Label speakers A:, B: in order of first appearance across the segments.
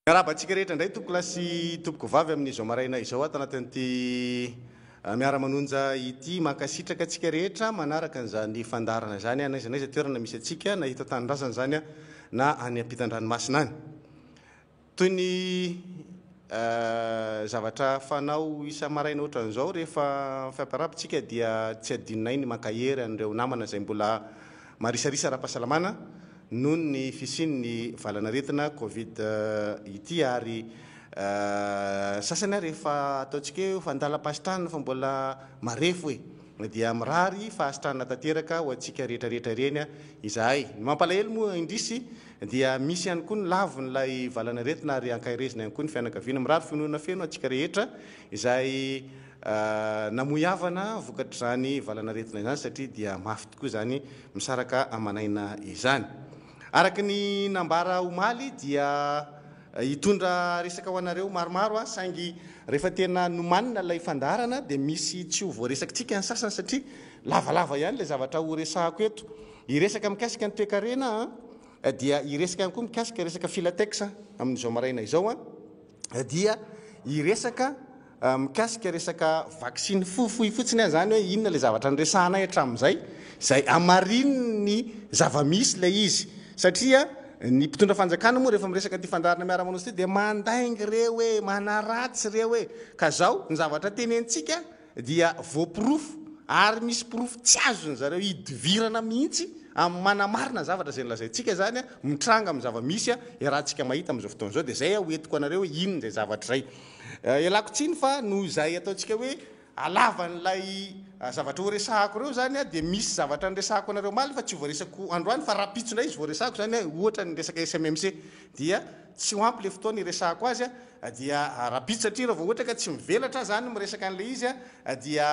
A: Miarabantsika rehetra indray tompoko lasy tompoko vavy amin'izao maraina izao ato anatin'ity miara-manonja ity mankasitraka atsika rehetra manaraka an'izany fandarana zany na iza toerana misy atsika na hita tanindrazana zany na any ampitan-dranomasina any. Toy ny zavatra fanao isa maraina ohatran'izao rehefa fampiarapitsika dia tsy adinonay ny mankahery an'ireo namana izay mbola marisarisa ara-pahasalamana noho ny fisian'ny valanaretina Covid ity ary sasany rehefa ataontsika hoe fandalam-pahasotrana fa mbola marefo dia mirary fahasotrana tanteraka ho antsika rehetrarehetra reny izahay. Mampalahelo moa indrisy dia misy ihany koa ny lavon'ilay valanaretina ary ankahirizina ihany koa ny fianakaviana mirary finoana feno antsika rehetra izay namoyavana vokatra zany valanaretina izany satria dia mafy tokoa zany misaraka amanaina izany. Araka ny nambara omaly dia hitondra resaka ho anareo maromaro saingy rehefa tena nomanina ilay fandarana dia misy tsy ho voaresakitsika ny sasany satria lavalava ihany ilay zavatra ho resahako eto. Iresaka mikasika ny toe-karena dia iresaka ihany koa mikasika resaka filatex amin'izao maraina izao dia iresaka mikasika resaka vaksiny fohifohy fotsiny zany hoe inona ilay zavatra niresahanay hatramin'izay izay hamariny ny zavamisy ilay izy. Satria ny mpitondra fanjakana moa rehefa miresaka ty fandarana miara-manonja ty dia mandaingy reo hoe manaratsy reo hoe ka zao ny zavatra tenentsika dia voapirofo ary misy pirofo tsy azony zareo hidivirana mihitsy amin'ny manamarina zavatra zay nilazaintsika zany mitranga amin'ny zavamisy rahantsika mahita amin'izao fotoana izao dia zay hoentiko anareo hoe inona zay zavatra zay. Ialako tsiny fa noho izay ataontsika hoe alavan'ilay zavatra ho resahako reo zany dia misy zavatra niresahako anareo maly fa tsy voaresako androany fa rapitsondray izy voaresahako zany ohatra ny resaka SMMC dia tsy ho ampy le fotoana iresahako azy dia rapitsy satria raha vao ohatra ka tsy mivelatra zany miresaka an'le izy dia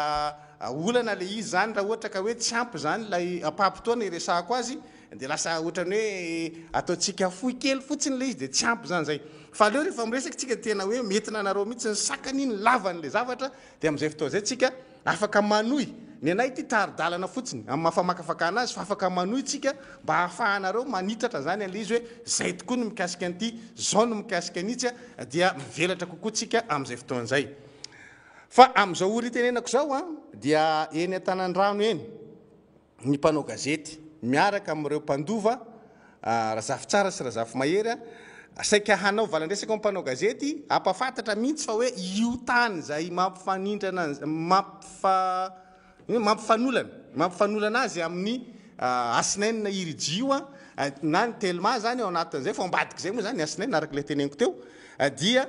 A: olana le izy zany raha ohatra ka hoe tsy ampy zany lay apapitoana iresahako azy dia lasa ohatrany hoe ataontsika fohy kely fotsiny le izy dia tsy ampy zany zay. Fa aleo rehefa miresaka tsika tena hoe mety nanareo mihitsy ny sakany iny lavan'le zavatra dia amin'izay fotoana zay tsika afaka manohy ny anay ty taridalana fotsiny amin'ny mahafamakafaka anazy fa afaka manohy tsika mba hahafahanareo manitatra zany an'le izy hoe zay tokoa no mikasika an'ity zao no mikasika an'itsy dia mivelatra kokoa tsika amin'izay fotoana zay. Fa amin'izao ora itenenako zao dia eny an-tanandrano eny ny mpanao gazety miaraka amin'ireo mpandova razafy tsara sy razafy mahery saika hanao valandresaka mpanao gazety ampafantatra mihitsy fa hoe io tany zay mampifanindrana mampifanolana azy amin'ny asinainina irijiwa na ny telma zany ao anatin'izay fa ambadika zay moa zany asinaina araka le teneniko teo dia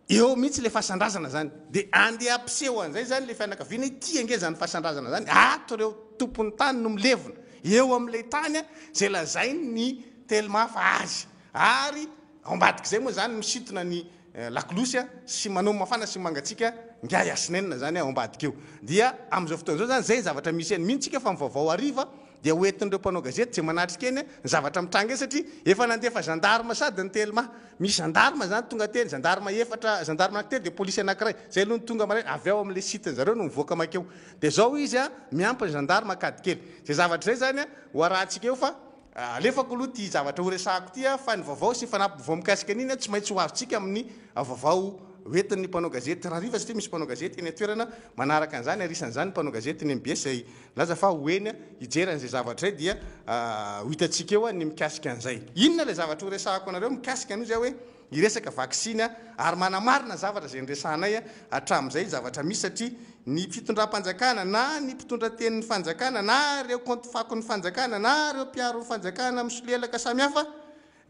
A: eo mihitsy le fahasandrazana zany dia andeha ampiseho an'izay zany le fianakaviana ty angezany fahasandrazana zany ato reo tompony tany no milevona eo amin'ilay tany zay lazay ny telma fa azy ary ambadika zay moa zany misintona ny lakolosy sy manao mafana sy mangatsika ngiay asinainina zany ao ambadika eo dia amin'izao fotoana zao zany zay zavatra misy eny mihitsika fa mivaovao ariva dia hoentin'ireo mpanao gazety zay manatrika eny ny zavatra mitranga satria efa nandefa gendarme sady ny telma misy gendarme zany tonga teny gendarme efatra gendarme anankitelo dia polisy anankiray zay aloha ny tonga maraina avy ao amin'le sitiny zareo no mivoaka makeo dia zao izy miampy ny gendarme akadikely zay zavatra zay zany ho arahantsika eo fa alefako aloha ty zavatra ho resahako ty fa ny vaovao sy fanapivao mikasika an'iny tsy maintsy ho azotsika amin'ny vaovao hoentin'ny mpanao gazety raha riva satria misy mpanao gazety eny atoerana manaraka an'izany arisan'izany mpanao gazety ny MBS zay laza fa hoeny hijeran'izay zavatra zay dia ho hitantsika eo ny mikasika an'izay. Inona le zavatra ho resahako anareo mikasika an'io zay hoe iresaka vaksiny ary manamarina zavatra zay niresahanay hatramin'izay zavatra misy satria ny fitondram-panjakana na ny mpitondra tenin'ny fanjakana na reo compte fakon'ny fanjakana na reo mpiaro fanjakana misolelaka samihafa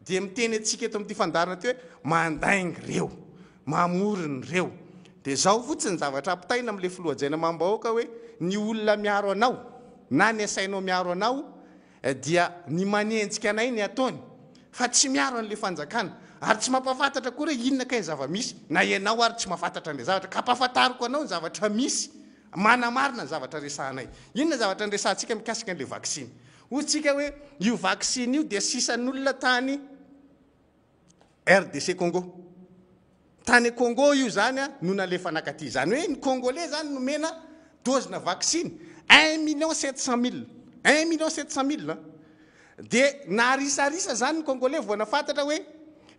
A: dia miteny atsika eto amin'ity fandarana ty hoe mandaingy reo mamoriny reo dia zao fotsiny zavatra ampitaina amin'le filohajaina mambahoaka hoe ny olona miaro anao na ny asainao miaro anao dia ny manenjika anay ny ataony fa tsy miaro an'le fanjakana ary tsy mampafantatra koa hoe inona kay ny zavamisy na ianao ary tsy mahafantatra an'le zavatra ka ampafantariko anao ny zavatra misy manamarina ny zavatra resahanay. Inona zavatra niresahantsika mikasika an'le vaksiny hotsika hoe io vaksiny io dia sisan'olona tany RDC Congo tany Congo io zany no nalefa nakaty zany hoe ny congolais zany nomena dozina vaksiny 1,700,000 dia narisarisa zany ny congolais vao nafantatra hoe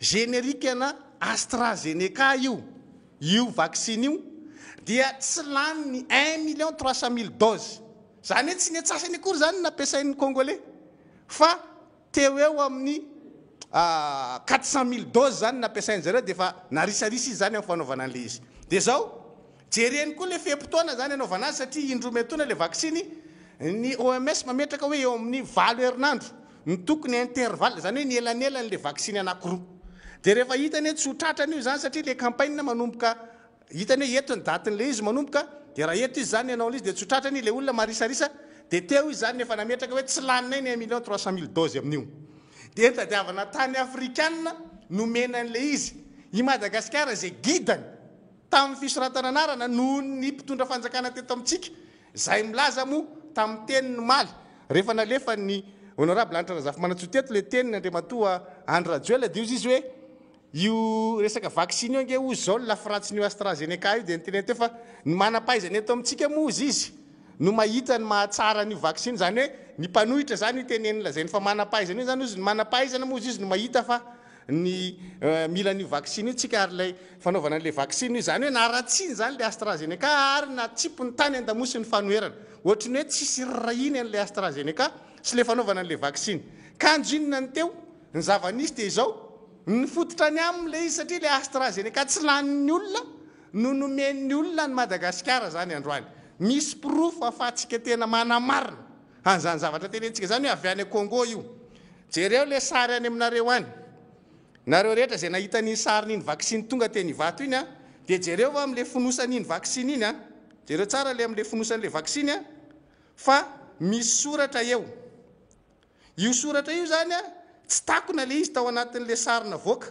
A: générique na AstraZeneca io vaccine io dia tsy lany 1 300 000 doses zany hoe tsy netsasany akory zany nampiasain'ny congolais fa teo eo amin'ny 400 000 doses zany nampiasainy zareo dia fa narisarisa izy zany amin'ny fanaovana an'le izy dia zao jereny koa le fehimpotoana zany anaovana azy satria indroa metona le vaccine ny OMS mametraka hoe eo amin'ny 4 herinandro ny tokony intervalle zany hoe ny elanelan'le vaccine anankiroa dia rehefa hitany hoe tsy ho tratrany io zany satria le campagne manomboka hitany hoe eto ny datin'le izy manomboka dia raha eto izy zany ianao izy dia tsy ho tratrany le olona marisarisa dia teo izy zany efa nametraka hoe tsy lanina iny 1 300 000 doses amin'io dia tadiavana tany afrikanina nomenan'le izy i Madagasikara zay gidany tamin'ny fisoratana anarana noho ny mpitondra fanjakana teto amintsika zay milaza moa tamin'ny teniny maly rehefa nalefa ny honorable Andry Razafy Manatsoteto le teniny Andriamatoa Andry Rajoelina dia izy hoe io resaka vaccine io ange ozy zao lafiratsiny AstraZeneca io dia nyteny teo fa ny manam-pahaizany eto amintsika mozy izy no mahita ny mahatsara ny vaccine zany hoe ny mpanohitra zany itenen'ny lazainy fa manam-pahaizana io zany izy ny manam-pahaizana mozy izy no mahita fa ny mila ny vaccine io tsika ary lay fanaovana an'le vaccine io zany hoe naratsiny zany le AstraZeneca ary natsipony tany andamosi ny fanoherana ohatrany hoe tsisy rarahiny an'le AstraZeneca sy le fanaovana an'le vaccine ka anjinona ny teo ny zavanisy dia izao ny fototra ny am'le izy satria le AstraZeneca tsy lanin'ny olona no nomen'ny olona ny Madagasikara zany androany misy proof afatsika tena manamarina an'izany zavatra tenentsika zany hoe avy any Congo io jereo le sary any aminareo any nareo rehetra zay nahita ny sarin'iny vaccine tonga teny Ivato iny a dia jereo fa amin'le fonosan'iny vaccine iny a jereo tsara le amin'le fonosan'le vaccine a fa misy soratra eo io soratra io zany a tsy takona le izy tao anatin'le sarina voaka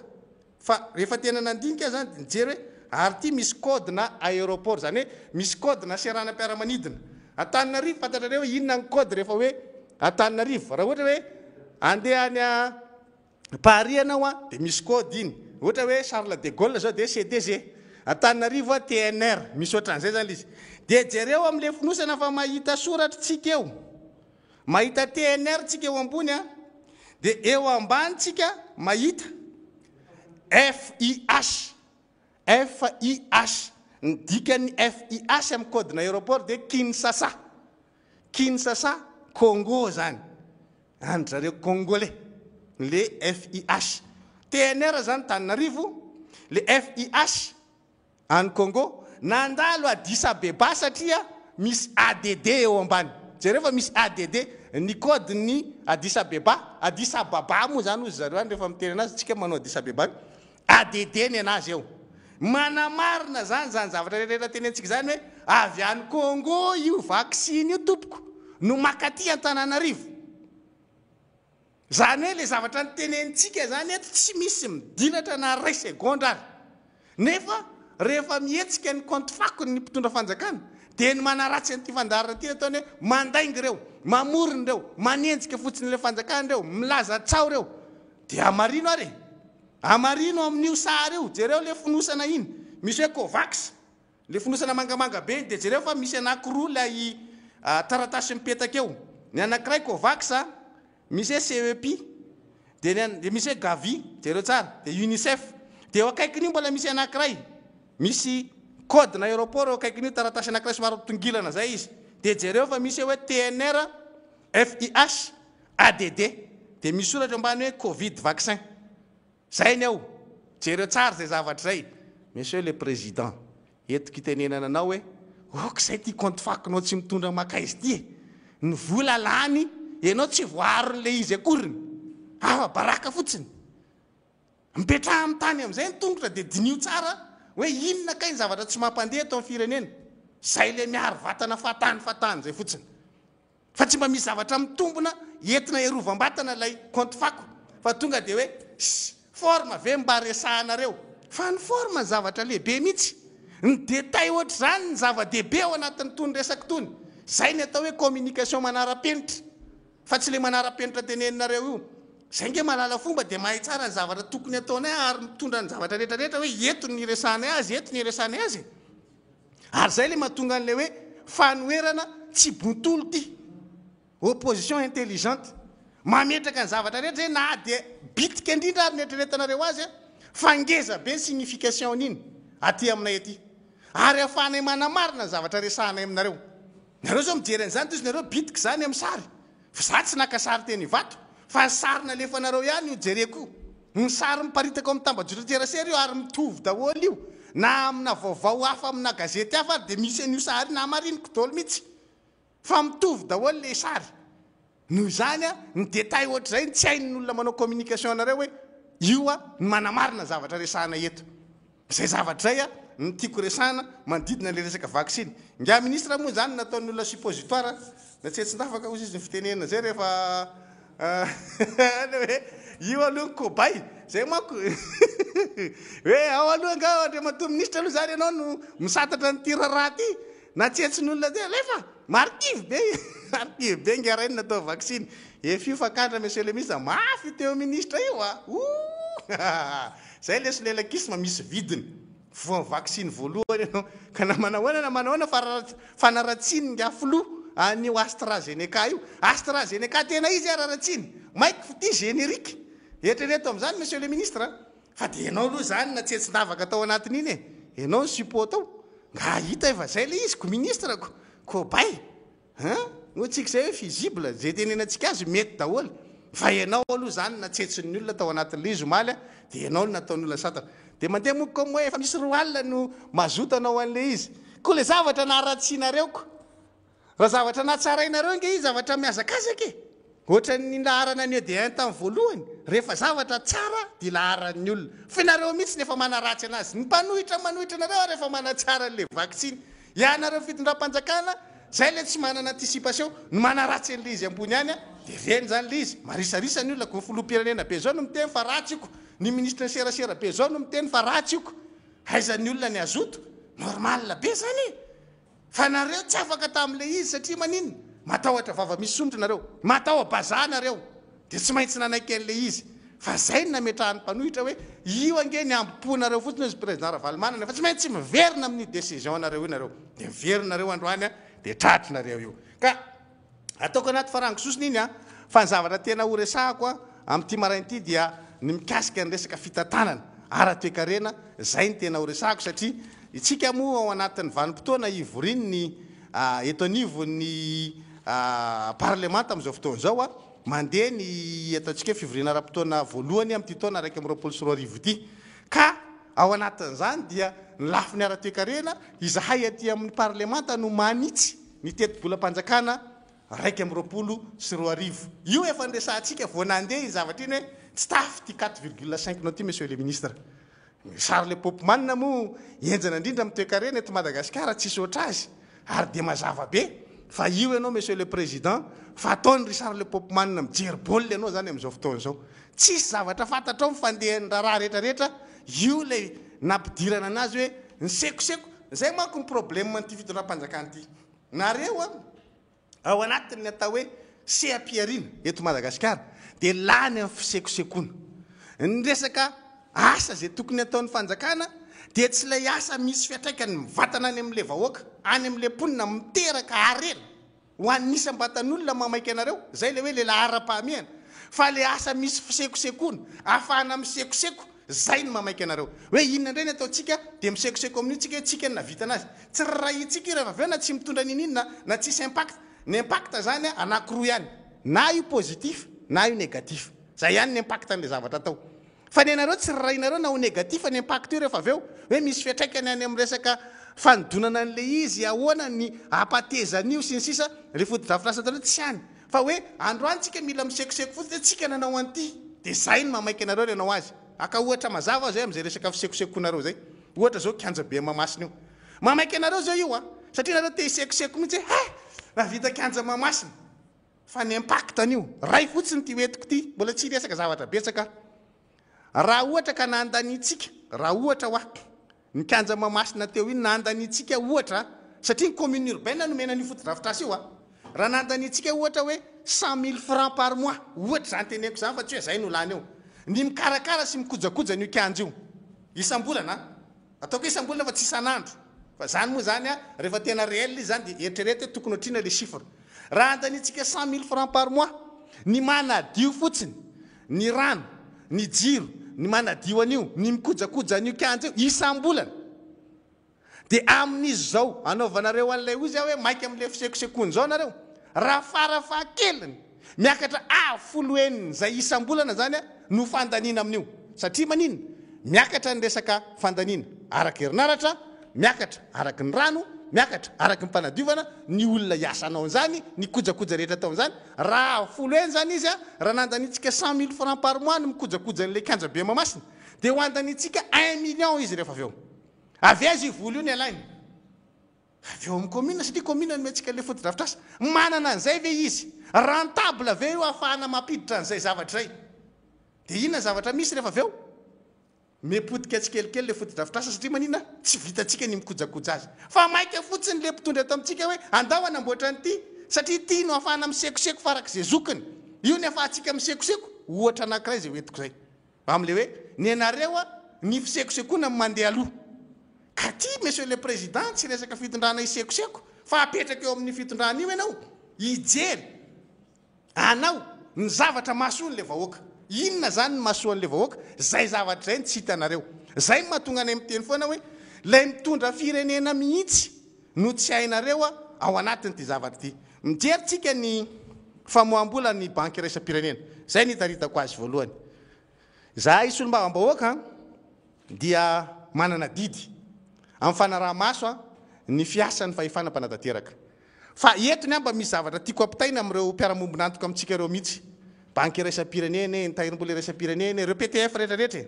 A: fa rehefa tena nandinika zany dia nijery hoe ary ty misy code na aéroport zany hoe misy code na seranam-piaramanidina Antananarivo fantatrareo inona ny code rehefa hoe Antananarivo raha ohatra hoe andeha any Paris anao a dia misy code iny ohatra hoe Charles de Gaulle zao dia CDG Antananarivo a TNR misy ohatran'izay zany izy dia jereo amin'le fonosana fa mahita soratra tsika eo mahita TNR tsika eo ambony a dia eo ambany tsika mahita FIH ny dikany FIH amin'ny code na aéroport dia Kinshasa Congo zany any zareo congolais le FIH TNR zany Tananarivo le FIH any Congo nandalo Addis Abeba satria misy ADD eo ambany jereo fa misy ADD ny code ny Addis Ababa moa zany ozy zareo any rehefa miteny anazy tsika manao Addis Abeba ADD ny anazy eo manamarina zany zavatra rehetra tenentsika zany hoe avy any Congo io vaccine io tompoko no makaty Antananarivo zany hoe le zavatra nytenentsika zany eto tsy misy midilatra na ray seconde ary nefa rehefa mihetsika ny compte fakony ny mpitondra fanjakana dia ny manaratsy an'ity fandarana ty ataony hoe mandaingy reo mamoriny reo manenjika fotsiny le fanjakana reo milaza tsao reo dia amarino ary amarino amin'io sary io jereo le fonosana iny misy hoe Covax le fonosana mangamanga be dia jereo fa misy anankiroa lay taratasy mipetaka eo ny anankiray Covax misy hoe CEP dia misy hoe Gavi jereo tsara dia UNICEF dia eo akaikin'io mbola misy anankiray misy code na aéroport eo akaikin'io taratasy anankiray somary tongilana zay izy dia jereo fa misy hoe TNR FIH ADD dia misy soratra ambany hoe Covid vaccin zay ny ao jereo tsara zay zavatra zay monsieur le président etiko itenenana anao hoe okizay ty compte fakinao tsy mitondra makaizy ty ny vola lany ianao tsy voaron'le izy akoriny baraka fotsiny mipetraha amin'ny tany amin'izay ny tongotra dia dinio tsara hoe inona kay ny zavatra tsy mampandeha eto amin'ny firenena zay le miaro vatana fatany zay fotsiny fa tsy mba misy zavatra mitombona entina erovam-batana lay compte fako fa tonga dia hoe forme ve mba resahanareo fa ny forme ny zavatra lehibe mihitsy ny détail ohatra zany ny zava-dehibe ao anatin'ny tony resaka tony zay ny atao hoe communication manara-penitra fa tsy le manara-penitra teneninareo io zay nge malala fomba dia mahay tsara ny zavatra tokony ataonay ary mitondra ny zavatra rehetrarehetra hoe eto ny resahanay azy eto ny resahanay azy ary zay le mahatonga an'le hoe fanoherana tsy bontolo ty opposition intelligente mametraka ny zavatra rehetra na dia bitika indrindra ary netreretanareo azy fangeza be signification n'iny aty aminay aty ary ahafahanay manamarina ny zavatra resahanay aminareo nareo zao mijery an'izany toy izy nareo bitika zany amin'ny sary fa za tsy naka sary teny vato fa sarina lefanareo ihany io jereko ny sary miparitaka amin'ny tambajotran-tserasera io ary mitovy daholo io na amina vaovao hafa amina gazety hafa ary dia misy an'io sary na mariniko daholo mihitsy fa mitovy daholo le sary noho izany a ny détail ohatr'izay tsy hain'olona manao communication nareo hoe io a ny manamarina zavatra resahana eto zay zavatra zay a ny tiako resahana manodidina le resaka vaccine nga ministre moa zany nataon'ny olona suppositoire na tsy etsindafaka ozy izy ny fitenena zay rehefa hoe io aloha ny kobay zay mako hoe ao aloha nga andre mato ministre aloha zany ianao no misatatra ny tiraraha ty na tsy etsin'olona ty lefa marikivy be marikivy be ngarainy natao vaccine efio fakandra monsieur le ministre mafy teo ministre io a zay le solelakisma misy vidiny vo vaccine voalohany ianao ka na manahoana fanaratsiny nga flo anio AstraZeneca io AstraZeneca tena izy araratsiny maiky fity générique eritrereto am'izany monsieur le ministre fa dia ianao aloha zany na tsy etsin-davaka tao anatin'iny e ianao ny suppôt tao nga hita efa zay le izy ko ministre ko bay no tsika zay hoe visible zay tenenantsika azy mety daholo fa ianao aloha zany na tsy etsin'ny olona tao anatin'le izy omaly a dia ianao no nataon'olona satana dia mandeha moa comme hoe efa misy roa alina no mazotanao an'le izy koa le zavatra naharatsinareo raha zavatra nahatsarainareo nge izy zavatra miazakazaka e ohatra ny laharana ny ED1 tamin'ny voalohany rehefa zavatra tsara dia laharan'ny olona fa nareo mihitsy nefa manaratsy anazy ny mpanohitra manohitra anareo rehefa manatsara n'le vaccine ianareo fitondram-panjakana zay le tsy manana anticipation no manaratsy an'le izy ambony any a dia reny zany le izy marisarisa ny olona ko filoham-pirenena be zao no miteny fa ratsiko ny ministre ny serasera be zao no miteny fa ratsiko aizan'ny olona ny azoto normal be zany fa nareo tsy afaka tamin'le izy satria manino matahotra vava misy somotra nareo mataho bazaha nareo dia tsy maintsy nanaiky an'le izy fa zay ny nametrahan'ny mpanohitra hoe io ange ny amponareo fotsiny izy président Ravalomanana fa tsy maintsy miverina amin'ny décision nareo io nareo dia miverina nareo androany a dia tratrinareo io ka ataoko anaty farangososiny iny a fa ny zavatra tena ho resahako a amin'ity marain'ity dia ny mikasika ny resaka fitantanana ara-toekarena zay ny tena ho resahako satria itsika moa ao anatin'ny vanim-potoana ivoriny ny eto anivony parlement tamin'izao fotoana zao a mandeha ny ataontsika hoe fivoriana ara-potoana voalohany amin'ity taona raiky amin'ny roapolo sy roa arivo ity ka ao anatin'izany dia ny lafiny ara-toekarena izahay aty amin'ny parlemanta no manitsy ny teti-bolam-panjakana raiky amin'ny roapolo sy roa arivo io efa nyresahantsika vo nandeha izy zavatra iny hoe tsy tafy ty 4,5 nao ty monsieur le ministre Charles le Popmanina moa enjana indrindra amin'ny toekarena eto Madagasikara tsisy oatra azy ary dia mazava be fa io ianao monsieur le président fa ataony ry Charles le Popmanina mijery baolina ianao zany amin'izao fotoana zao tsisy zavatra fantatra ao mifandehan'ny raharaha rehetrarehetra io le nampidirana anazy hoe ny sekoseko zay manko ny problème an'ity fitondram-panjakana ity nareo a ao anatiny atao hoe sehampiarina eto Madagasikara dia lany amin'ny fisekosekoana ny resaka asa zay tokony ataon'ny fanjakana dia tsy ilay asa misy fiatraikany mivatana any amin'le vahoaka any amin'le mponina miteraka arena ho an'ny isam-batan'olona mamaiky anareo zay le hoe le lahara-pahamehana fa le asa misy fisekosekoana ahafahana misekoseko zay no mamaiky anareo hoe inona indray ny ataontsika dia misekoseko amin'io tsika hoe tsika ny navita anazy tsy raha itsika io rehefa aveo na tsy mitondra ninina na tsisy impact ny impact zany a anankiroa ihany na io positif na io négatif zay ihany ny impact an'le zavatra atao fa ny anareo tsy rainareo na ho négatif ny impact io rehefa aveo hoe misy fiatraikany any amin'ny resaka fanodonana an'le izy ahoana ny apatezan'io sy ny sisa le fotodrafitrasa tao tsy hany fa hoe androany tsika mila misekoseko fotsiny tsika nanao an'ity dia zay ny mamaiky anareo le anao azy aka ohatra mazava zay amin'izay resaka fisekosekonareo zay ohatra zao kianja be mamasina io mamaiky anareo zao io a satria nareo te hisekoseko mihitsy hoe navita kianja mamasina fa ny impact an'io ray fotsiny ty hoetiko ty mbola tsy resaka zavatra betsaka raha ohatra ka nandanitsika raha ohatra hoa ny kanja mamasina teo iny nandanitsika ohatra satria ny commune urbaine no mena ny fotodrafitrasa io a raha nandanitsika ohatra hoe 100 000 francs par mois ohatra zany teneko zany fa tsy hoe zay no lany eo ny mikarakara sy mikojakoja ny kianja io isam-bolana ataoko isam-bolana fa tsy isan'andro fa zany moa zany a rehefa tena réel izy zany dia eritrereto hoe tokony otrina le chiffre raha andanitsika 100 000 francs par mois ny manadio fotsiny ny rano ny jiro ny manadio an'io ny mikojakoja an'io kianja io isam-bolana dia amin'izy zao anaovanareo an'ilay ozy hoe mainka amin'ilay fisekosekony zao nareo raha farafahakeliny miakatra folo eniny zay isam-bolana zany no fandaniana amin'io satria manina miakatra ny resaka fandaniana araka herinaratra miakatra araky ny rano miakatra araky ny mpanadiovana ny olona iasanao zany ny kojakoja rehetra tao zany raha folo eny zany izy raha nandanitsika 100 000 francs par mois no mikojakoja n'ilay kianja be mamasina dia hoandanitsika 1 million izy rehefa avy eo avy azy voly io ny alainy avy eo amin'ny commune satria commune no metsika le fotodrafitrasa manana an'izay ve izy rentable ve io ahafahana mampiditra an'izay zavatra zay dia inona zavatra misy rehefa avy eo mepotika tsikelikely le fotodrafitrasa satria manina tsy vitatsika ny mikojakoja azy fa maika fotsiny le mpitondra eto amintsika hoe andao anamboatra an'ity satria ity no ahafahana misekoseko farak'izay zokiny io ny ahafahantsika misekoseko ohatra anankiray zay hoentiko zay amin'le hoe ny anareo ny fisekosekona mandeha aloha ka ty monsieur le président tsy resaka fitondrana isekoseko fa apetraka eo amin'ny fitondrana io ianao ijery anao ny zavatra mahasoany le vahoaka inona zany ny mahasoan'le vahoaka zay zavatra zay ny tsy hitanareo zay mahatonga anay miteny foana hoe lay mitondra firenena mihitsy no tsy hainareo ao anatiny ty zavatra ty mijerytsika ny famoam-bola ny banky raisam-pirenena zay nitaritako azy voalohany za isolombavambahoaka dia manana didy amin'ny fanaraha-maso ny fiasan'ny fahefana mpanatateraka fa eto ny amba misy zavatra tiako ampitaina amin'ireo mpiaramombonantoka amintsika ireo mihitsy banky raisam-pirenena ny tahirim-bola raisam-pirenena ireo PTF rehetrarehetra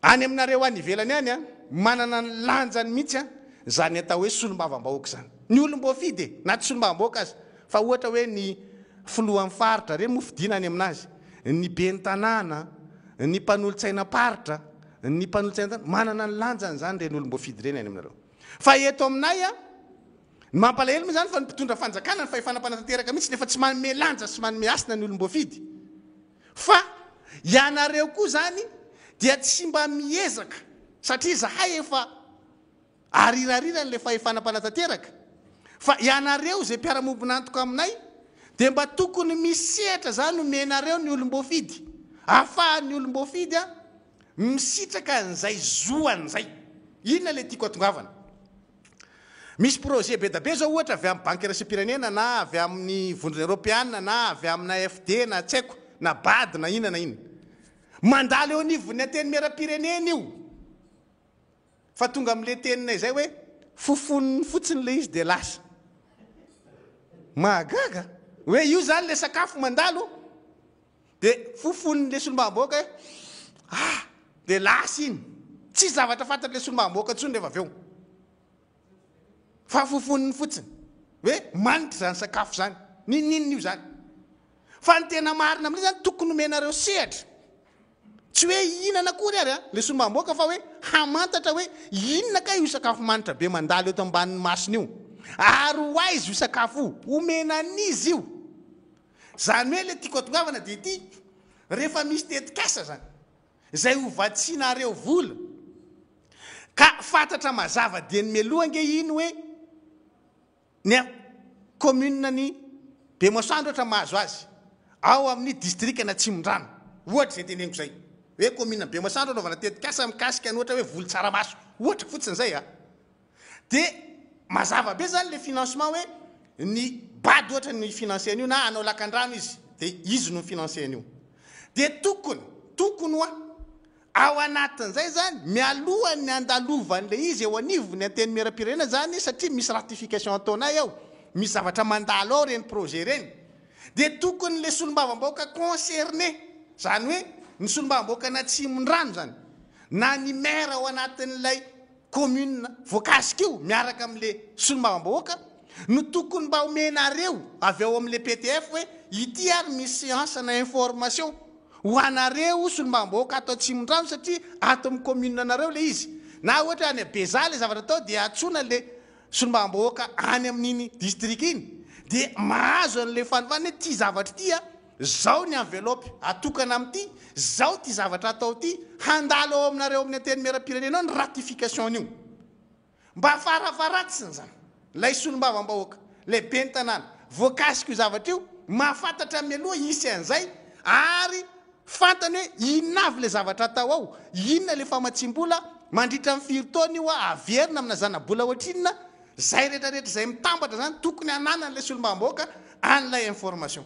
A: any aminareo any ivelany any manana ny lanjany mihitsy zany atao hoe solombavam-bahoaka zany ny olom-boafidy na tsy solombavam-bahoaka azy fa ohatra hoe ny filohan'ny faritra re mofidina any aminazy ny be ny tanàna ny mpanolotsaina paritra ny mpanolotsaina manana ny lanjany zany reny olom-boafidy reny any aminareo fa eto aminay mampalahelo moa zany fa ny mpitondra fanjakana ny fahefanam-panatanteraka mihitsy nefa tsy manome lanja sy manome asina ny olom-boafidy fa ianareo koa zany dia tsy mba miezaka satria zahay efa arirarirany le fahefanam-panatanteraka fa ianareo zay mpiaramombonantoka aminay dia mba tokony misehatra zany nomenareo ny olom-boafidy ahafahan'ny olom-boafidy misitraka an'izay zoany zay inona le tiako atongavana misy projet be da be zao ohatra avy amin'ny banky raisam-pirenena na avy amin'ny vondrona européenne na avy amina AFD na tsy haiko na BAD na inona na inona mandalo eo anivony ateny miara-pirenena io fa tonga amin'le teninay zay hoe fofoniny fotsiny le izy dia lasa mahagaga hoe io zany le sakafo mandalo dia fofon'le solombavam-bahoaka dia lasa iny tsy zavatra fantatry le solombavam-bahoaka ntsony rehefa avy eo fa fofoniny fotsiny hoe manitra zany sakafo zany ninninona io zany fa ny tena marina amin'ilay zany tokony omenareo sehatra tsy hoe inana kory ary le solombavam-bahoaka fa hoe hamantatra hoe inona ka io sakafo manitra be mandalo eto ambanin'ny masina io ary hoaizy io sakafo io omenan'izy io zany hoe le tiako atongavana dia ity rehefa misy tetikasa zany zay hovatsianareo vola ka fantatra mazava dia ny melohange iny hoe ny commune ny Bemoasandro ohatra mahazo azy ao amin'ny district na Tsimondrano ohatra zay teneniko zay hoe commune Bemoasandro anaovana tetikasa mikasika ny ohatra hoe voly tsaramaso ohatra fotsiny zay dia mazava be zany le financement hoe ny BAD ohatra ny financer an'io na anao lakan-drano izy dia izy no financer an'io dia tokony ao anatin'izay zany mialohany ny andalovan'le izy eo anivony ateny miara-pirenena zany satria misy ratification ataonay ao misy zavatra mandalo ao reny projet reny dia tokony le solombavam-bahoaka concerné zany hoe ny solombavam-bahoaka na Tsimondrano zany na ny maire ao anatin'ilay commune voakasika io miaraka amin'le solombavam-bahoaka no tokony mba omenareo avy ao amin'le PTF hoe ity ary misy séance na information ho anareo solombavam-bahoaka ato Tsimondrano satria ato amin'ny commune anareo le izy na ohatra any Beza le zavatra atao dia atsona le solombavam-bahoaka any amin'iny district iny dia mahazo an'le fanontany hoe ty zavatra ty zao ny enveloppe atokana amin'ity zao ty zavatra atao ty handalo ao aminareo amin'ny ateny miara-pirenena ao ny ratification io mba farafaratsiny zany lay solombavam-bahoaka le be ny tanàna voakasika io zavatra io mahafantatra mialoha isy an'izay ary fantany hoe inona avy le zavatra atao ao, inona le famatsim-bola mandritra amin'ny firy taona io averina amina zana-bola ohatrinona, zay rehetrarehetra zay mitambatra zany tokony ananan'ilay solombamboaka an'ilay information.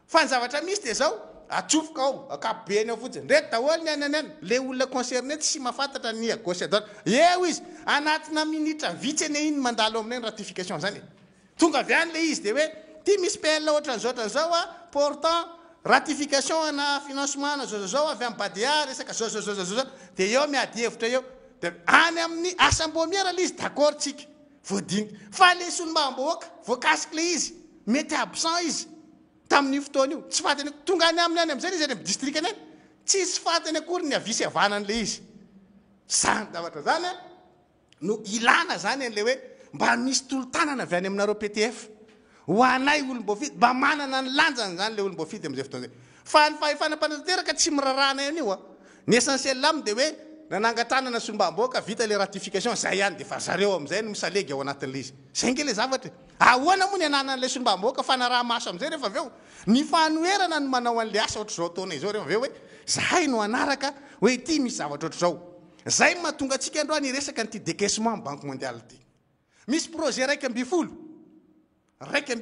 A: Fa ny zavatra misy dia zao atsofoka ao akapobeny ao fotsiny reto daholo ny any le olona concerné tsy mahafantatra ny à gauche à droite eo izy anatina minitra vitsy eny iny mandalo aminay ratification zany tonga avy any le izy dia hoe ty misy PL ohatran'izao portant ratification ana financement na zao avy amin'ny BADEA resaka zao dia eo miady hevitra eo dia any amin'ny assemblée le izy d'accord tsika voadiny fa le solombamboaka voakasika le izy mety absent izy tamin'io fotoana io tsy fatany tonga any amin'ny any amin'izay izy any amin'ny district any tsisy fatany akory ny avisy havanan'le izy zany zavatra zany no ilana zany an'le hoe mba misy tolo-tanana avy any aminareo PTF ho anay olom-boafidy mba manana ny lanjany zany le olom-boafidy amin'izay fotoana zay fa ny fahefana mpanantanteraka tsy mirarana io anio ny essentiel aminy dia hoe nanangatanana solombamboaka vita le ratification zay ihany dia fa zareo amin'izay no misalegy ao anatin'le izy zay nge le zavatra ahoana moa ny ananan'le solombamboaka fa na raha maso amin'izay rehefa avy eo ny fanoerana no manao an'le asa ohatr' zao taona izao rehefa avy eo hoe zahay no anaraka hoe ity misy zavatra ohatr' zao zay mahatonga antsika androany hiresaka nyty décaissement amin'ny banque mondiale ty misy projet raiky amby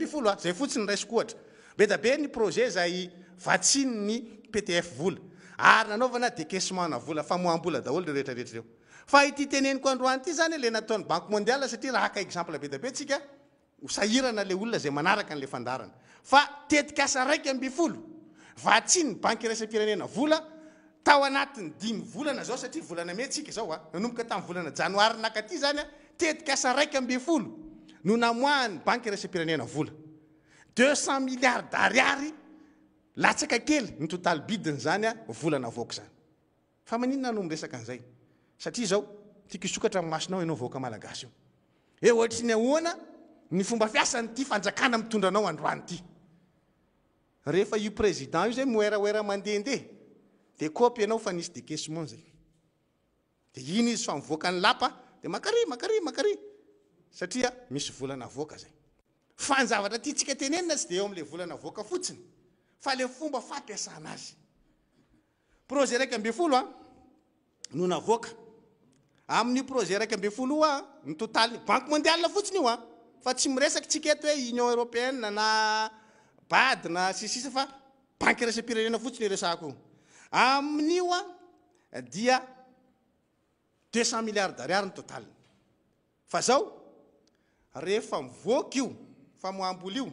A: folo zay fotsiny raisiko ohatra be da be ny projet zay vatsiny ny PTF vola ary nanaovana décaissement na vola famoaham-bola daholo rehetrarehetra reo fa ity teneniko androany ity zany le nataon'ny banque mondiale satria raha haka exemple be da be tsika hosahirana le olona zay manaraka an'le fandarana fa tetika asa raiky amby folo vatsiny banque iraisam-pirenena vola tao anatiny 5 volana zao satria volana metsika zao nanomboka tamin'ny volana janoary nakaty zany tetika asa raiky amby folo no namoahany banque iraisam-pirenena vola 200 milliards d'ariary latsaka kely ny total bidiny zany volana voaka zany fa maninona no miresaka an'izay satria zao tiako isokatra amin'ny masonao ianao voaka malagasy io ohatry ny ahoana ny fomba fiasan'ity fanjakana mitondranao androany ity rehefa io président io zay moeraoera mandehandeha dia kopy ianao fa nisy décaissement zay dia iny izy fa mivoaka ny lapa dia makary satria misy volana voaka zay fa ny zavatra ty tsika tenenina tsy dia eo amin'le volana voaka fotsiny fa le fomba fampiasana azy projet raiky amby folo no navoaka amin'ny projet raiky amby folo ny total banque mondiale fotsiny io fa tsy miresaky tsika eto hoe union européenne na BAD na sisisa fa banque iraisam-pirenena fotsiny resako amin'io dia 200 milliards d'ariary ny total fa zao rehefa mivoaka io famoaham-bola io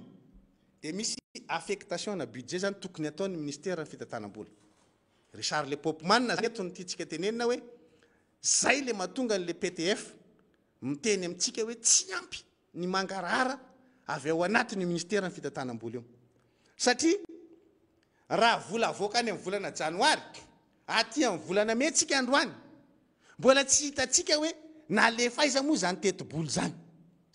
A: dia misy affectation na budget zany tokony ataon'ny ministère ny fitantanam-bola Richard Le Popman zany eto nytitsika tenenina hoe zay le mahatonga an'le PTF miteny amintsika hoe tsy ampy ny mangarahara avy ao anatin'ny ministère ny fitantanam-bola io satria raha vola avoaka any amin'ny volana janoary aty amin'ny volana metsika androany mbola tsy hitatsika hoe nalefa aiza moa zany teti-bola zany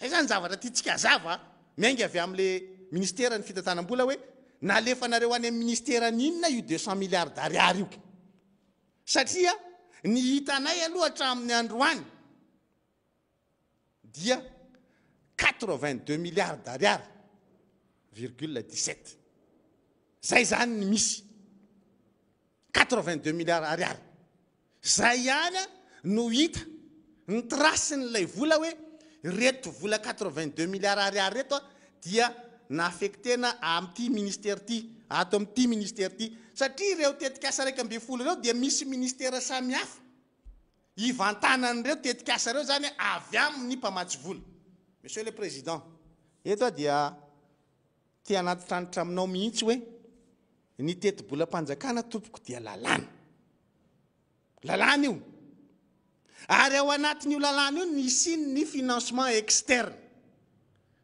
A: zay zany zavatra tiatsika azava miainga avy amin'le ministère ny fitantanam-bola hoe nalefanareo any amin'ny ministère n'inona io 200 milliards d'ariary io satria ny hitanay aloha hatramin'ny androany dia 82 milliards d'ariary virgule 17 zay zany ny misy 82 milliards ariary zay ihany no hita ny trasin'ilay vola hoe reto vola 82 milliards ariary reto dia naaffectena amin'ity ministère ty ato amin'ity ministère ty satria ireo tetikasa raiky amby folo reo dia misy ministère samihafa ivantanan'ireo tetikasa reo zany avy amin'ny mpamatsy vola monsieur le président eto dia ty anaty tranitra aminao mihitsy hoe ny teti-bolam-panjakana tompoko dia lalàna io ary ao anatin'io lalàna io nisy ny financement externe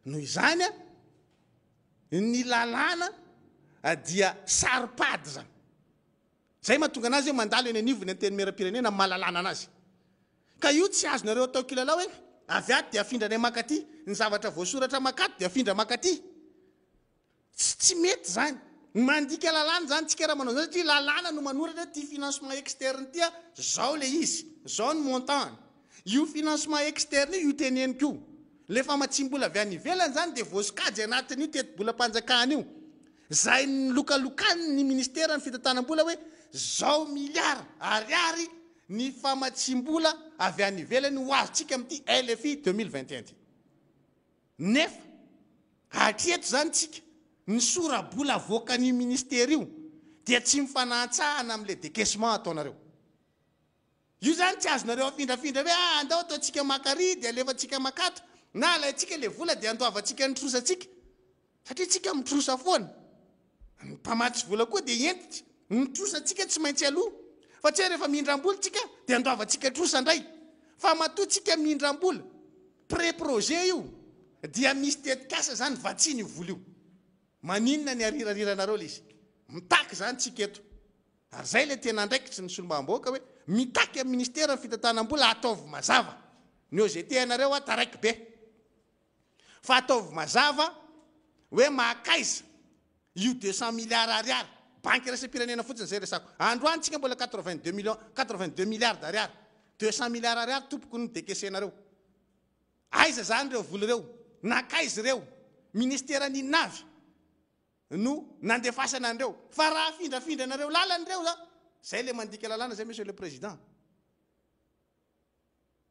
A: noho izany ny lalàna dia saripady zany zay mahatonga anazy hoe mandalo eny anivony anteny mera-pirenena mahalalàna anazy ka io tsy azonareo atao kilalao hoe avy ato dia afindranay makaty ny zavatra voasoratra makato dia afindra makaty tsy mety zany mandika lalàna zany tsika raha manao zany satria lalàna no manoratra ty financement externe ty zao le izy zao ny montant io financement externe io teneniko io le famatsim-bola avy any ivelany zany dia voasokajy anatin'io teti-bolam-panjakana io zay nylokalokany ny ministera ny fitantanam-bola hoe zao miliara ariary ny famatsim-bola avy any ivelany ho azotsika amin'ity LFI 2021 nefa hatreto zany tsika ny sora-bola avoakan'io ministera io dia tsy mifanatsahana amin'le décaissement ataonareo. Io zany tsy azonareo afindrafindra hoe andao ataontsika makary dia alefantsika makato na alaitsika le vola dia andoavantsika ny trosatsika satria tsika mitrosa foana. Ny mpamatsy vola koa dia entitra ny trosatsika tsy maintsy aloha fa tsy rehefa mindram-bola tsika dia andoavantsika trosa indray fa matoatsika mindram-bola pré-projet io dia misy tetikasa zany vatsiny io vola io. Maninona ny arirariranareo le izy mitaky zany tsika eto ary zay le tena andraikitry ny solombavam-bahoaka hoe mitaky amin'ny ministera ny fitantanam-bola ataovy mazava ny OGT anareo taraiky be fa ataovy mazava hoe mahakaiza io 200 milliards ariary banque raisam-pirenena fotsiny zay resako androany tsika mbola 82 milliards d'ariary 200 milliards ariary tompoko ny décaissenareo aiza zany reo vola reo nakaizy reo ministera ninavy no nandefasana andreo fa raha findrafindra nareo lalan'reo za zay le mandika lalàna zay monsieur le président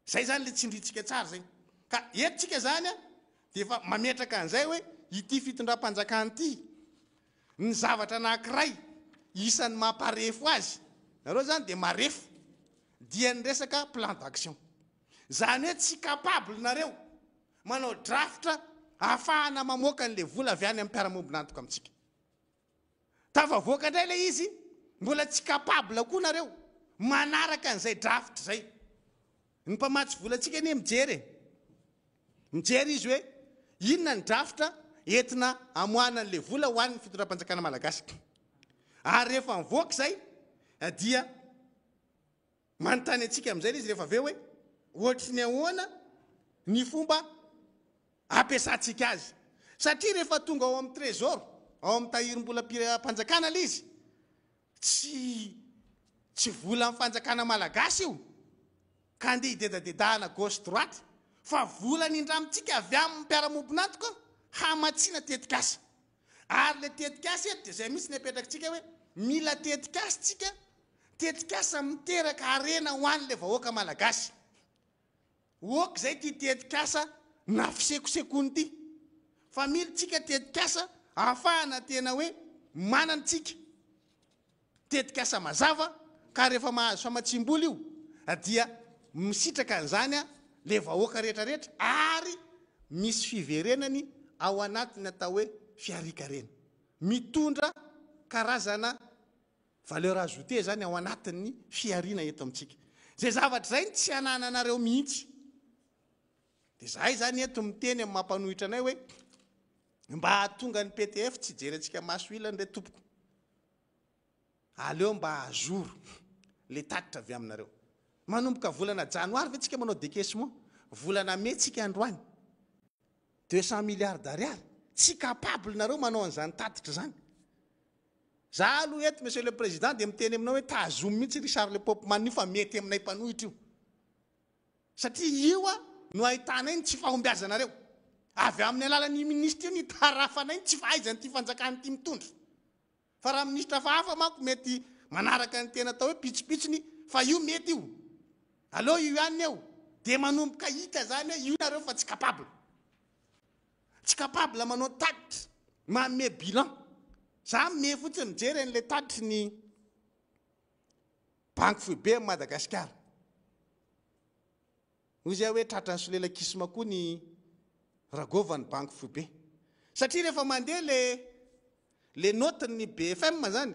A: zay zany le tsindritsika tsara zay ka etsika zany dia efa mametraka an'izay hoe ity fitondram-panjakana ity ny zavatra anankiray isan'ny mamparefo azy nareo zany dia marefo dia ny resaka plan d'action zany hoe tsy capable nareo manao draftra ahafahana mamoaka an'le vola avy any amin'ny mpiara-mombonantoka amintsika tafavoaka indray le izy mbola tsy capable koa nareo manaraka an'izay draft zay ny mpamatsy volantsika anie mijery izy hoe inona ny draftra entina amoana an'le vola ho an'ny fitondram-panjakana malagasy ary rehefa mivoaka zay dia manontany antsika amin'izay le izy rehefa aveo hoe ohatry ny ahoana ny fomba ampiasantsika azy satria rehefa tonga ao amin'ny trésor ao amin'ny tahirim-bola mpanjakana le izy tsy vola amin'ny fanjakana malagasy io ka andeha idedadedahana gauche droite fa vola nindramintsika avy amin'ny mpiara-mombonantoka hamatsiana tetikasa ary le tetikasa eto dia zay mihitsy ny apetrakintsika hoe mila tetikasa tsika tetikasa miteraka arena ho an'le vahoaka malagasy oka zay ty tetikasa na fisekosekony ity fa mila tsika tetikasa ahafahana tena hoe manantsika tetikasa mazava ka rehefa mahazo famatsim-bola io dia misitraka an'izany le vahoaka rehetrarehetra ary misy fiverenany ao anatiny atao hoe fiarikarena mitondra karazana valeur ajoutée zany ao anatin'ny fiarina eto amintsika zay zavatra zay tsy anananareo mihitsy dia zahay zany eto miteny amin'ny mampanohitra anay hoe mba hahatonga ny PTF tsy jery antsika maso ilany re tompoko aleo mba hahazoro le tatitra avy aminareo manomboka volana janoary ve tsika manao décaissement volana mai tsika androany 200 milliards d'ariary tsy capable nareo manao an'izany tatitra zany za aloha eto monsieur le président dia miteny aminao hoe tazomy mihitsy Richard le Popman io fa mety aminay mpanohitra io satria io no ahitanay ny tsy fahombiazanareo avy amin'ny alalan'ny ministra io ny tarafanay ny tsy fahaizany ty fanjakany ty mitondra fa raha ministra fahafa manko mety manaraka ny tena atao hoe pitsopitsony fa io mety io aloha io ihany eo dia manomboka hita zany hoe io nareo fa tsy capable manao tatitra manome bilan za me fotsiny mijery an'le tatitry ny banque foibe Madagasikara hoy zay hoe tratrany solelakisma koa ny ragovany banque foibe satria rehefa mandeha le notiny BFM zany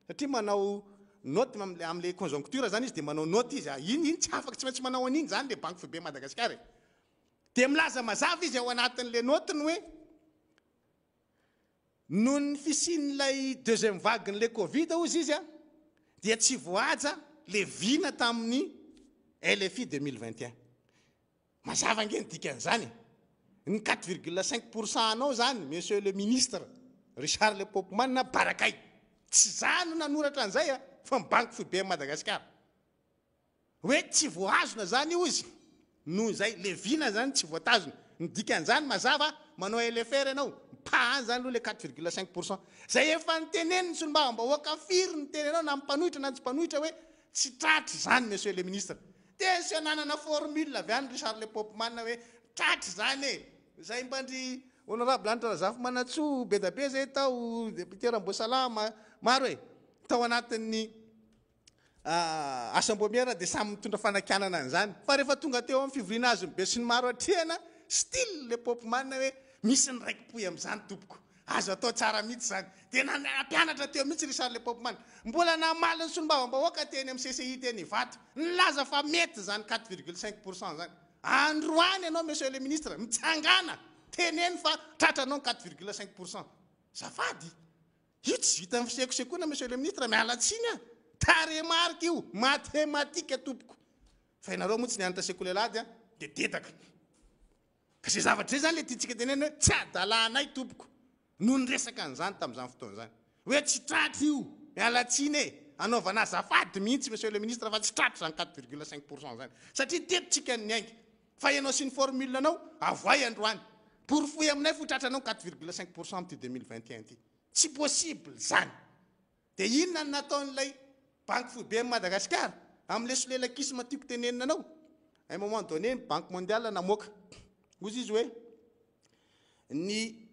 A: satria manao note am'le conjoncture zany izy dia manao note izy iny tsy afaka tsy maintsy manao an'iny zany le banque foibe Madagasikara dia milaza mazava izy ao anatin'le notiny hoe noho ny fisian'ilay deuxième vague n'le Covid ozy izy dia tsy voaja le vina tamin'ny LFI 2021 mazava angeny dikan'izany ny 4,5% anao zany monsieur le ministre Richard le Popman na barakay tsy zany nanoratra an'izay fa banque foibe Madagasikara hoe tsy voazona zany io izy noho zay le vina zany tsy voatazona ny dikan'izany mazava manao LFR anao pa zany aloha le 4,5%. Zay efa niteneniny Solombavam-bahoaka firy nitenenao na mpanohitra na tsy mpanohitra hoe tsy tratry zany monsieur le ministre. Tesy nanana formule avy any Richard Le Popman hoe tratry zany e. Zay mbandry honorable Anitra Razafy Manatsoa be da be zay tao député Ramboasalama maro e. Tao anatin'ny assemblée dia samy mitondra fanakianana an'izany. Fa rehefa tonga teo amin'ny fivoriana azy be sy ny maro atrehana, still Le Popman hoe misy ny raikim-poy amin'izany tompoko. Azo atao tsara mihitsy zany. Dia nampianatra teo mihitsy Richard Le Popman. Mbola namaly ny Solombavam-bahoaka teny amin'ny CCI teny Ivatra. Nilaza fa mety zany 4,5% zany. Androany ianao monsieur le ministre mitsangana teneny fa tratranao 4,5%. Zafady. Io tsy vita amin'ny fisekosekoana monsieur le ministre miala tsiny a. Taremarika io mathématika tompoko. Fa ianareo moa tsy nianatra sekolelady a dia tetaka. Ka zay zavatra zay zany le tiatsika teneny hoe tsy adalanay tompoko. No niresaka an'izany tamin'izany fotoana zany. Hoe tsy tratry io miala tsiny e. Anaovana azafady mihitsy monsieur le ministre fa tsy tratry zany 4,5% zany. Satria tetitsika ny aingy. Fa ianao sy ny formule anao avoay androany. Pourfoy aminay fo tratranao 4,5% amin'ity 2021 ity. Tsy possible zany. Dia inona no nataon'ilay banque foibe Madagascar amin'ilay solelakisma tiako tenenina anao. À un moment donné, Banque mondiale namoaka. Ozy izy hoe ny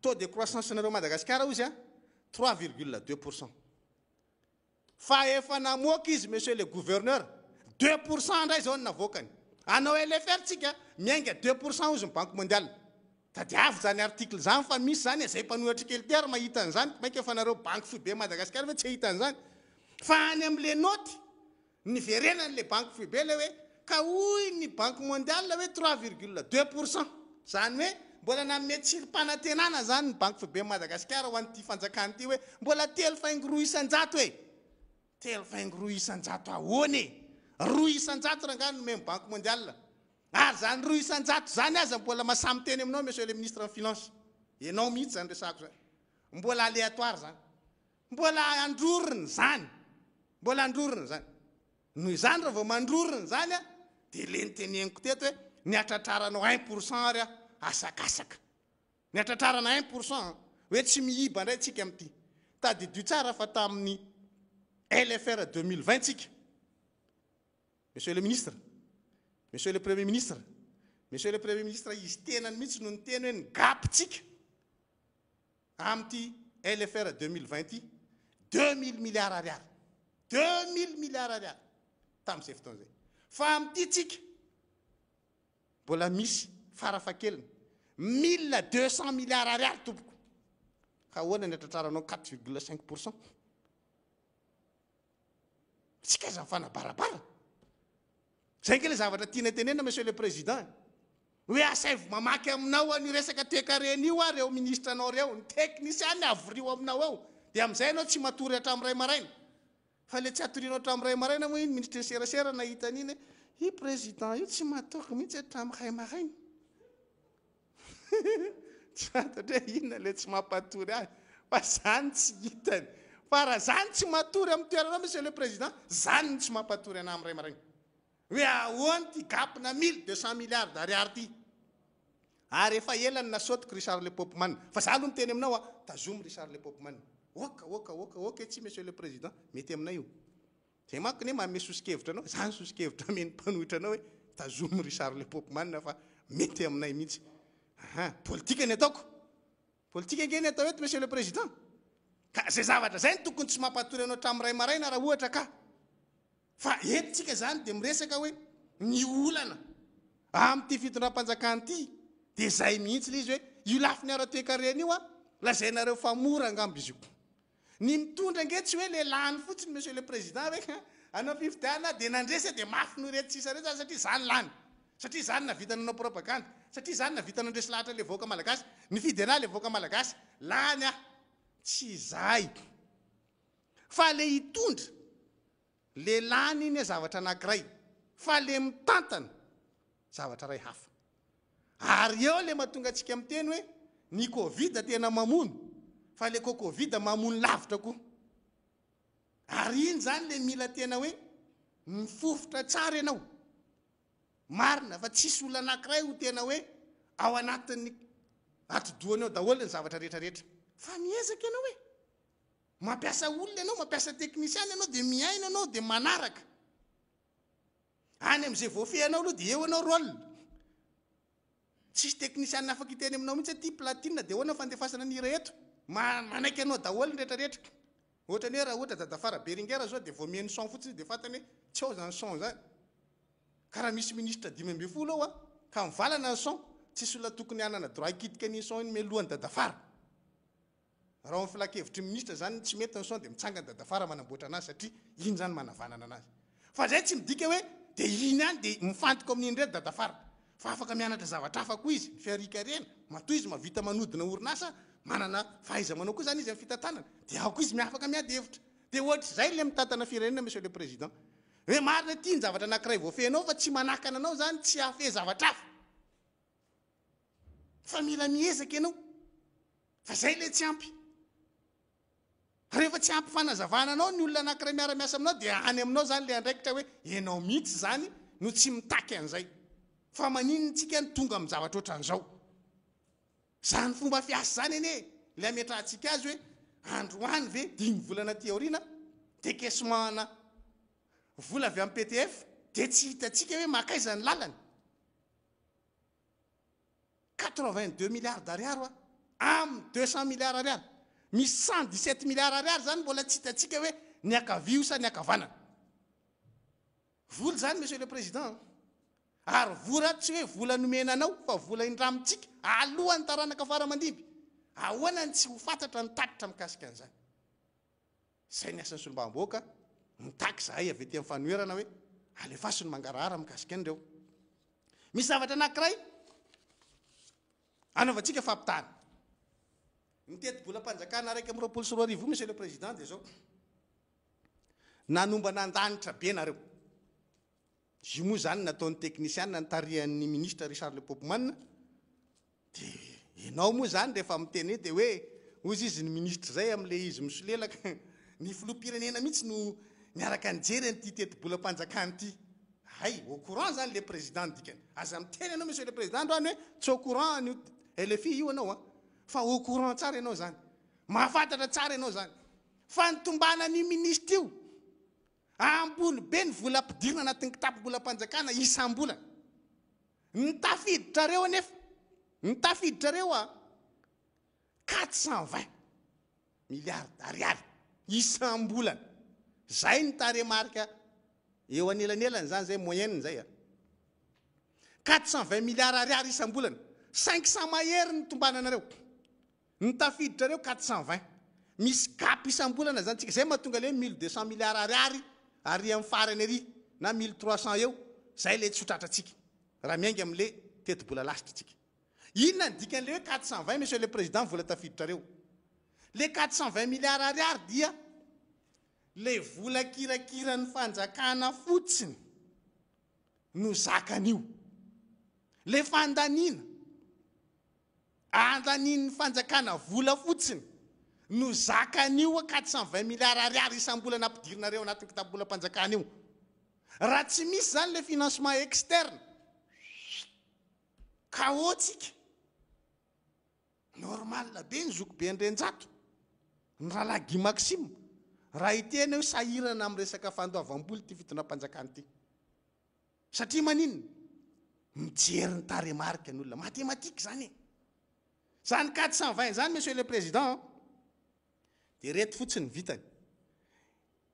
A: taux de croissance nareo Madagascar ozy a 3,2%. Fa efa namoaka izy monsieur le gouverneur 2% ndray zao navoakany. Anao LFR tsika miainga 2% ozy ny Banque mondiale. Tadiavo zany article zany fa misy zany zay mpanohitra kely terre mahita an'izany. Mainka efa nareo banque foibe Madagascar fa tsy ahita an'izany. Fa any amin'le noty niverenan'le banque foibe le hoe ka hoy ny Banque mondiale hoe 3,2%. Zany hoe mbola nanome tsirim-panantenana zany ny banque foibe Madagascar ho an'ity fanjakana ity hoe mbola 3,roa isan-jato e. 3,roa isan-jato ahoana e. 2 isan-jato rangano nome ny Banque mondiale. Ary zany 2 isan-jato zany aza mbola masamy teny aminao monsieur le ministre en finance. Ianao mihitsy zany resako zany. Mbola aléatoire zany. Mbola androriny zany. Mbola androriny zany. Noho izany raha vao mandroriny zany a dia le niteneniko teto hoe niatratraranao 1% ary asakasaka. Niatratrarana 1% hoe tsy mihiba ndray tsika amin'ity. Tadidio tsara fa tamin'ny LFR 2020 tsika. Monsieur le ministre, monsieur le premier ministre, monsieur le premier ministre, izy tenany mihitsy no niteny hoe ngapitsika amin'ity LFR 2020 2000 milliards ariary. 2000 milliards ariary tamin'izay fotoana zay. Fa amin'ity tsika mbola misy farafakeliny 1200 milliards ariary tompoko. Ka ahoana ny atratraranao 4,5%. Tsika aza mifanabarabara. Zay ke le zavatra tiana tenena monsieur le président. Hoe asaivo mamaky aminao ny resaka toekareny a reo ministre anao reo, ny teknisiany avrio aminao ao. Dia amin'izay anao tsy matory hatramin'ny ray maraina. Fa le tsy atorianao hatramin'ny ray maraina moa iny ministre serasera nahita an'iny i président io tsy matory mihitsy hatramin'ny ray maraina. Tsy fantatra hoe inona le tsy mampatory azy. Fa zany tsy hitany. Fa raha zany tsy matory amin'ny toeranao monsieur le président, zany tsy mampatory anao amin'ny ray maraina. Hoe ahoana ty gapina 1200 milliards d'ariary ty. Ary efa elany nasaotiko Richard Le Popman. Fa za aloha miteny aminao a tazomy Richard Le Popman. Oka tsy monsieur le président mety aminay io. Zay manko ne manome sosikevitra anao. Zany sosikevitra ameny mpanohitra anao hoe tazomy Richard Le Popman fa mety aminay mihitsy. Politika ny ataoko. Politika nge ny atao eto monsieur le président. Ka zay zavatra zay ny tokony tsy mampatory anao hatramin'ny ray maraina raha ohatra ka. Fa eto zany dia miresaka hoe ny olana amin'ity fitondram-panjakana ity dia zay mihitsy le izy hoe io lafiny ara-toekarena io a lazainareo fa mora angambo izy io. Ny mitondra nge tsy hoe le lany fotsiny monsieur le président hoe anao fifidiana dia nandresa dia mafy no retsisa retsy satria zany lany. Satria zany navita nanao propaganda. Satria zany navita nandresy lahatra le voaka malagasy. Ny fidiana le voaka malagasy lany a tsy zay. Fa le hitondra le lany iny zavatra anankiray fa le mitantana zavatra ray hafa. Ary eo le mahatonga antsika miteny hoe ny Covid tena mamono fa le Covid mamono lavitra koa. Ary iny zany le mila tena hoe mifofotra tsara ianao. Marina fa tsisy olona anankiray ho tena hoe ao anatin'ny atodoany eo daholo ny zavatra rehetrarehetra fa miezaka ianao hoe mampiasa olona ianao mampiasa teknisiany ianao dia miaina ianao dia manaraka any amin'izay voafehanao aloha dia eo ianao rôle tsisy teknisianina afaka hiteny aminao mihitsy ty platine dia hoana fandefasana ny hira eto manaiky anao daholo ny rehetrarehetra ohatra ny hoe raha ohatra dadafara Beringer zao dia voamieny son fotsiny dia fantany hoe tsy ao zany son zany ka raha misy ministre 10 ao ka mivalana ny son tsisy olona tokony hanana droit hikitika ny son iny melohany dadafara raha amin'ny filakevitry ministre zany tsy mety ny son dia mitsangana dadafara manamboatra anazy satria iny zany manavanana anazy fa zay tsy midika hoe dia iny any dia mifantoko amin'iny ndray dadafara fa afaka mianatra zavatra hafa koa izy fiarikarena matoy izy mavita manodina orinasa manana fahaiza-manao koa zany izy amin'ny fitantanana dia ao koa izy miafaka miady hevitra dia ohatra zay le mitantana firenena monsieur le président hoe marina ty ny zavatra anankiray voafehinao fa tsy manakana anao zany tsy hafe zavatra hafa fa mila miezaka ianao fa zay le tsy ampy rehefa tsy ampy fanazavana anao ny olona anankiray miara-miasa aminao dia any aminao zany le andraikitra hoe ianao mihitsy zany no tsy mitaky an'izay fa maninontsika ny tonga amin'ny zavatra ohatran'izao zany fomba fiasa zany ene le ametrahantsika azy hoe androany ve 5 volana ty aoriana décaissement vola avy amin'ny PTF dia tsy hitatsika hoe makaiza ny lalany 82 milliards d'ariary amin'ny 200 milliards ariary misy 117 milliards ariary zany mbola tsy hitatsika hoe ny akavio sa ny akavanana vola zany monsieur le président ary vola tsy hoe vola nomena anao fa vola indramitsika alohan'ny taranaka faramandimby ahoana ny tsy ho fantatra ny tatitra mikasika an'izany zay ny asan'ny solombavam-boaka mitaky zahay avy ety amin'ny fanoherana hoe alefaso ny mangarahara mikasika an'ireo misy zavatra anankiray anaovantsika fampitana nitety-bolam-panjakana araiky amin'ny 24 monsieur le président dia zao nanomba nandanitra be nareo io moa zany nataon'ny teknisianina nitarihan'ny ministre Richard Le Popman dia ianao moa zany rehefa miteny dia hoe ozy izy ny ministre zay amin'le izy misolelaka ny filoham-pirenena mihitsy no niaraka nijery nyty tety-bolam-panjakana ty hay au courant zany le président dikany aza miteny ianao monsieur le président androany hoe tsy au courant ny LFI io anao fa au courant tsara ianao zany mahafantatra tsara ianao zany fa nitombana ny ministre io ambony be ny vola ampidirina anatin'ny kitapo-bolam-panjakana isam-bolana nitafiditra reo anefa nitafiditra reo 420 milliards d'ariary isam-bolana zay ny taremarika eo anelanelany zany zay moyenne zay 420 milliards ariary isam-bolana 500 mahery ny tombana anareo nitafiditra reo 420 misy gap isam-bolana zany tsika zay mahatonga le 1200 milliards ariary ary amin'ny farany ary na 1300 eo zay le tsy hotratratsika raha miainga amin'le teti-bola lasitra tsika inona ny dikan'le hoe 420 monsieur le président vola tafiditra reo le 420 milliards ariary dia le vola kirakiran'ny fanjakana fotsiny no zakan'io le fandanina andanin'ny fanjakana vola fotsiny no zakan'io 420 milliards ariary isam-bolana ampidirinareo anatin'ny kitapo-bolam-panjakana io raha tsy misy zany le financement externe kaotsika normal be ny zoko be andrenjato ny rahalahy Maxime raha hiteny hoe sahirana amin'ny resaka fandoavam-boly ty fitondram-panjakana ty satria maninona mijery ny taremarika ny olona mathématique zany zany 420 zany monsieur le président dia reto fotsiny vitany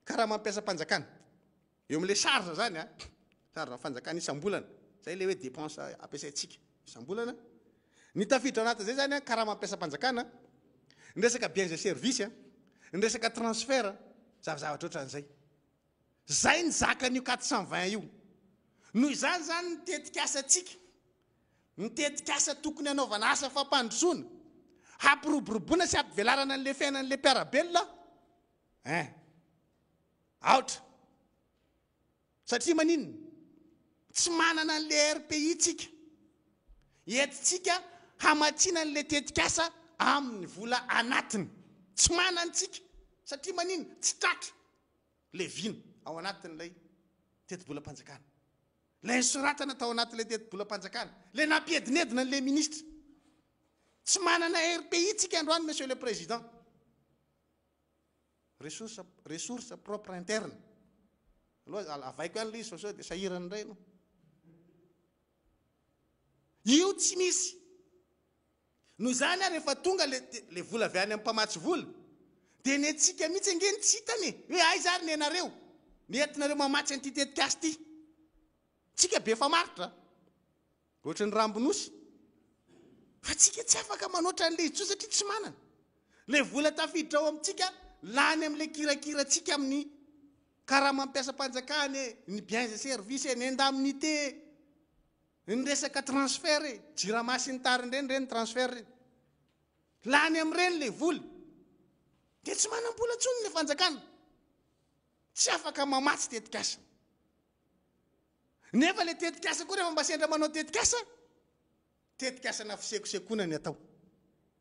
A: karaha mampiasa panjakana eo amin'le charge zany charge fanjakana isam-bolana zay le hoe dépense ampiasaitsika isam-bolana ny tafiditra anaty zay zany karaha mampiasa panjakana ny resaka biens et service ny resaka transfert zavazavatra ohatran'izay zay ny zakan'io 420 io noho izany zany nitetika asatsika nitetika asa tokony hanaovana asa fampandrosoana hampiroboroboana sy hampivelarana an'le fiainan'le mpiarabelona aotra satria maninona tsy manana an'le RPI tsika entitsika hamatsiana an'le tetikasa amin'ny vola anatiny tsy manantsika satria maninona tsy tratra le vina ao anatin'ilay teti-bolam-panjakana lay soratana tao anatin'ilay teti-bolam-panjakana le nampiedinedina an'le ministra tsy manana RPI tsika androany, monsieur le président. Ressources propres internes. Aloha avaiko ihany izy sao dia sahirany indray no. Io tsy misy. Noho izany ary rehefa tonga le vola avy any amin'ny mpamatsy vola, dia ny antsika mihitsy angeny tsy hitany hoe aiza ary ny anareo nentinareo mamatsy an'ity tetikasa ity. Tsika be fa maritra ohatry ny rambonosy, fa tsika tsy afaka manoatra an'ilay izy satria tsy manana. Le vola tafiditra ao amintsika lany amin'ilay kirakiratsika amin'ny karaha mampiasa mpanjakany, ny biens et services, ny indemnité, ny resaka transfert, jirama sy ny tariny reny transfert reny. Lany amin'ireny le vola. Dia tsy manam-bola intsony le fanjakana. Tsy afaka mamatsy tetikasa. Nefa le tetikasa koa rehefa mba sendra manao tetikasana fisekosekoana ny atao.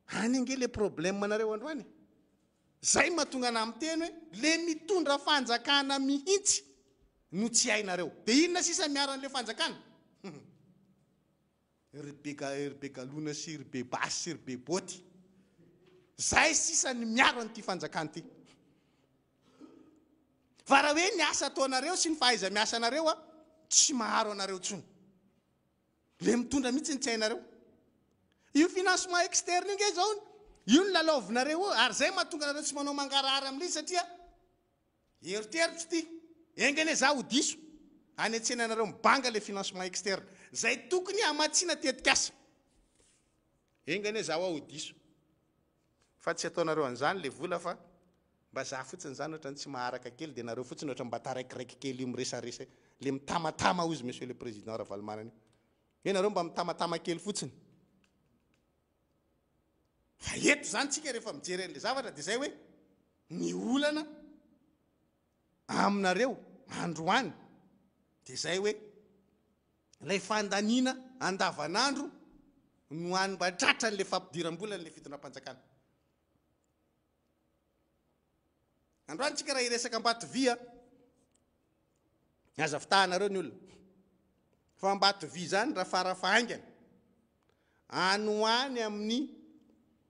A: Any ange le problème manareo androany. Zay mahatonga ana miteny hoe le mitondra fanjakana mihitsy no tsy hainareo. Dia inona sisa miaran'le fanjakana? Ry galona sy ry be basy sy ry be boty. Zay sisa ny miaran'ity fanjakana ity. Fa raha hoe ny asa ataonareo sy ny fahaiza miasa anareo tsy maharo anareo intsony. Le mitondra mihitsy ny tsy hainareo. Io financement externe io nge zao, io ny lalaovinareo ary zay mahatonga anareo tsy manao mangarahara amin'ilay satria eriteritry ity engane za ho diso any an-tsenanareo mibanga le financement externe zay tokony hamatsiana tetikasa. Engane za ho diso. Fa tsy ataonareo an'izany le vola fa mba za fotsiny zany ohatrany tsy maharaka kely dia nareo fotsiny ohatran mba taraikiraiky kely miresaresa le mitamatama ozy monsieur le président Ravalomanana io. Nareo mba mitamatama kely fotsiny. Fa eto zany tsika rehefa mijery an'le zavatra dia zay hoe ny olana aminareo androany dia zay hoe ilay fandaniana andavanandro no anymbatratra n'le fampidiram-bola n'le fitondram-panjakana. Androany tsika raha iresaka Ambatovia, aza fitahanareo ny olona. Fa Ambatovia zany raha farafahaingana anoany amin'ny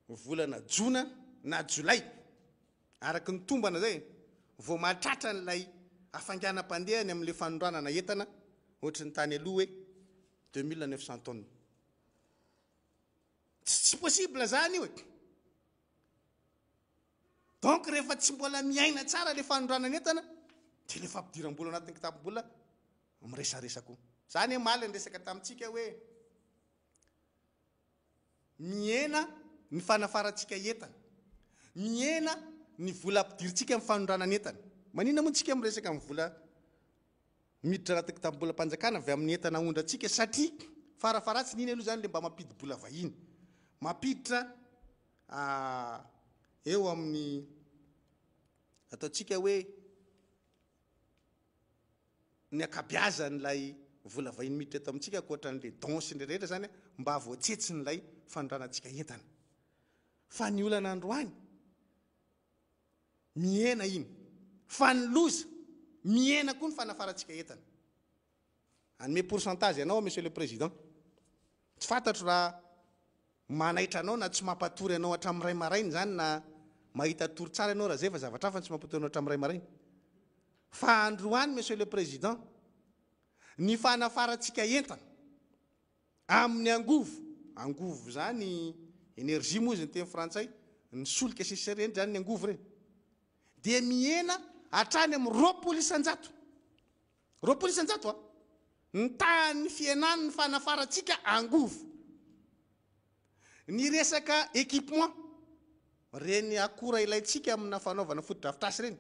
A: volana Jona na Jolay, araky ny tombana zay, vao mahatratra n'ilay hafainganam-pandehany amin'ilay fanondranana entana ohatry ny tany aloha hoe 2900 tonnes. Tsy possible zany io. Donc rehefa tsy mbola miaina tsara le fanondranana entana dia le fampidiram-bola anatin'ny kitapo-bola miresaresa koa. Zany maly ny resaka tamintsika hoe miena ny fanafarantsika entana, miena ny vola ampidiritsika amin'ny fanondranana entana. Maninona moa tsika miresaka amin'ny vola miditra anatin'ny kitapo-bola mpanjakana avy amin'ny entana ondratsika satria farafaratsy niny aloha zany le mba mampidi-bola vahiny. Mampiditra eo amin'ny ataontsika hoe ny akabiazan'ilay vola vahiny miditra eto amintsika ankoatran'le donsy rehetra zany mba voatsetsin'ilay fanondranantsika entana. Fa ny olana androany miena iny, fa ny loza miena koa ny fanafarantsika entana. Anome pourcentage ianao monsieur le président, tsy fantatro raha manaitra anao na tsy mampatory anao hatramin'ny ray marainy zany na mahita tory tsara ianao raha zay fa zavatra hafa tsy mampatory anao hatramin'ny ray marainy. Fa androany monsieur le président, ny fanafarantsika entana amin'ny angovo zany énergie moa izy ny teny frantsay, ny solika sisa reny zany ny angovo reny, dia miena hatrany amin'ny 20 isan-jato. 20 isan-jato ny tahan'ny fienany ny fanafarantsika angovo. Ny resaka équipement reny akora ilaitsika amina fanaovana fotodrafitrasy reny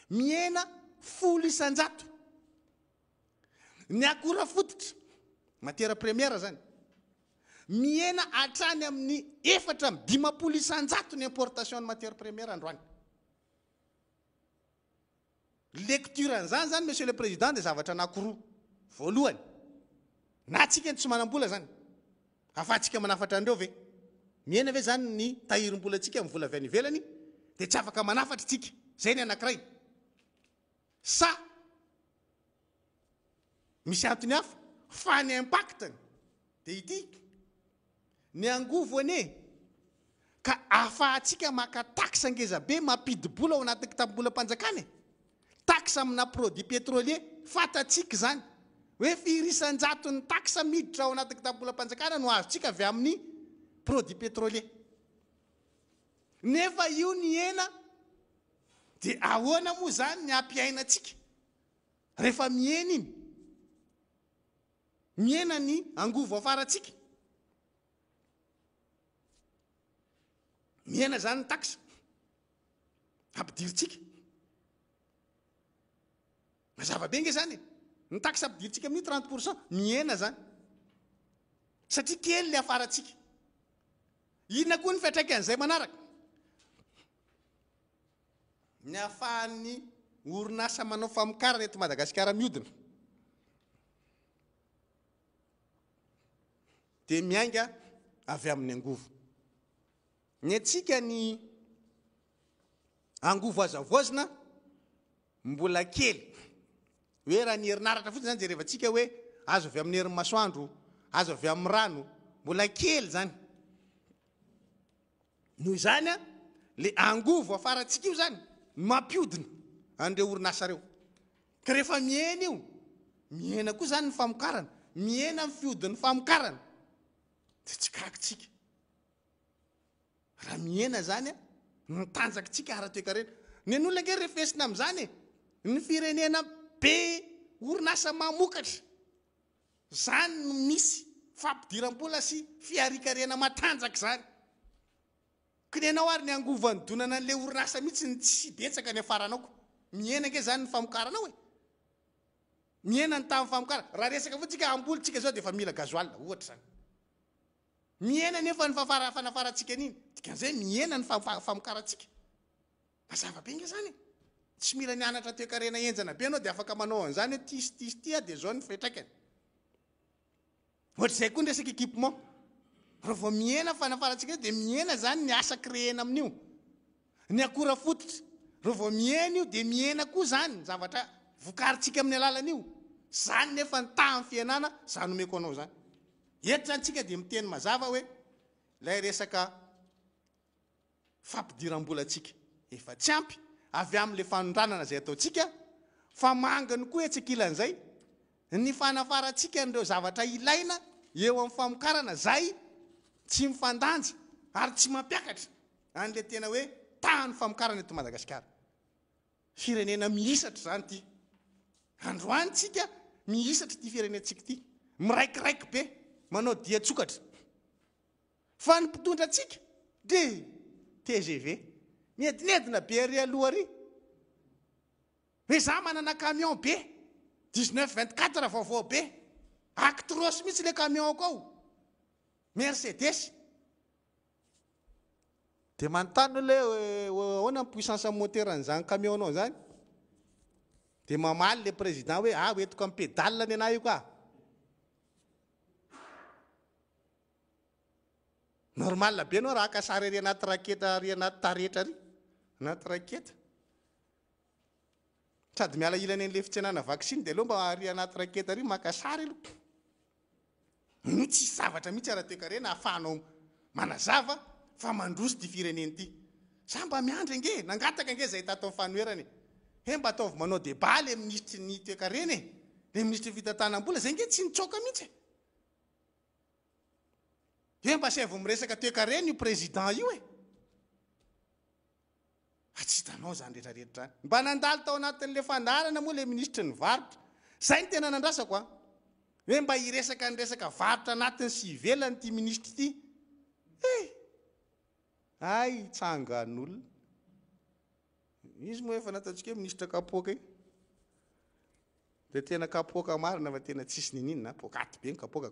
A: miena 10 isan-jato. Ny akora fototra matière première zany miena hatrany amin'ny 4-20 isan-jato ny importation ny matière première androany. Lecture an'izany zany monsieur le président dia zavatra anankiroa. Voalohany, na tsika tsy manam-bola zany afatsika manafatra andreo ve? Miena ve zany ny tahirim-bola tsika amin'ny vola avy any ivelany dia tsy afaka manafatra tsika? Zay ny anankiray. Sa misy antony hafa fa ny impactany dia ity: ny angovo ane ka afahantsika maka taxe ngeza be mampidi-bola ao anaty kitapo-bolam-panjakana taxe amina produit pétrolier fatatsika zany hoe firisan-jaton'ny taxe miditra ao anaty kitapo-bolam-panjakana no azotsika avy amin'ny produit pétrolier nefa io ny hena dia ahoana moa zany ny ampiainantsika rehefa mihena iny mihena ny angovo afaratsika mihena zany ny taxe ampidiritsika mazava be nge zany ny taxe ampidiritsika amin'ny 30% mihena zany satria kely le afaratsika inona koa ny fiatraikan'izay manaraka ny ahafahan'ny orinasa manao famokarana eto Madagasikara mihodina dia miainga avy amin'ny angovo ny atsika ny angovo azavoazina mbola kely hoe raha ny herinaratra fotsiny zany jerevantsika hoe azo avy amin'ny herin'ny masoandro azo avy amin'ny rano mbola kely zany noho izany a le angovo afaratsika io zany mampiodina an'ireo orinasa reo ka rehefa mihena io mihena koa zany ny famokarana mihena ny fiodin'ny famokarana dia tsy kakitsika raha mihena zany a nitanjakitsika ara-toekarena ny an'olona nge refesina amin'izany ny firenena be orinasa mamokatra zany no misy fampidiram-bola sy fiarikarena matanjaka zany kinenao ary ny angovo anodonana an'le orinasa mihitsy ny tsy betsaka ny afaranao mihena nge zany ny famokaranao e mihena ny tamin'ny famokarana raha resaka fotsika ambolitsika zao dia efa mila gazoal ohatra zany mihena nefa ny fanafaratsika an'iny dikan'izay mihena ny famokaratsika mazava be nge zany tsy mila nianatra toekarena enjana be anao dia afaka manao an'izany hoe tisy tia dia zao ny fetraikany ohatr'izay koa ny resaka équipement raha vao mihena fanafaratsika dia mihena zany ny asa créena amin'io ny akora fototra raha vao mihena io dia mihena koa zany zavatra vokaritsika amin'ny alalan'io zany nefa ny tahan'ny fiainana zany omeko anao zany eto zany tsika dia miteny mazava hoe ilay resaka fampidiram-bolantsika efa tsy ampy avy amin'le fanondranana zay ataontsika fa mangany koa etsekilan'izay ny fanafaratsika n'ireo zavatra ilaina eo amin'ny famokarana zay tsy mifandanja ary tsy mampiakatra an'le tena hoe tahany famokarana eto Madagasikara firenena mihisatra zany ty androany tsika mihisatra ty firenentsika ty miraikiraiky be manao dia tsokatra fa ny mpitondra atsika dia TGV miedinedina be ary aloha ary hoe za manana camion be 19-24 vaovao be actros mihitsy le camion ko ao Mercedes dia manontany le ahoana ny puissance moteur an'izany camion anao zany dia mamaly le président hoe hoentiko amin'ny pédale ny anahy io ka normal be anao raha akasary ary anaty raketa ary anaty taretra ary anaty raketa sady miala ilany an'le fitsenana vaksiny dia aloha mba ary anaty raketa ary makasary aloha mitsy zavatra mihitsy ara-toekarena ahafahanao manazava fa mandroso ty fireneny ty za mba miandry nge nangataka nge zay tato amin'ny fanoerany he mba ataovy manao débat le ministry ny toekarena e le ministry fitantanam-bola zay nge tsy nitsoka mihitsy hoe mba sevo miresaka toekarena io président io e tsy hitanao zany rehetrarehetra zany mba nandalo tao anatin'le fandarana moa le ministry ny varotra zay ny tena nandrasako a hoe mba hiresaka ny resaka varotra anatiny sy ivelany ty ministry ty ay tsangan'olona izy moa efa nataontsika hoe ministra kapoaka io dia tena kapoaka marina fa tena tsisy nininona pokaty be ny kapoaka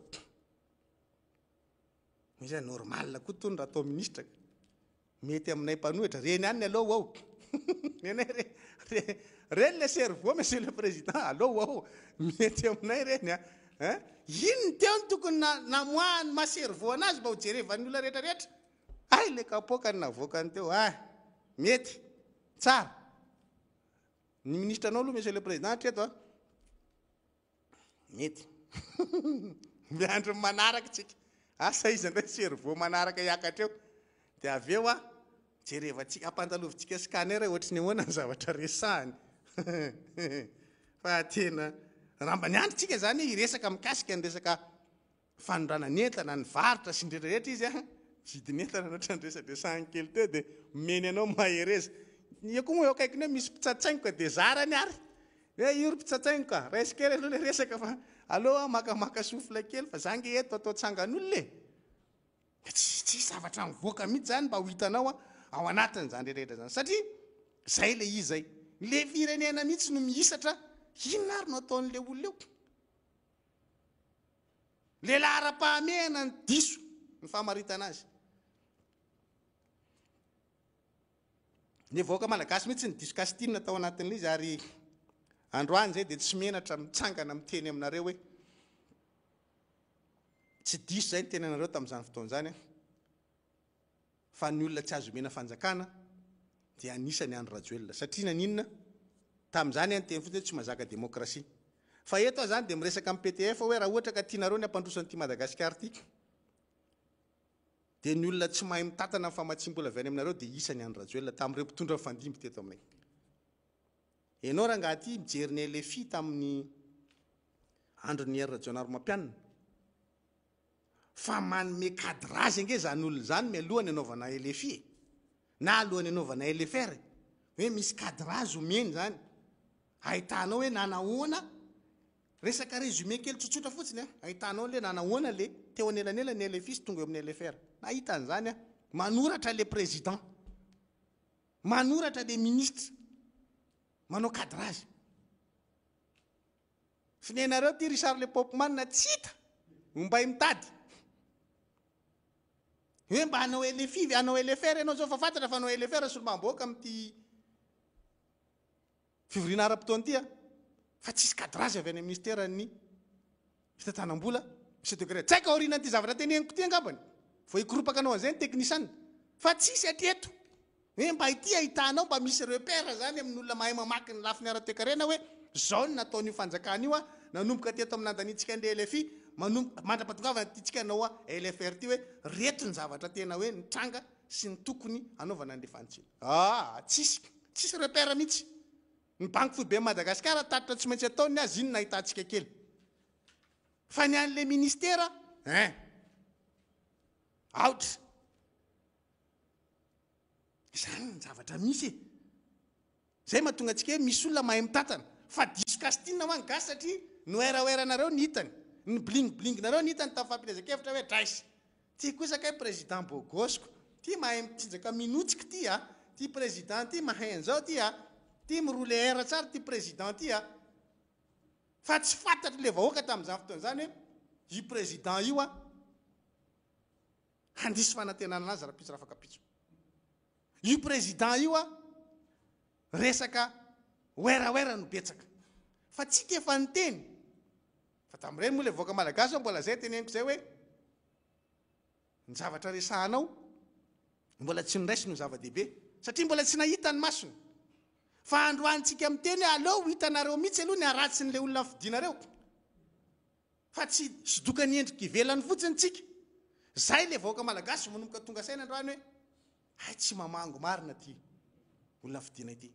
A: misy normal koa tony raha atao ministra mety aminay mpanohitra reny any aloha ao reny le cerveau monsieur le président aloha ao mety aminay reny ino ny teony tokony namoahany macerveau anazy mba ho jerevan'ny olona rehetrarehetra ay le kapoaka ny navoakany teo mety tsara ny ministra anao aloha monsieur le président hatreto mety miandro manaraka tsika asa izy ndray servo manaraka hiakatra eo dia avy eo a jerevantsika ampandalovintsika scanner ohatry ny ahoana ny zavatra resahany fa tena rambany andritsika zany iresaka mikasika ny resaka fanondrana ny entana ny varitra sy ndretrarehetra izy a vidiny entana ohatry ny resadresahany kely teo dia meny anao mahereza io koa moa eo akaikiny hoe misy mpitsatsaingoka dia zarany ary hoe iro mpitsatsaingoka raisikely aloha le resaka fa aloha makamaka sofla kely fa zange eto atao tsangan'olona e tsy zavatra mivoaka mihitsy zany mba ho hitanao ao anatiny zany rehetra zany satria zay le izay le firenena mihitsy no mihisatra inona ary no ataon'le olona eo lehilahy ara-pahamehana ny diso ny famaritana azy ny voaka malagasy mihitsy ny diso kastinina tao anatin'le izy ary androany zay dia tsy menatra mitsangana miteny aminareo hoe tsy diso zay ny teny anareo tamin'izany fotoana zany fa ny olona tsy azo mena fanjakana dia anisany Andry Rajoelina satria naninona tamin'izany ny teny fotsiny tsy mahazaka demokrasia fa eto zany dia miresaka amin'ny PTF hoe raha ohatra ka tianareo ny ampandrosany ty Madagasikara ty dia ny olona tsy mahay mitantana amin'ny famatsim-bola avy any aminareo dia isany Andry Rajoelina tamin'ireo mpitondra fandimby teto aminay ianao raha ngaty mijery ny LFI tamin'ny andron'ny R Rajaonarimampianina fa manome kadrazy ange zany olona zany mialohany anaovana LFI na alohany anaovana LFR hoe misy kadrazy omeny zany ahitanao hoe nanahoana resaka résumé kely tsotsotra fotsiny ahitanao le nanahoana le teo anelanela ny LFI sy tonga eo amin'ny LFR nahita an'izany manoratra le président manoratra le ministre manao kadrazy finenareo ty Richard Le Popman tsy hita mba mitady hoe mba hanao LFI hanao LFR ianao zao fa fantatra fa hanao LFR solomamboaka amin'ity fivoriana ara-potoana ty fa tsisy kadrazy avy any amin'ny ministerany fitantanam-bola monsieur Degré tsaika aoriana ty zavatra teneniko ty angambany vao hikoropaka anao an'izay ny teknisiana fa tsisy atreto hoe mba ity ahitanao mba misy repère zany amin'olona mahay mamaky ny lafiny ara-toekarena hoe zao ny nataon'io fanjakana io nanomboka teto amin'nandanitsika ny LFI mandra-patongavana tytsika anao LFR ty hoe reto ny zavatra tena hoe nitranga sy ny tokony anaovana ny lefantsina tsisy repère mihitsy ny banque foibe Madagasikara tatitra tsy maintsy ataony azy iny nahitantsika kely fa ny an'le ministera aotra zany ny zavatra misy zay mahatonga antsika hoe misy olona mahay mitantana fa diso kastinina hoany gasy satria noeraoeranareo ny hitany ny blingblingnareo ny hitany tamin'ny fampilezakevitra hoe draisy ty kosa kay président Bogosiko ty mahay mitsinjaka minotsika ty président ty mahay an'izao ty miroule era tsara ty président ty fa tsy fantatry le vahoaka tamin'izany fotoana zany hoe io président io handisy fanantenana anazy raha pitso raha afaka pitso io président io resaka oeraoera no betsaka fa tsika efa niteny fa tamin'ireny moa le voaka malagasy mbola zay teneniko zay hoe ny zavatra resahanao mbola tsy niraisy no zava-dehibe satria mbola tsy nahita ny masony fa androantsika miteny hoe aleo hitanareo mihitsy aloha ny aratsiny le olona fidinareo fa tsy sidoka ny endrika ivelany fotsiny tsika zay le vahoaka malagasy manomboka tonga saina androany hoe ay tsy mamango marina ty olona fidina ity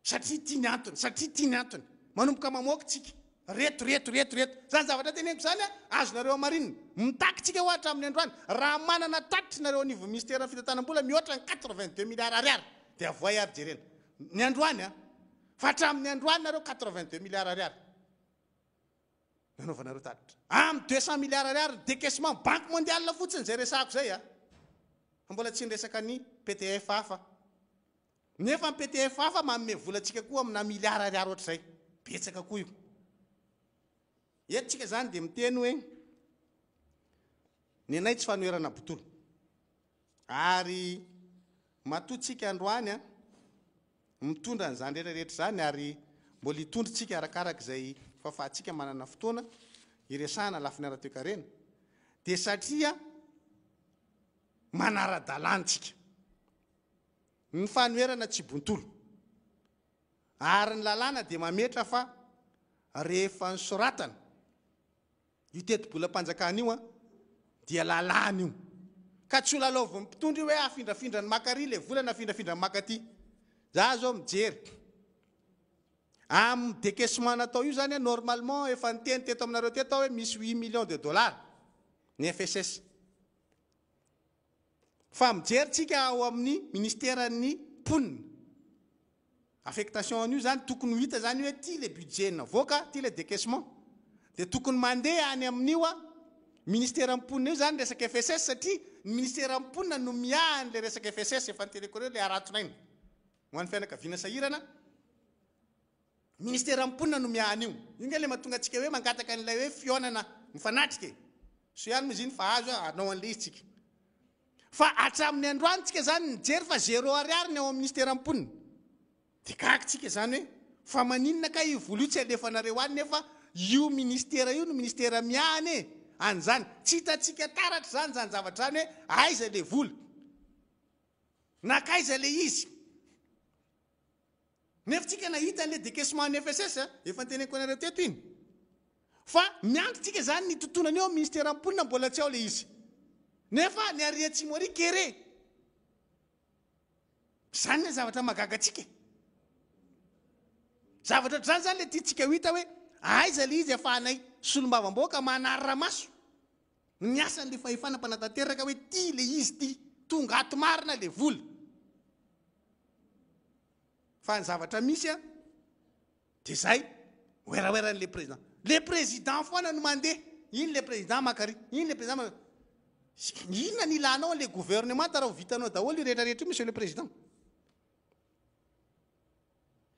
A: satria tia ny antony manomboka mamoaka tsika reto zany zavatra teneniko zany azonareo marinina mitakitsika ohatra amin'ny androany raha manana tatitry nareo niveau ministère fitantanam-bola mihoatra ny 82 milliards ariary dia avoay ary jerena ny androany fa hatramin'ny androany nareo 82 milliards ariary nanaovanareo tatitra amin'ny 200 milliards ariary décaissement banque mondiale fotsiny zay resahako zay mbola tsy niresaka ny PTF hafa nefa ny PTF hafa manome volantsika koa amina milliards ariary ohatr' zay betsaka koa io etsika zany dia miteny hoe ny anay tsy fanoherana botolo ary matotsika androany mitondra n'izany rehetrarehetra zany ary mbola hitondritsika arakaraka izay fahafahantsika manana fotoana iresahana lafiny ara-toekarena dia satria manara-dalantsika ny fanoherana tsy bontolo ary ny lalàna dia mametra fa rehefa ny soratana io teti-bola-panjakana io dia lalàna io ka tsy ho lalao vao mpitondry hoe afindrafindra ny makary le volana afindrafindra ny makaty za zao mijery amin'ny décaissement natao io zany normalement efa niteny teto aminareo teto hoe misy 8 millions de dollars ny FSS fa mijerytsika ao amin'ny ministèren'ny mponina affectation an'io zany tokony ho hita zany hoe ty le budget navoaka ty le décaissement dia tokony mandeha any amin'io a ministère mponina io zany resaka FSS satria ny ministère mponina no miahany le resaka FSS efa niteleko reo le aratsinainy ho an'ny fianakaviana sahirana ministère mponina no miahany io inga le mahatonga antsika hoe mangataka an'ilay hoe fionana mifanatrika so ihany moa izy iny fa azo anao an'le izy tsika fa hatramin'ny androany tsika zany nijery fa 0 ariary ny ao amin'ny ministère mponina dia kahakitsika zany hoe fa maninona ka io vola io tsy alefanareo any nefa io ministère io no ministère miahany e an'izany tsy hitatsika taratra zany zany zavatra zany hoe aiza le vola na kaiza le izy nefa tsika nahita an'le décaissement ny FSS efa nteneko anareo teto iny fa miantotsika zany ny totonany eo amin'ny ministère mponina mbola tsy ao le izy nefa ny ariatsimory kere zany ny zavatra magagatsika zavatra zany zany le tiatsika ho hita hoe aiza le izy afahanay solombavam-boaka manarira maso ny asan'le fahefana mpanatateraka hoe ty le izy ty tonga ato marina le vola fa ny zavatra misy a dia zay oeraoeran'le président foana no mandeha iny le président makary iny le président inona ny ilanao an'le gouvernement raha ho vitanao daholo irehetrarehetra io monsieur le président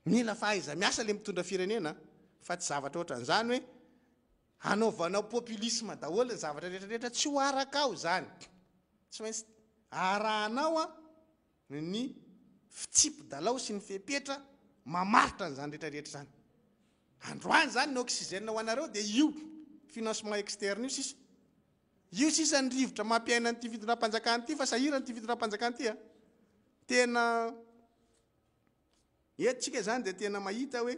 A: mila fahaiza miasa le mitondra firenena fa tsy zavatra ohatran'izany hoe anaovanao populisme daholo ny zavatra rehetrarehetra tsy ho araka ao zany tsy maintsy arahanao a ny fitsipy-dalao sy ny fepetra mamaritra n'izany rehetrarehetra zany androany zany ny oxygène ho anareo dia io financement externe io sisa ny rivotra mampiaina nyity fitondram-panjakana ity fa sahirany ty fitondram-panjakana ity a tena etsika zany dia tena mahita hoe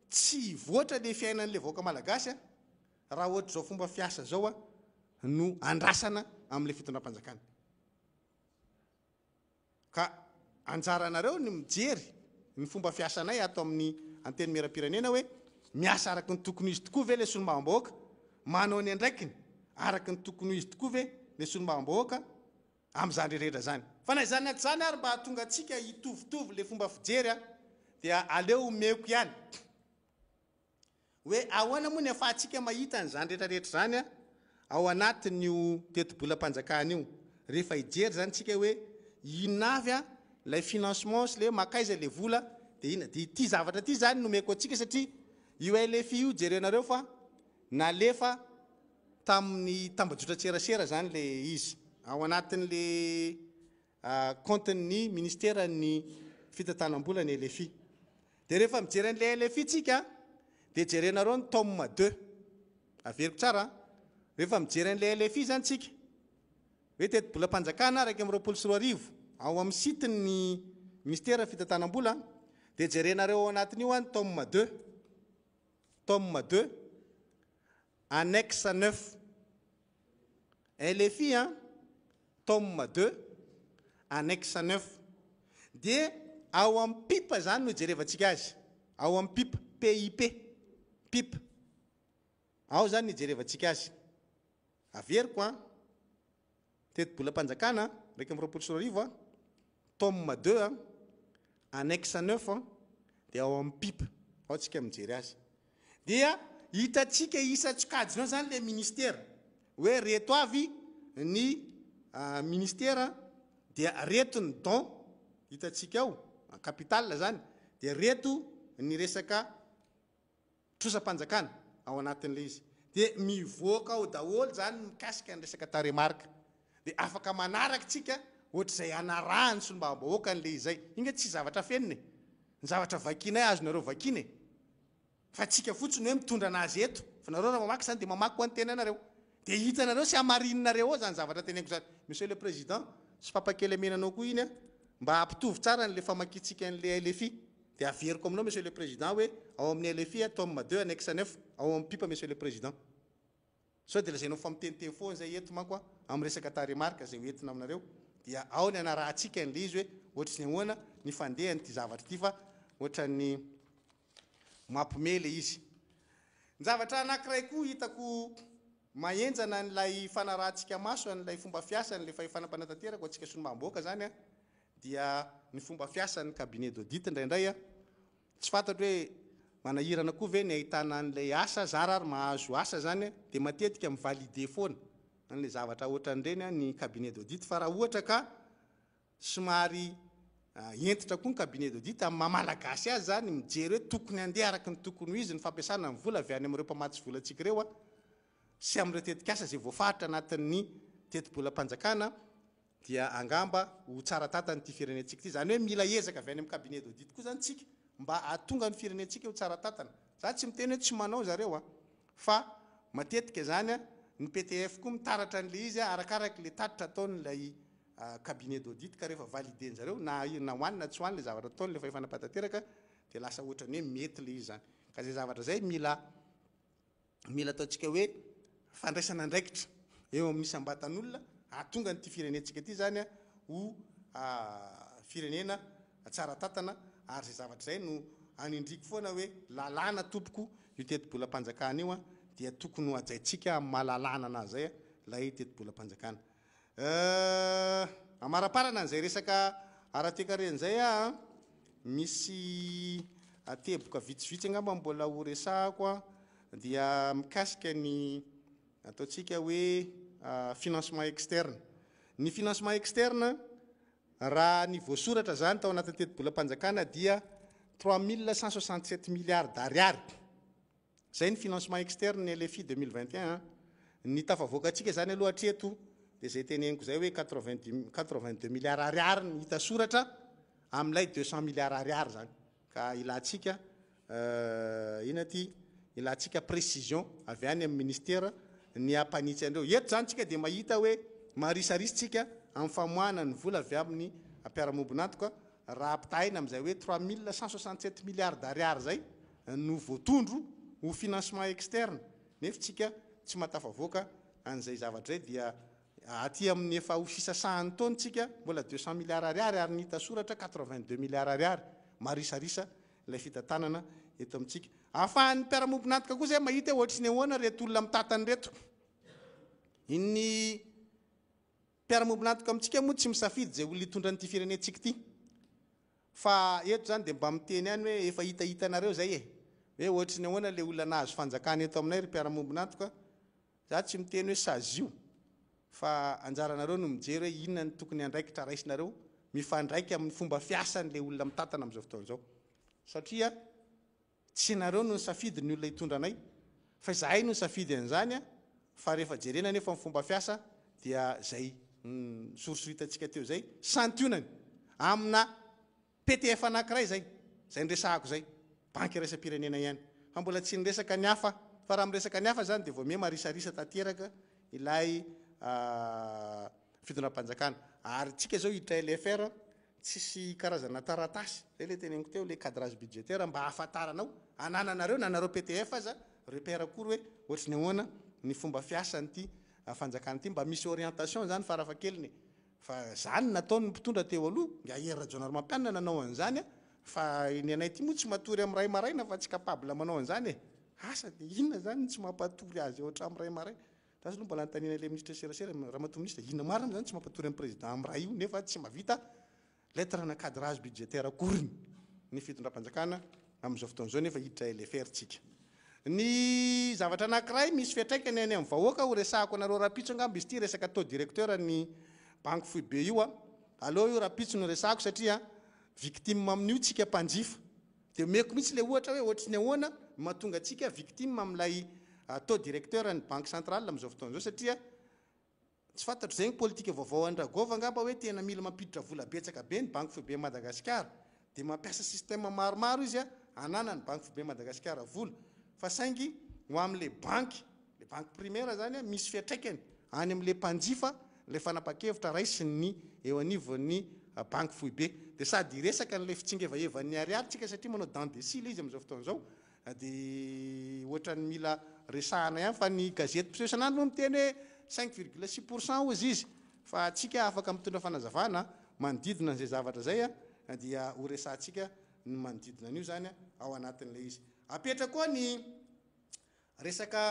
A: tsy voatra le fiainan'le vahoaka malagasy a raha ohatra zao fomba fiasa zao a no andrasana amin'le fitondram-panjakana ka anjaranareo ny mijery ny fomba fiasanay ato amin'ny anteny miram-pirenena hoe miasa araky ny tokony izy tokoa ve le solombavam-bahoaka manao ny andraikiny araky ny tokony izy tokoa ve le solombavam-bahoaka amin'izany rehetra zany fa na izany aty zany ary mba hatonga atsika hitovitovy le fomba fijery a dia aleo meko ihany hoe ahoana moa ny afahantsika mahita an'izany rehetrarehetra zany a ao anatin'io tetibolam-panjakana io rehefa hijery zany tsika hoe inona avy a lay financement sy le makaiza le vola dia ina dia ity zavatra ty zany nomeko atsika satria io LFI io jerenareo fa nalefa tamin'ny tambajotra-tserasera zany le izy ao anatin'le compten'ny ministère ny fitantanam-bola ny LFI dia rehefa mijery an'le LFI tsika dia jerenareo ny tome 2 averiko tsara rehefa mijery an'le LFI zany tsika hoe tetibolam-panjakana 124 ao amin'ny sitiny ministère fitantanam-bola dia jerenareo ao anatin'io a ny tome 2 annexe 9 LFI a tome 2 annexe 9 dia ao amin'ny pipa zany no ijerevantsika azy ao amin'ny pipa PIP ao zany nijerevantsika azy averiko a tetibolam-panjakana 124 a tome 2 a annexe 9 dia ao amin'ny pipa ao tsika mijery azy dia hitatsika isa-tsokajinao zany le ministère hoe reto avy ny ministère dia reto ny don hitatsika ao capital zany dia reto ny resaka trosam-panjakana ao anatin'le izy dia mivoaka ao daholo zany mikasika ny resaka taremarika dia afaka manaraka tsika ohatr'izay anarahany solombavam-bahoaka an'le izay inga tsy zavatra feniny ny zavatra vakinay azonareo vakiny fa tsika fotsiny hoe mitondra anazy eto fa nareo raha mamaky zany dia mamaky ho any tena anareo dia hitanareo sy hamarinareo ao zany zavatra teneko zany monsieur le président sy papakely amenanao koa iny a mba hampitovy tsara n'le famakitsika an'le LFI dia averiko aminao monsieur le président hoe ao amin'ny LFI tome 2 annexe 9 ao amin'ny pipa monsieur le président sao de lazainao fa miteniteny foana zay eto manko amin'ny resaka taremarika zay hoentina aminareo dia ao ny anarahantsika an'le izy hoe ohatrany ahoana ny fandehany ty zavatra ty fa ohatrany mampime le izy ny zavatra anankiray koa hitako mahenjana n'lay fanarahantsika maso an'lay fomba fiasany le fahefanam-panatanteraka atsika solomamboaka zany a dia ny fomba fiasan'ny cabinet d'audit indraindray a tsy fantatro hoe manahirana koa ve ny ahitana an'lay asa zara ary mahazo asa zany de matetika mivalide foana an'le zavatra ohatran'ireny ny cabinet d'audit fa raha ohatra ka somary entitra koa ny cabinet d'audit amin'ny mamalagasy azy zany mijery hoe tokony andeha araky ny tokony ho izy ny fampiasana ny vola avy any amin'ireo mpamatsy volantsika ireo a sy amin'ireo tetikasa zay voafaritra anatin'ny teti-bolam-panjakana dia angamba ho tsara tatany ty firenentsika ty zany hoe mila ezaka avy any amin'ny cabinet d'audit koa zany tsika mba ahatonga ny firenentsika ho tsara tatana za tsy miteny hoe tsy manao zareo a fa matetika zany a ny PTF koa mitaratra an'le izy arakaraky le tatitra ataon'lay cabinet d'audit ka rehefa valideny zareo na hoany na tsy hoany le zavatra ataony le fahefanam-panatanteraka de lasa ohatrany hoe mety le izy zany ka zay zavatra zay mila ataontsika hoe fandraisana andraikitra eo amin'ny isam-batan'olona ahatonga nyty firenentsika ty zany a ho firenena tsara tatana ary zay zavatra zay no anindriky foana hoe lalàna tompoko io teti-bolam-panjakana io a dia tokony ho ajaitsika amin'ny mahalalàna anazy zay lay teti-bolam-panjakana amaraparana an'izay resaka aratekareny a misy ateboka vitsivitsy angamba mbola ho resahako a dia mikasika ny ataontsika hoe financement externe ny financement externe raha ny voasoratra zany tao anatin'ny teti-bolam-panjakana dia 3167 milliards d'ariary zay ny financement externe ny LFI 2021 ny tafavoakatsika zany aloha hatreto de zay teneniko zay hoe 82 milliards ariary ny hita soratra amin'ilay 200 milliards ariary zany ka ilatsika ina ty ilatsika précision avy any amin'ny ministère ny ampanitsy andreo eto zany tsika de mahita hoe marisarisitsika amin'ny famoahana ny vola avy amin'ny ampiaramombonantoka raha ampitahina am'izay hoe 3167 milliards d'ariary zay no voatondro ho financement externe nefa tsika tsy matafavoaka an'izay zavatra zay dia aty amin'ny efa ho fisasahany taony tsika mbola 200 milliards ariary ary nita soratra 82 milliards ariary marisarisa ilay fitantanana eto amintsika ahafahan'ny mpiaramombonantoka koa zay mahita hoe ohatrany ahoana reto olona mitatany reto ny mpiaramombonantoka amintsika moa tsy misafidy zay olona hitondra nyty firenentsika ty fa eto zany de mba miteny any hoe efa hitahitanareo zay hoe ohatrany ahoana le olona nahazo fanjakana eto aminay ry mpiaramombonantoka za tsy miteny hoe sazio fa anjaranareo no mijery hoe inona ny tokony andraikitra raisinareo mifandraiky amin'ny fomba fiasan'le olona mitatana am'izao fotoana zao satria tsy nareo no safidy ny olona hitondra anay fa zahay no safidy an'izany a fa rehefa jerena nefa amin'ny fomba fiasa dia zay sorisoritatsika teo zay santionany amina PTF anankiray zay nyresahako zay banky raisam-pirenena ihany fa mbola tsy nyresaka ny hafa fa raha miresaka ny hafa zany de vao me marisarisa tanteraka ilay fitondram-panjakana ary tsika zao hiditra LFR tsisy karazana taratasy zay le teneniko teo le cadrage budgétaire mba ahafantaranao anananareo na nareo PTF aza repère akory hoe ohatrany ahoana ny fomba fiasany ty fanjakana ty mba misy orientation zany farafakeliny fa zany nataony mpitondra teo aloha ngahery John Mampianina nanao an'izany a fa ny anay ty moa tsy matory amin'ny ray maraina fa tsy capable manao an'izany e asa de inona zany tsy mampatory azy ohatra amin'ny ray maraina tasy aloha mbola ntanina le ministre serasera raha mato ministre inona marina zany tsy mampatory amin'ny président amin'ny ray io nefa tsy mavita lettre na cadrage budgétaire akoriny ny fitondram-panjakana amin'izao fotoana zao nefa hiditra LFR tsika ny zavatra anankiray misy fiatraikany any amin'ny vahoaka ho resahako anareo rapitso angamba izy ty resaka taux directeur ny banque foibe io a aloha io rapitso no resahako satria victime amin'io tsika mpanjifa de meko mihitsy le ohatra hoe ohatrany ahoana mahatonga atsika victime amin'ilay taux directeur ny banque centrale amin'izao fotoana zao satria tsy fantatro zay ny politika vaovao andragova angamba hoe tena mila mampiditra vola betsaka be ny banque foibe Madagasikara de mampiasa système maromaro izy a anana ny banque foibe Madagasikara vola fa saingy ho amin'le banque primaire zany a misy fiatraikany any amin'le mpanjifa le fanapa-kevitra raisiny eo anivon'ny banque foibe de sady resaka n'le fitsingevaevan'ny ariary tsika satria manao dent de scie izy amin'izao fotoana zao dia ohatrany mila resahana ihany fa ny gazety mpiseho isan'andro moa miteny hoe 5,6% ozy izy fa atsika afaka mitondra fanazavana manodidina an'izay zavatra zay a dia ho resahantsika ny manodidina an'io zany ao anatin'le izy apetra koa ny resaka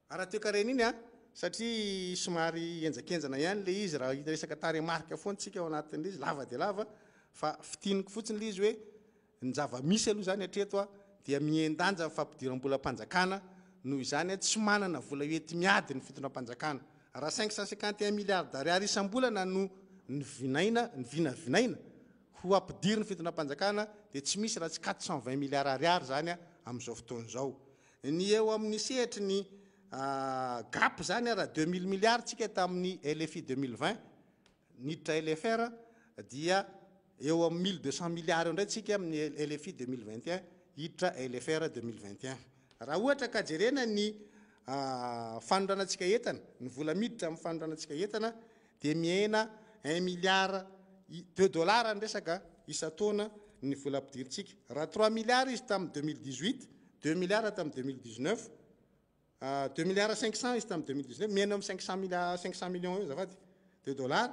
A: ara-toekarena iny a satria somary enjakenjana ihany le izy raha resaka taremarika foana tsika ao anatin'le izy lava dia lava fa fitiniko fotsiny le izy hoe ny zava-misy aloha zany hatreto a dia miendanja fampidiram-bola mpanjakana noho izany tsy manana vola ety miady ny fitondram-panjakana raha 551 milliards d'ariary isam-bolana no ny vinavinaina ho ampidiry ny fitondram-panjakana dia tsy misy raha tsy 420 milliards ariary zany amin'izao fotoana izao ny eo amin'ny sehatry ny gap zany raha 2000 milliards tsika tamin'ny LFI 2020 niditra LFR dia eo amin'ny 1200 milliards indray tsika amin'ny LFI 2021 hiditra LFR 2021 raha ohatra ka jerena ny fanondranantsika entana ny vola miditra amin'ny fanondranantsika entana dia miena 1 milliard $2 ny resaka isa-taona ny vola ampidiritsika raha 3 milliards izy tamin'ny 2018 2 milliards tamin'ny 2019 2 milliards 500 izy tamin'ny 2019 miena amin'ny 500 millions eo zafady $2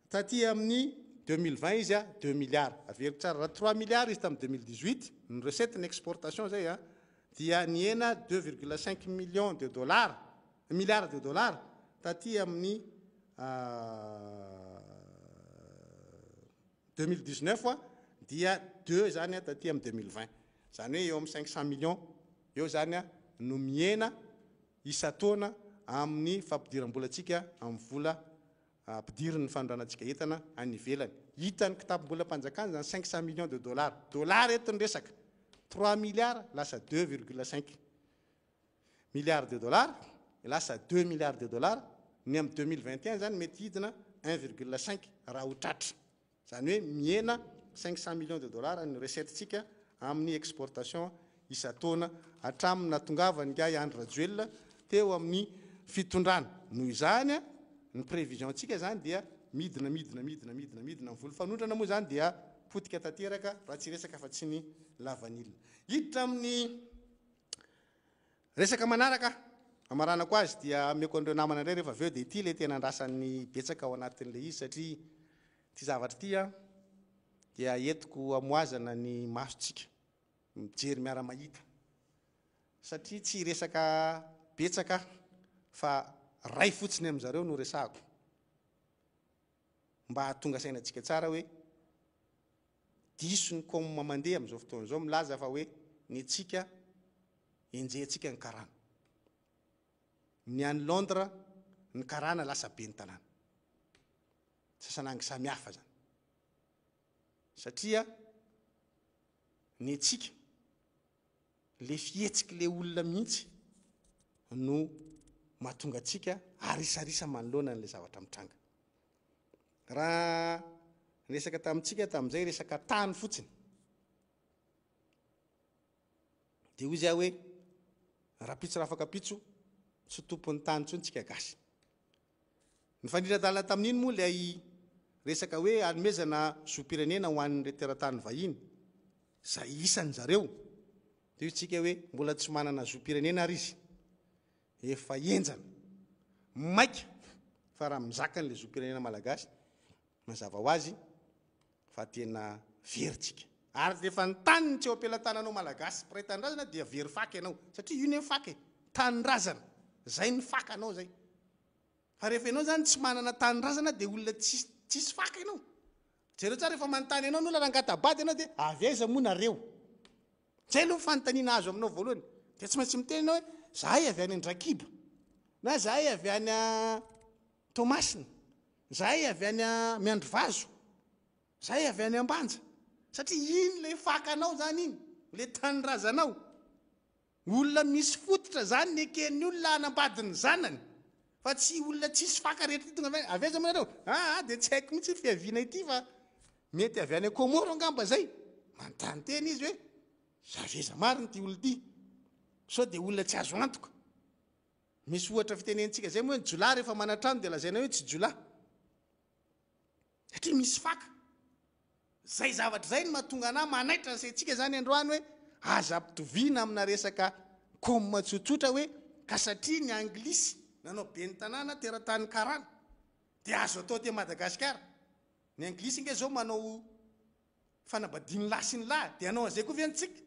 A: taty amin'ny 2020 izy 2 milliards avery tsara raha 3 milliards izy tamin'ny 2018 ny recette ny exportation zay dia niena 2,5 milliards de dollars taty amin'ny 2019 dia 2 zany taty amin'ny 2020 zany hoe eo amin'ny 500 millions eo zany no miena isa-taona amin'ny fampidiram-bolatsika amin'ny vola ampidiriny fanondranantsika entana any ivelany hitany kitapom-bola mpanjakana zany 500 millions de dollars etony resaka 3 milliards lasa 2,5 milliards de dollars lasa 2 milliards de dollars ny amin'ny 2021 zany mety hidina 1,5 raha ho tratra zany hoe miena 500 millions de dollars ny recette-tsika amin'ny exportation isa-taona hatramin'ny natongavany nga Andry Rajoelina teo amin'ny fitondrana noho izany ny prévision tsika zany dia midina ny vola fanondrana moa zany dia potika tanteraka raha tsy resaka fa tsy ny lavanilina hiditra amin'ny resaka manaraka amaranako azy dia ameko andreo namana indray rehefa aveo dia ity le tena andrasan'ny betsaka ao anatin'le izy satria ty zavatra ty dia entiko amoazana ny masotsika mijery miara-mahita satria tsy resaka betsaka fa ray fotsiny amin'zareo no resahako mba hahatonga sainantsika tsara hoe diso ny comme mandeha amin'izao fotoana izao milaza fa hoe ny tsika enjehantsika ny karana ny any Londres ny karana lasa be ny tanàna sasanangy samihafa zany satria ny tsika le fihetsika le olona mihitsy no mahatonga atsika arisarisa manoloana n'le zavatra mitranga raha resaka tamintsika tamin'izay resaka tany fotsiny dia hoy izy hoe rapitso raha afaka pitso tsy tompon'ny tany tsony tsika gasy ny fanindran-dalana tamin'iny moa lay resaka hoe anomezana zom-pirenena ho an'ny teratany vahiny zay isany zareo dia itsika hoe mbola tsy manana zom-pirenena ary izy efa enjana maika fa raha mizaka n'le zom-pirenena malagasy mazava ho azy fa tena veritsika ary rehefa ny taniny tsy eo ampelantananao malagasy piray tanindrazana dia very faky ianao satria io ny faky tanindrazana zay ny faka anao zay fa rehefa ianao zany tsy manana tanindrazana dia olona tsisy faka ianao jereo tsara rehefa manontany ianao nola rangatabady ianao dia avy aiza moa nareo zay aloha fanontaniana azo aminao voalohany dia tsy maintsy miteny ianao hoe zahay avy any Andrakiba na zahay avy any Tomasina zahay avy any Miandrivazo zahay avy any Ambanja satria iny le fakanao zany iny le tanindrazanao olona misy fototra zany ny eken'ny olona anambadiny zanany fa tsy olona tsisy faka rehetra tonga avy aiza moa nareo dia tsy haiko mihitsy fiaviana ity fa mety avy any Komoro angamba zay manontany teny izy hoe zaveza mariny ty olona ty sao dia olona tsy azo antoka misy ohatra fitenentsika zay moa hoe Jola rehefa manatrano dia lazaina hoe tsy Jola satria misy faka zay zavatra zay ny mahatonga anahy manaitra antsika zany androany hoe aza ampitoviana amina resaka comme tsotsotra hoe ka satria ny anglisy nanao be ny tanàna teratany karana dia azo atao te Madagasikara. Ny anglisy nge zao manao fanabadiny lahy sy ny lahy dia anao an'izay koa ve antsika?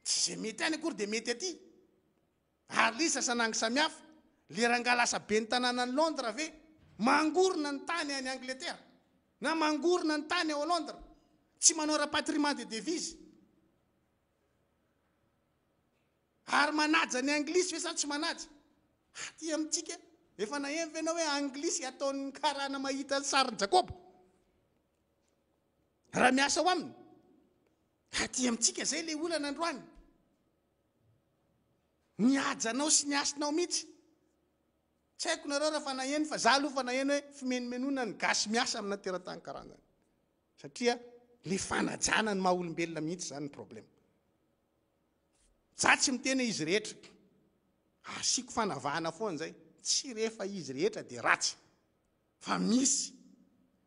A: Tsy izay mety any akory dia mety aty. Ary le sasanangy samihafa le rangalasa be ny tanàna ny Londres ve mangorona ny tany any Angleterre na mangorona ny tany ao Londres, tsy manao rapatriement de devise. Ary manaja ny anglisy ve sa tsy manaja? Aty amintsika efa nahery ve anao hoe anglisy ataon'ny karana mahita sary Jakob raha miasa ao aminy? Aty amintsika zay le olana androany. Niajanao sy niasinao mihitsy. Tsy haiko nareo raha fa naheno fa za aloha fa naheno hoe fimenomenona ny gasy miasa amina teratany karana. Satria le fanajana ny maha-olombelona mihitsy zany ny problème. Za tsy miteny izy rehetra. Asiako fanavahana foana zay. Tsy rehefa izy rehetra dia ratsy. Fa misy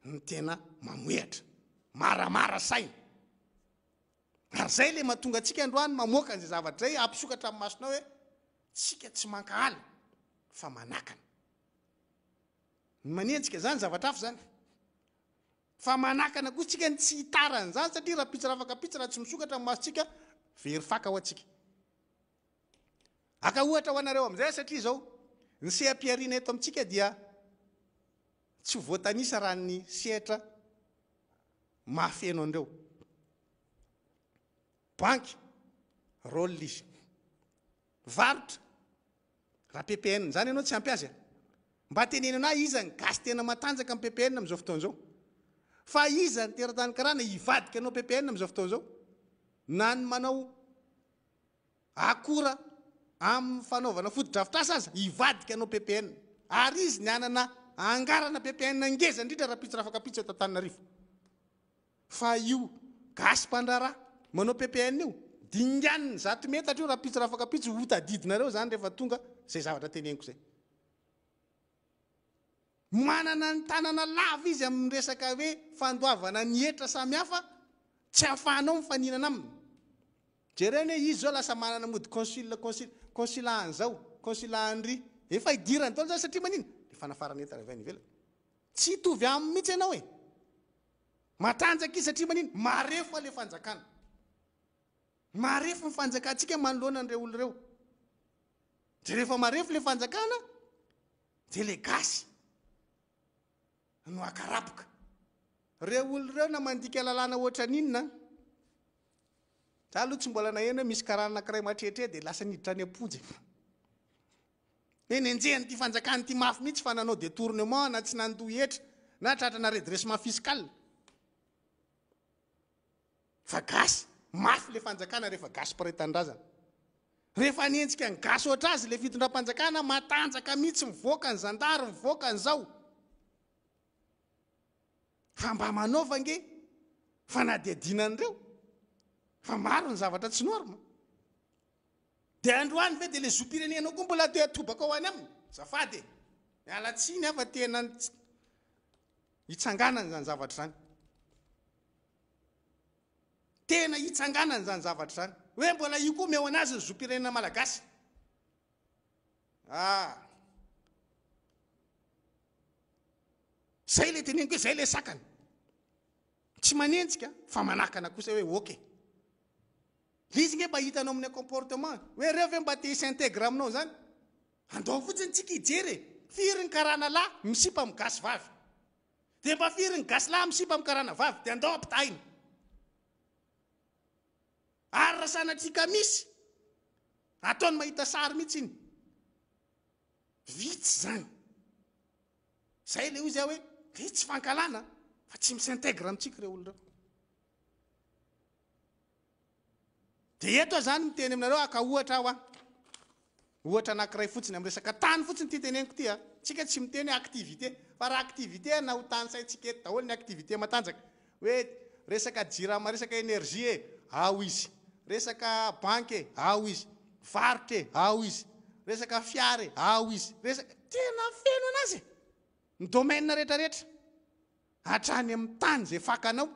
A: ny tena mamoehatra. Maramara saina. Ary zay le mahatonga antsika androany mamoaka an'izay zavatra zay ampisokatra amin'ny masonao hoe tsika tsy mankahala fa manakana. Ny manenjika zany zavatra hafa zany. Fa manakana kosa tsika ny tsy hitarana zany satria raha pitsy rafaka pitsy raha tsy misokatra amin'ny masontsika very faka ho antsika. Aka ohatra ho anareo amin'izay satria zao ny seha-piariana eto amintsika dia tsy ho voatanisa raha ny sehatra mahafeno andreo. Banky, rôle izy. Varotra, raha PPN zany ianao tsy ampy azy. Mba tenenana iza ny gasy tena matanjaka amin'ny PPN amin'izao fotoan'izao. Fa iza ny teratany karana hivadika anao PPN amin'izao fotoan'izao. Na ny manao akora amin'ny fanaovana foto-drafitrasa aza hivadika anao PPN. Ary izy ny anana angarana PPN ngeza indrindra raha pitsy rafaka pitsy eto Antananarivo. Fa io gasy mpandrara manao PPN io dinganiny 100 metatra io raha pitsy rafaka pitsy hotadidinareo zany rehefa tonga zay zavatra teneniko zay. Manana ny tanana lava izy amin'ny resaka hoe fandoavana ny hetra samihafa tsy ahafahanao mifaninana aminy. Jereny hoe izy zao lasa manana mody consulat an'izao, consulat an'ry. Efa idirany taona zany satria manino? Le fanafarana entana avy any ivelany. Tsy hitovy aminy mihitsy ianao e. Matanjaka izy satria manino? Marefo le fanjakana. Marefo ny fanjakantsika manoloana an'ireo olo ireo. Dia rehefa marefo le fanjakana, dia le gasy no akarapoka. Reo olo ireo na mandika lalàna ohatra n'inona. Za aloha tsy mbola naheno hoe misy karana anankiray matretre dia lasa niditra any am-ponjy. Eny enjehany ty fanjakany ty mafy mihitsy fa nanao détournement na tsy nandoa hetra na tratrana redressement fiscal. Fa gasy mafy le fanjakana rehefa gasy mpiray-tanindrazana. Rehefa nientsika ny gasy ohatra azy le fitondram-panjakana matanjaka mihitsy mivoaka ny zandary, mivoaka ny zao. Fa mba manaova nge fanadihadiana an'ireo. Fa maro ny zavatra tsy norma. Dia androany ve dia le zom-pirenenao koa mbola te atobaka ao any aminy. Zafady. Miala tsiny afa tena hitsanganana zany zavatra zany. Tena hitsanganana zany zavatra zany. Hoe mbola io koa meo anazy ny zom-pirenena malagasy. Zay le teneniko hoe zay le sakana. Tsy manenjika fa manakana kosa hoe oke. Izy nge mba hitanao amin'ny comportement. Hoe reo ve mba te s'intègre aminao zany? Andao fotsiny tsika hijery. Firy ny karana lahy misipa amin'ny gasy vavy. Dia mba firy ny gasy lahy misipa amin'ny karana vavy. Dia andao ampitahiny. Ary raha sanatrika misy. Ataony mahita sary mihitsy iny. Vitsy zany. Zay le izy hoe tsy fankalana fa tsy misintègre amintsika reo olo reo. Dia eto zany miteny aminareo aka ohatra aho ohatra anankiray fotsiny amin'ny resaka tany fotsiny ty teneniko ty tsika tsy miteny activité fa raha activité na ho tany saintsika eto daholo ny activité matanjaka hoe resaka jirama resaka énergie ao izy, resaka banky ao izy, varotra ao izy, resaka fiara ao izy, resaka tena feno anazy ny domaine rehetra rehetra hatrany amin'ny tany zay fakanao.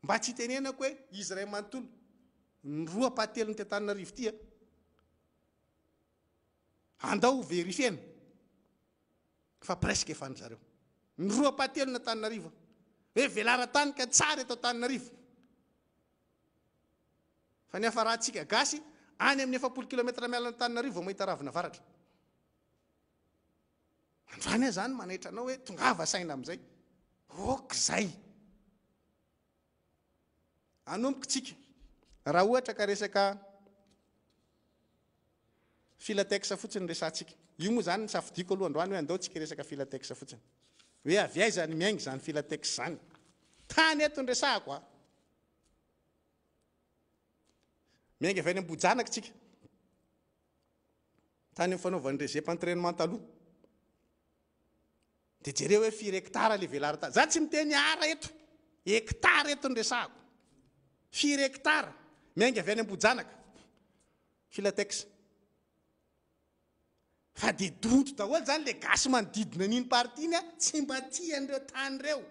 A: mba tsy tenenako hoe izy ray manontolo ny 2-patelo ny Antananarivo ty andao verifiena fa presque efa zareo ny 2-patelo ny Antananarivo hoe velara-tany ka tsara eto Antananarivo fa ny hafa rahantsika gasy any amin'ny 70 kilometra miala ny Antananarivo mahita ravina varatra androany zany manaitra anao hoe tongava saina amin'izay okizay anomboka tsika raha ohatra ka resaka filatexa fotsiny resantsika io moa zany safidiko aloha androany hoe andao tsika resaka filatexa fotsiny hoe avy aiza ny miaingy zany filatexa zany tany eto ny resahako miaingy avy any Ambohijanaka tsika tany amin'ny fanaovan'ny régime-entraînement taloha dia jereo hoe 4 hectara le velara-tany za tsy miteny ara eto hectara eto ny resahako 4 hectara miaingy avy any Ambohijanaka filatexa fa dia donto daholo zany le gasy manodidina n'iny partiny tsy mba tian'ireo tany reo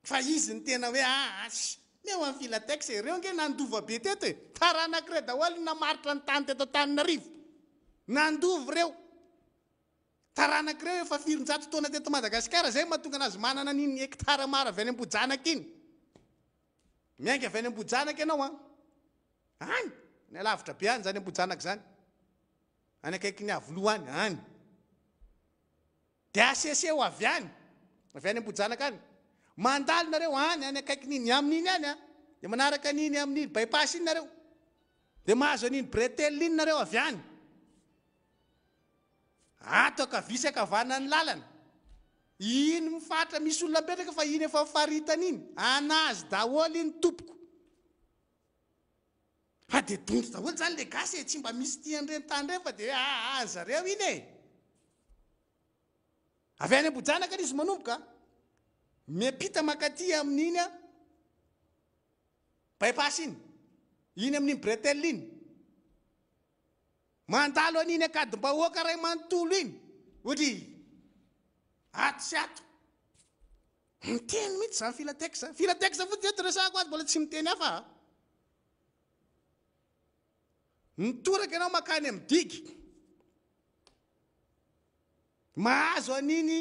A: fa izy ny tena hoe asy meo amin'ny filatexa ireo nge nandova be teto taranak'ireo daholo namaritra ny tany teto Antananarivo nandova reo taranak'ireo efa 400 taona teto Madagasikara zay mahatonga anazy manana n'iny hectara maro avy any Ambohijanaka iny miaingy avy any Ambohijanaka ianao any ny alavitra be any zany Ambohijanaka zany any akaiky ny avoloa any dia aseseo avy any Ambohijanaka any mandalo nareo any akaiky niny amin'iny any dia manaraka niny amin'iny bypass iny nareo dia mahazo an'iny bretelle iny nareo avy any ato akavisaka avana ny lalana iny mifatra misy olona mpetraka fa iny efa faritan'iny anazy daholo iny tompoko fa dia donto daholo zany le gasy tsy mba misy tian'ireny tany ireny fa dia zareo iny avy any Ambohijanaka izy manomboka miampita makaty amin'iny bypass iny amin'iny bretelle iny mandalo an'iny akadimbahoaka ray manontolo iny ohatra ato sy ato miteny mihitsy zany filatexa fotsy eto resahako azy mbola tsy miteny hafa nitoraka ianao makany amin'ny digy mahazo an'iny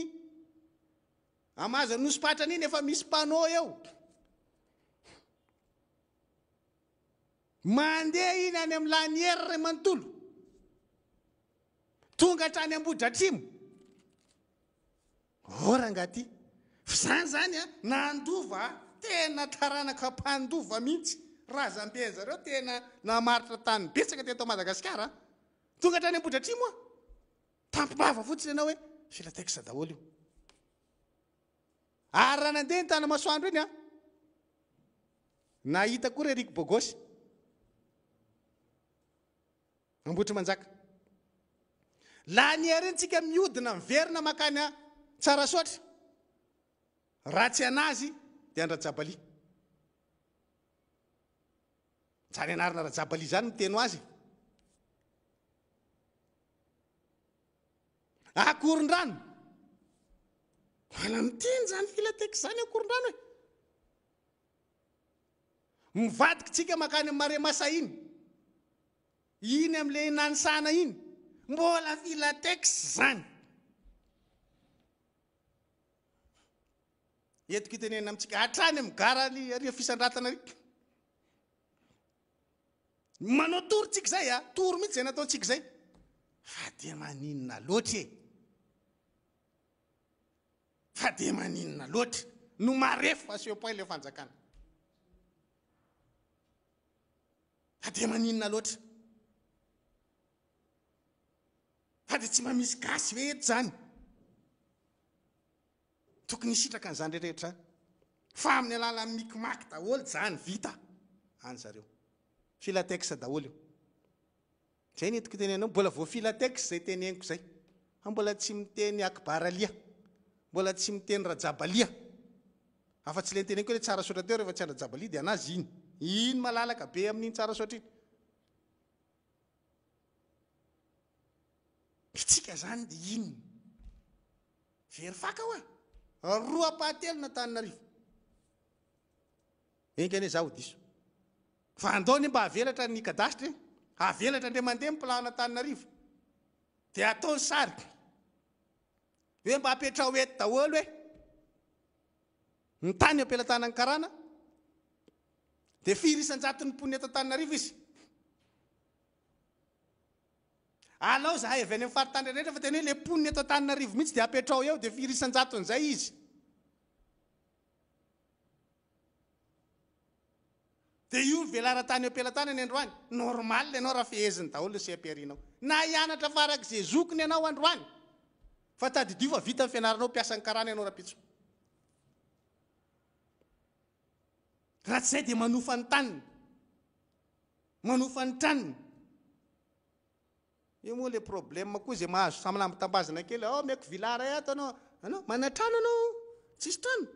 A: amahazo anosipatra an'iny efa misy panneau eo mandeha iny any amin'ny lanière ray manontolo tonga hatrany Ambodidratrimo rangaty fa zany nandova tena taranaka mpandova mihitsy razam-be zareo tena namaritra tany betsaka teto Madagasikara tonga hatrany Ambodidratrimo tampibava fotsiny ianao hoe filatexa daholo io ary raha nandeha ny tany masoandro iny nahita koa Eric Bogosy Ambotry Manjaka lanière iny tsika miodina miverina makany Tsarasoatra ratsy anazy dia Andrajabaly zany anarana Rajabaly zany miteno azy Akorondrano wala miteny zany filatexa zany Akorondrano mivadika tsika makany Maremasa iny amin'le Nanisana iny mbola filatexa zany etiko itenena amitsika hatrany amin'ny gara aria fisandratana ry manao toro tsika zay toro mihitsy zay nataontsika zay fa dia maninona loatra fa dia maninona loatra no marefo aseho poay le fanjakana fa dia maninona loatra fa dia tsy mamisy gasy hoe eto zany tokony hisitraka an'izany rehetrarehetra fa amin'ny alalan'ny mikimaky daholo zany vita any zareo filatexa daholo io zay ny etiko tenenao mbola vo filatexa zay teneniko zay fa mbola tsy miteny Akbaralia mbola tsy miteny Rajabalia afa tsy le teneniko hoe Tsarasoatra teo rehefa tsy Rajabalia dia anazy iny malalaka be amin'iny Tsarasoatra iny itsika zany dia iny very faka 2-patelo na Antananarivo enkany zaho diso fa andao ny mba avelatra ny kadastra avelatra ndre mandeha plana Antananarivo dia ataony sary hoe mba apetrao eto daholo hoe ny tany ampelantanany karana dia firy isan-jaton'ny mponina eto Antananarivo izy alao zahay avy any amin'ny faritany rehetra fa tena hoe le mponina eto Antananarivo mihitsy dia apetrao eo dia firy isan-jaton'izay izy dia io velara-tany ampelatany ny androany normal ianao raha feheziny daholo sy ampiarinao na hianatra farak'izay zokony ianao androany fa tadidio fa vita ny fianaranao mpiasa ny karana ianao rapitso raha tsy izay dia manofa ny taniny manofa ny traniny io moa le problème koa izay mahazo samlambytambazana kely meko vilara ato anao manatrano anao tsisy trano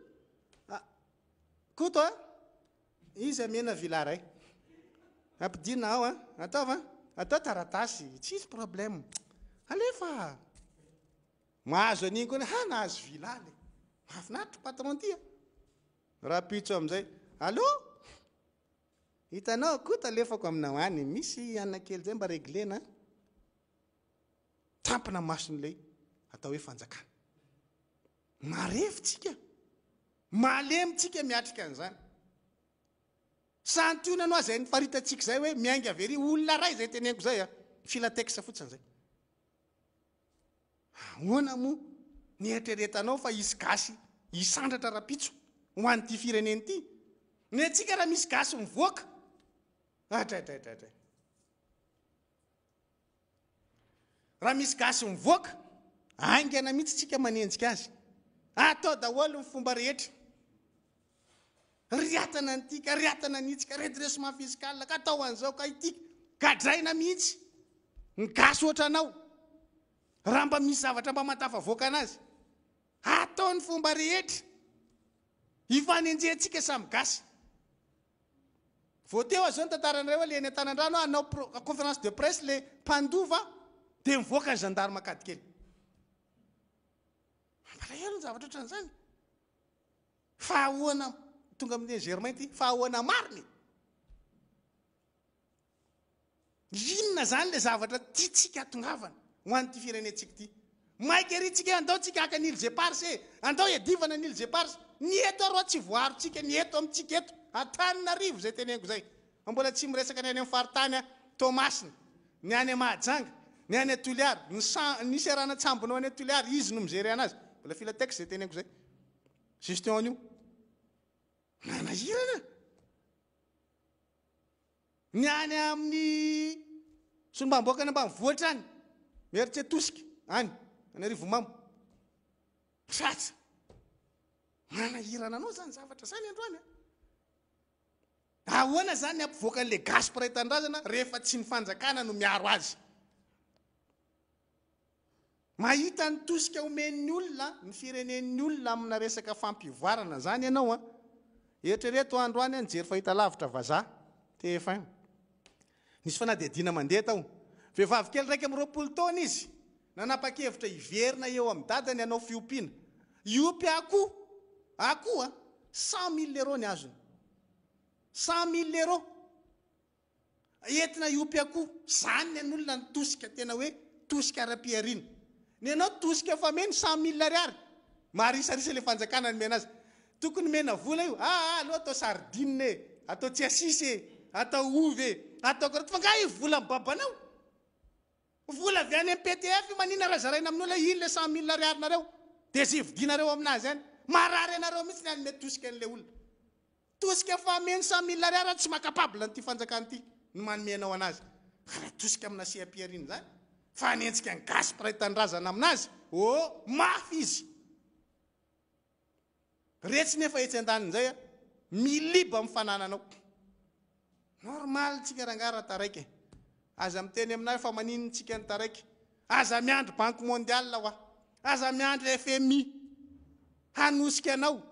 A: koto izy amena vilara ampidina ao atao taratasy tsisy problème alefa mahazo an'iny koa nahazo vilale mahafinaritra patron ty raha pitso amin'izay allo hitanao kota alefako aminao any misy anana kely zay mba reglena tampina mason'ilay atao hoe fanjakana marefitsika malemitsika miatrika an'izany santionanao zay nyfaritatsika zay hoe miainga avery olona ray zay teneniko zay filateksa fotsiny zay ahoana moa nietreretanao fa isy gasy isandratra rapitso ho an'ity fireneny ity ny atsika raha misy gasy mivoaka atratratratra raha misy gasy mivoaka aingana mihitsy tsika manenjika azy atao daholo ny fomba rehetra riatana nytika riatana nitsika redressement fiscal ka atao an'izao ka itika gadraina mihitsy ny gasy ohatra anao raha mba misy zavatra mba matafavoaka anazy atao ny fomba rehetra ifanenjentsika samy gasy voateo azao ny tantaranareo le any an-tanandrano anao conférence de presse le mpandova dia mivoaka ny gendarme akadikely malahelo ny zavatra ohatran'izany fa ahoana tonga amin'ny germain ty fa ahoana mariny inona zany le zavatra tiatsika tongavana ho an'ity firenentsika ty maika erytsika andao tsika aka nil zeparse andao edivana nil zeparse ny eto aroa tsy voarotsika ny eto amintsika eto Antananarivo zay teneniko zay mbola tsy miresaka ny any amin'ny faritany Tomasina ny any Mahajanga ny any Toliary nisy arana tsambonao any Toliary izy no mijery anazy mbola filatex zay teneniko zay gestion an'io nanahirana ny any amin'ny sombamboaka ny mba mivoatra any mieritse atosika any Anarivo mamo satsa manahirana anao zany zavatra zany androany ahoana zany ny ampivoaka an'le gasy piraitan-drazana rehefa tsy ny fanjakana no miaro azy mahita ny tosika omen'ny olona ny firenen'ny olona amina resaka fampivoarana zany ianao eritrereto androany nijery fahita lavitra vazaha TF1 nisy fanadihadiana mandeha tao vehivavy kely raiky amin'ny 20 taona izy nanapa-kevitra hiverina eo amin'ny dadany anao fiompiana iopy akoho 100 000 euros ny azony 100 000 euros entina iopy akoho zany ny olona ny tosika tena hoe tosika ara-piariana ny anao tosika fa meny 100 000 ariary maharisarisa le fanjakana ny mena azy tokony mena vola io aloha atao sardine atao tsiasisy atao ovy atao korat fa nga vola mibabanao vola avy any amin'ny PTF manina raha zaraina amin'olona iny le 100 000 ariary nareo dia zay vidinareo aminazy any marary anareo mihitsy ny anome tosika an'le olona tosika fa meny 100 000 ariary tsy makapabla n'ity fanjakana ity no manomenao anazy raha tosika amina siam-piariana zany fa anentsika ny gasy piraitan-drazana aminazy mafy izy retsy nefa etsy an-daniny zay miliba mifanananao normal tsika rangara taraiky aza miteny aminazy fa manino tsika ny taraiky aza miandry banque mondiale wa aza miandry FMI hanosika anao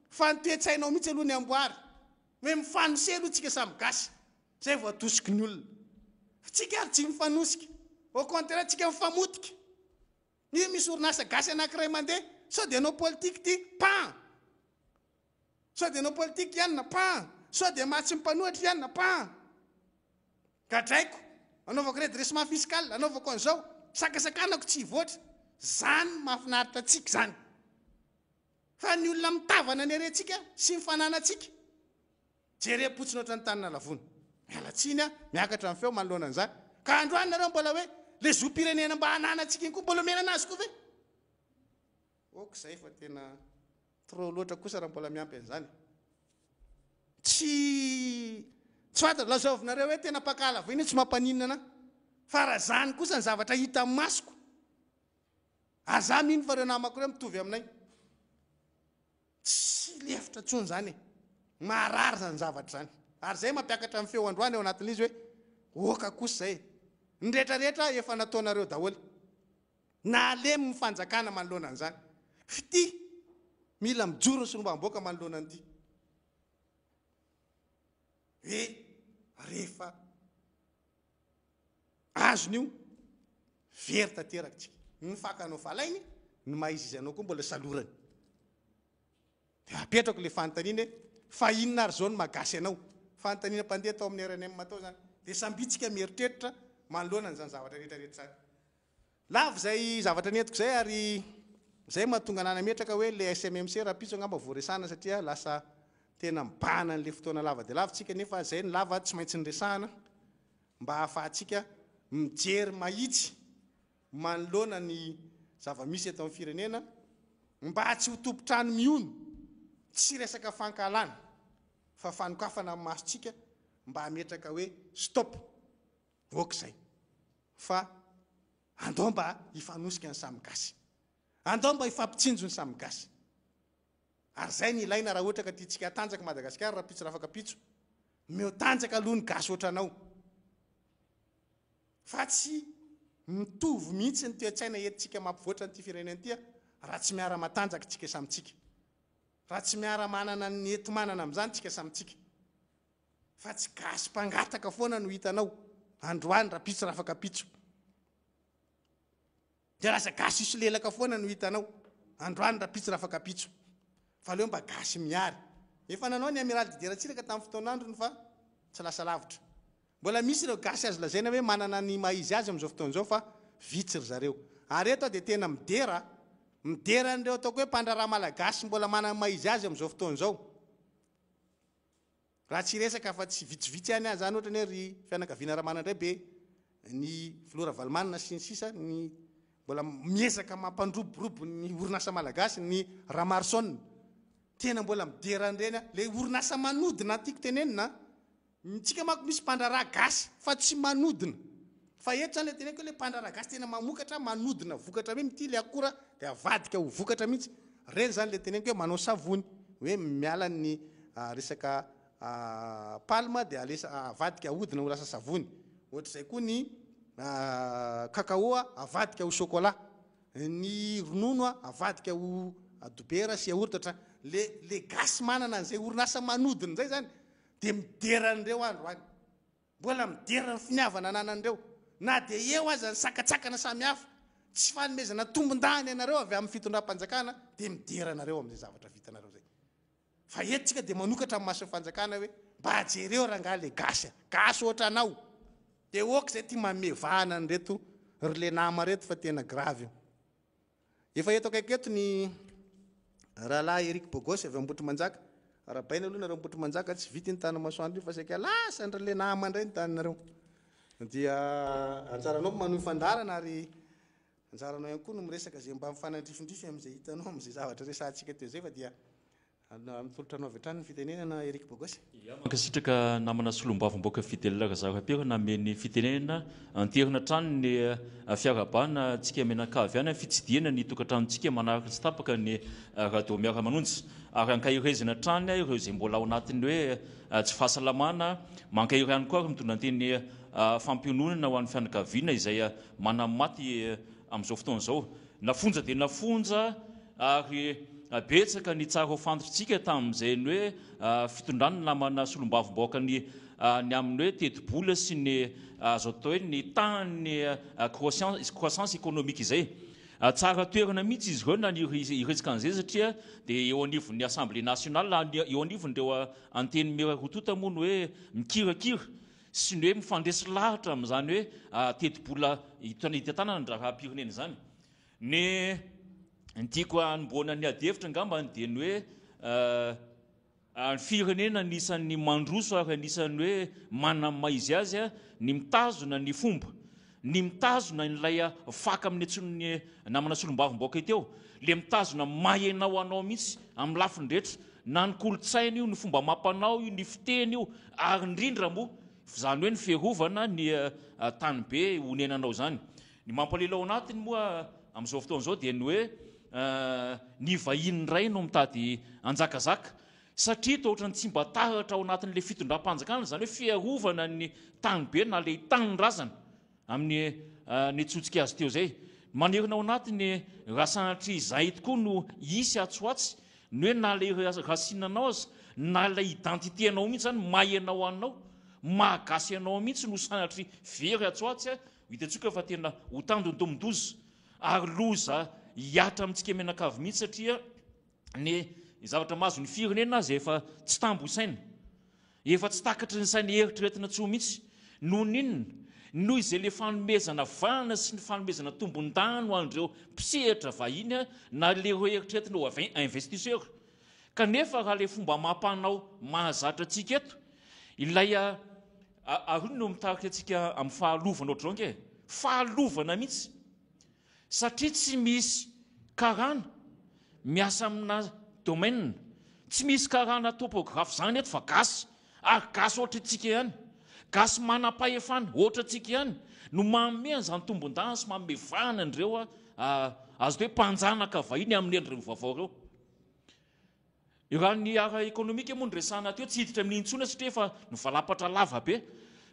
A: fa nitoetsainao mihitsy aloha ny amboary hoe mifanosy aloha tsika samy gasy zay vao atosiky ny olona tsika ary tsy mifanosika au contraire tsika mifamotika io misy orinasa gasy anankiray mandeha sao dia anao politique ty pan sao dia anao politique ianina pan sao dia mahatsy mipanohatra ihany na pa gadraiko anaovako redressement fiscal anaovako an'izao sakasakanako tsy hivoatra zany mahafinaritra antsika zany fa ny olona mitavana ny arentsika sy mifananantsika jerem-potsiny oatra ny tanina lavony mialatsiny a miakatra amin'ny feo manoloana an'izany ka androany nareo mbola hoe le zom-pirenena mba hananantsika iny koa mbola omena anazy koa ve ok zay fa tena trop loatra kosa raha mbola miampy an'izany tsy fanta lazaovinareo hoe tena pakala vo iny tsy mampaninana fa raha zany kosa ny zavatra hita amin'ny masoko aza mino fa reo namako reo mitovy aminay tsy lefitra tsony zany e marary zany zavatra zany ary zay mampiakatra amin'ny feo androany eo anatin'izy hoe oka kosa zay ny rehetrarehetra efa nataonareo daholy na alemy mifanjakana manoloana an'izany fity mila mijoro sy nombamboaka manoloana an'ity hoe rehefa azon'io very tanteraka ny fakanao valainy ny maizy izy anao koa mbola salorany dia apetrako le fanontaniana fa inona ary zao ny magasy anao fanontaniana mpandeha tao amin'ny RNM matao zany dia sambitsika mieritreritra manoloana n'izany zavatra rehetrarehetra zany lavy zay zavatra netiko zay ary zay mahatonga anana metraka hoe le SMMC raha pitso angamba voaresahana satria lasa tena mibahana n'le fotoana lava dia lavintsika nefa zay ny lava tsy maintsy nyresahana mba hahafahantsika mijery mahitsy manoloana ny zava-misy eto amin'ny firenena mba tsy ho tompotrano miony tsy resaka fankalana fa fanokafana amin'ny masontsika mba hametraka hoe stop okizay fa andao mba hifanosika ny samy-gasy andao mba hifampitsinjo ny samy-gasy ary zay ny ilaina raha ohatra ka tiatsika tanjaka Madagasikara raha pitso raha afaka pitso meo tanjaka aloha ny gasy ohatranao fa tsy mitovy mihitsy ny toe-tsaina entsika mampivoatra nyity firenena ity raha tsy miara matanjaka tsika samitsika raha tsy miara manana ny ento manana amin'izany tsika samitsika fa tsy gasy mpangataka foana no hitanao androany raha pitso raha afaka pitso dia lasa gasy iso lelaka foana no hitanao androany raha pitso raha afaka pitso fa leo mba gasy miary efa nanao ny amiral dideratsiraka tamin'ny fotoanandrony fa tsy lasa lavitra mbola misy ireo gasy azo lazaina hoe manana ny maizy azy amin'izao fotoan'izao fa vitsy ry zareo ary eto dia tena midera n'ireo ataoko hoe mpandraraha malagasy mbola manana maizy azy amin'izao fotoan'izao raha tsy resaka fa tsy vitsivitsy ihany azy zany ohatra ny hoe ry fianakaviana Ramanandray be ny Flora Valmanina sy ny sisa ny mbola miezaka mampandroborobo ny orinasa malagasy ny Ramarson tena mbola midera an'ireny le orinasa manodina tiako tenenina tsika manko misy mpandraraha gasy fa tsy manodina fa eto zany le teneniko le mpandraraha gasy tena mamokatra manodina vokatra hoe mity le akora dia avadika ho vokatra mihitsy reny zany le teneniko hoe manao savony hoe miala ny resaka palma dia avadika ahodina ho lasa savony ohatr'izay koa ny kakao avadika ho chocolat ny ronono avadika ho dobera sy yaourt le gasy manana an'izay orinasa manodina zay zany dia mideran'ireo androany mbola midera ny finiavana ananan'ireo na dia eo aza ny sakatsakana samihafa tsy fanomezana tombon-dahany ianareo avy amin'ny fitondram-panjakana dia mideranareo amin'izay zavatra vitanareo zay fa etontsika dia manokatra amin'ny mason'ny fanjakana hoe mba ajereo rangaha le gasy ohatra anao dia oka zay ty mamevahana ny reto ryle nama reto fa tena grave io efa eto akaiky eto ny rahalahy Eric Bogosy avy ambotry manjaka arabaina aloha nareo ambotry manjaka tsy vity ny tany masoandro io fa saika lasa ny ryle nama indray ny taninareo dia anjaranao manohy fandarana ary anjaranao ihany koa no miresaka zay mba mifanandrifindrify amin'izay hitanao amin'izay zavatra resahantsika teo zay fa dia mitolotranao avy hatrany ny fitenenana Eric Bogosy
B: mankasitraka namana solombavomboaka fidèle razaho apero nameny fitenenana anterina trano ny fiarabana tsika menakavy any fitsidiana ny tokantranontsika manaraka tsy tapaka ny radio miara-manonjy ary ankahirezana trany ireo zay mbola ao anatiny hoe tsy fahasalamana mankahiry ihany koa ary mitondra anteny fampiononana ho an'ny fianakaviana izay manamaty amin'izao fotoan'izao nafonja dia nafonja ary betsaka ny tsara ho fantotritsika tamin'izay ny hoe fitondrany namana solombavomboaka ny amin'ny hoe teti-bola sy ny azo atao hoe ny tany croissance économique izay tsara toerana mihitsy izy ireo na iretsika an'izay satria dia eo anivon'ny assemblée nationale eo anivon'ireo anteny mirarotota moa ny hoe mikirakira sy ny hoe mifandresy lahatra amin'izany hoe teti-bola hitanana ny raha-pirenena izany. Ny tiako hanomboana ny adihevitra angambany dia ny hoe ny firenena anisan'ny mandroso ary anisan'ny hoe manana maizy azy ny mitazona ny fomba, ny mitazona n'ilay faka amin'ny antson'ny namana solombavim-baoaka teo, le mitazona mahainao anao mihitsy amin'ny lafiny rehetra, na ny kolotsaina io, ny fomba amam-panao io, ny fiteny io, ary indrindra moa izany hoe ny fiarovana ny tanybe honenanao zany. Ny mampalahelo ao anatiny moa amin'izao fotoan'izao dia ny hoe ny vahiny ray no mitady anjakazaka, satria toa ohatrany tsy mba taratra ao anatin'le fitondram-panjakana, zany hoe fiarovana ny tanybe na le tanin-drazana amin'ny ny atsotsika azy teo zay. Manerina ao anatiny raha sanatry izay tokoa no isy atsoatsy ny hoe na le rasinanao azy na le identiténao mihitsy zany mahainao anao, mahagasy anao mihitsy no sanatry very atsoatsy hitantsika fa tena ho tandondomondoza ary loza hiatra amintsika menakavy mihitsy satria ny zavatra mahazo ny firenena azy efa tsy tambo saina, efa tsy takatry ny saina eritreretina tsoa mihitsy noho n'inona noho izay le fanomezana vana sy ny fanomezana tombon-dano an'ireo mpisehatra vahiny na lereo eritreretina ho investisseur. Kanefa raha le fomba amam-panao mahazatra antsika eto ilay arony no mitarika antsika amin'ny fahalovana ohatranke fahalovana mihitsy, satria tsy misy karana miasa amina domaine, tsy misy karana topographe zany eto fa gasy, ary gasy ohatra antsika ihany, gasy manam-pahefana ohatra antsika ihany no manome an'izany tombon-dano sy manome vana an'ireo azo hoe mpanjanaka vahiny amin'ny endriny vaovao ireo. Raha ny ara ekonomika moa ny resahana teo tsy hiditra amin'ny intsona satria efa novalapatra lava be,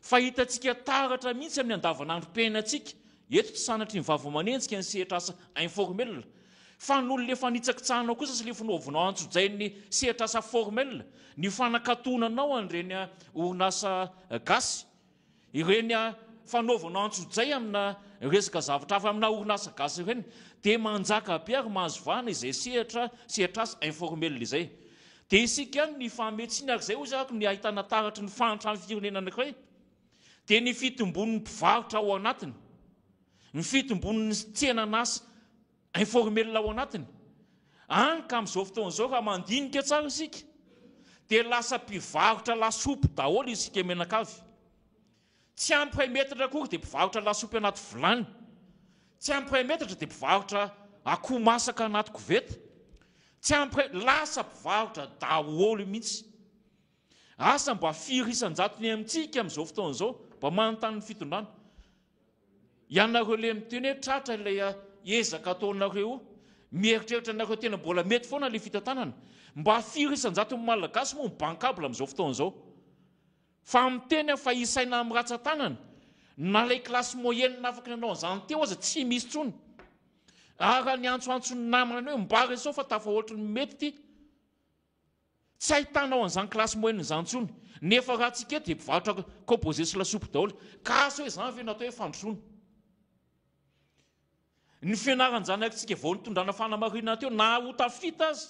B: fa hitantsika taratra mihitsy amin'ny andavanandrom-piainantsika eto tsy sanatry ny vava-manenjika ny sehatra asa informel, fa noho le fanitsakitsahanao kosa sy le fanaovanao antso-jain'ny sehatra asa formel, ny fanakatonanao an'ireny orinasa gasy, ireny fanaovanao antso-jay amina resaka zavatra hafa amina orinasa gasy ireny, dia manjaka be ary mahazo vana izay sehatra asa informel izay. Dia isika ihany ny fahametsiny ary izay ozy ako ny ahitana taratry ny fantatra amin'ny firenena anankiray, dia ny fitombon'ny mpivarotra ao anatiny, ny fitombon'ny tsenan'asa informel ao anatiny, any ka amin'izao fotoan'izao raha mandinika tsara isika dia lasa mpivarotra lasopy daholo isika menakavy. Tsy ampy iray metatra kory dia mpivarotra lasopy anaty vilany, tsy ampy iray metatra dia mpivarotra akoho masaka anaty koveta, tsy ampy lasa mpivarotra daholo mihitsy. Asa mba firisan-jatony amintsika amin'izao fotoan'izao mba manontany ny fitondrana. Ianareo le miteny hoe tratra ilay ezaka ataonareo, mieritreritra anareo tena mbola mety foana le fitantanana, mba firisan-jatony malagasy moa bankabla amin'izao fotoan'izao. Fa miteny fa isaina amin'ny ratsan-tanana na ilay klasy moyenne afaka nanao an'izany teo aza tsy misy tsony. Ary ny antsoantsony namana hoe mbary sao fa tafahoatry ny mety ty, tsy ahitanao an'izany klasy moyenne izany tsony, nefa raha tsika dia mpivarotra composé sy lasopy daholo, ka asa hoe izany ve natao hoe fandrosoana. Ny fianaran'ny zanakitsika vao nitondrana fanamarina teo na ho tafita azy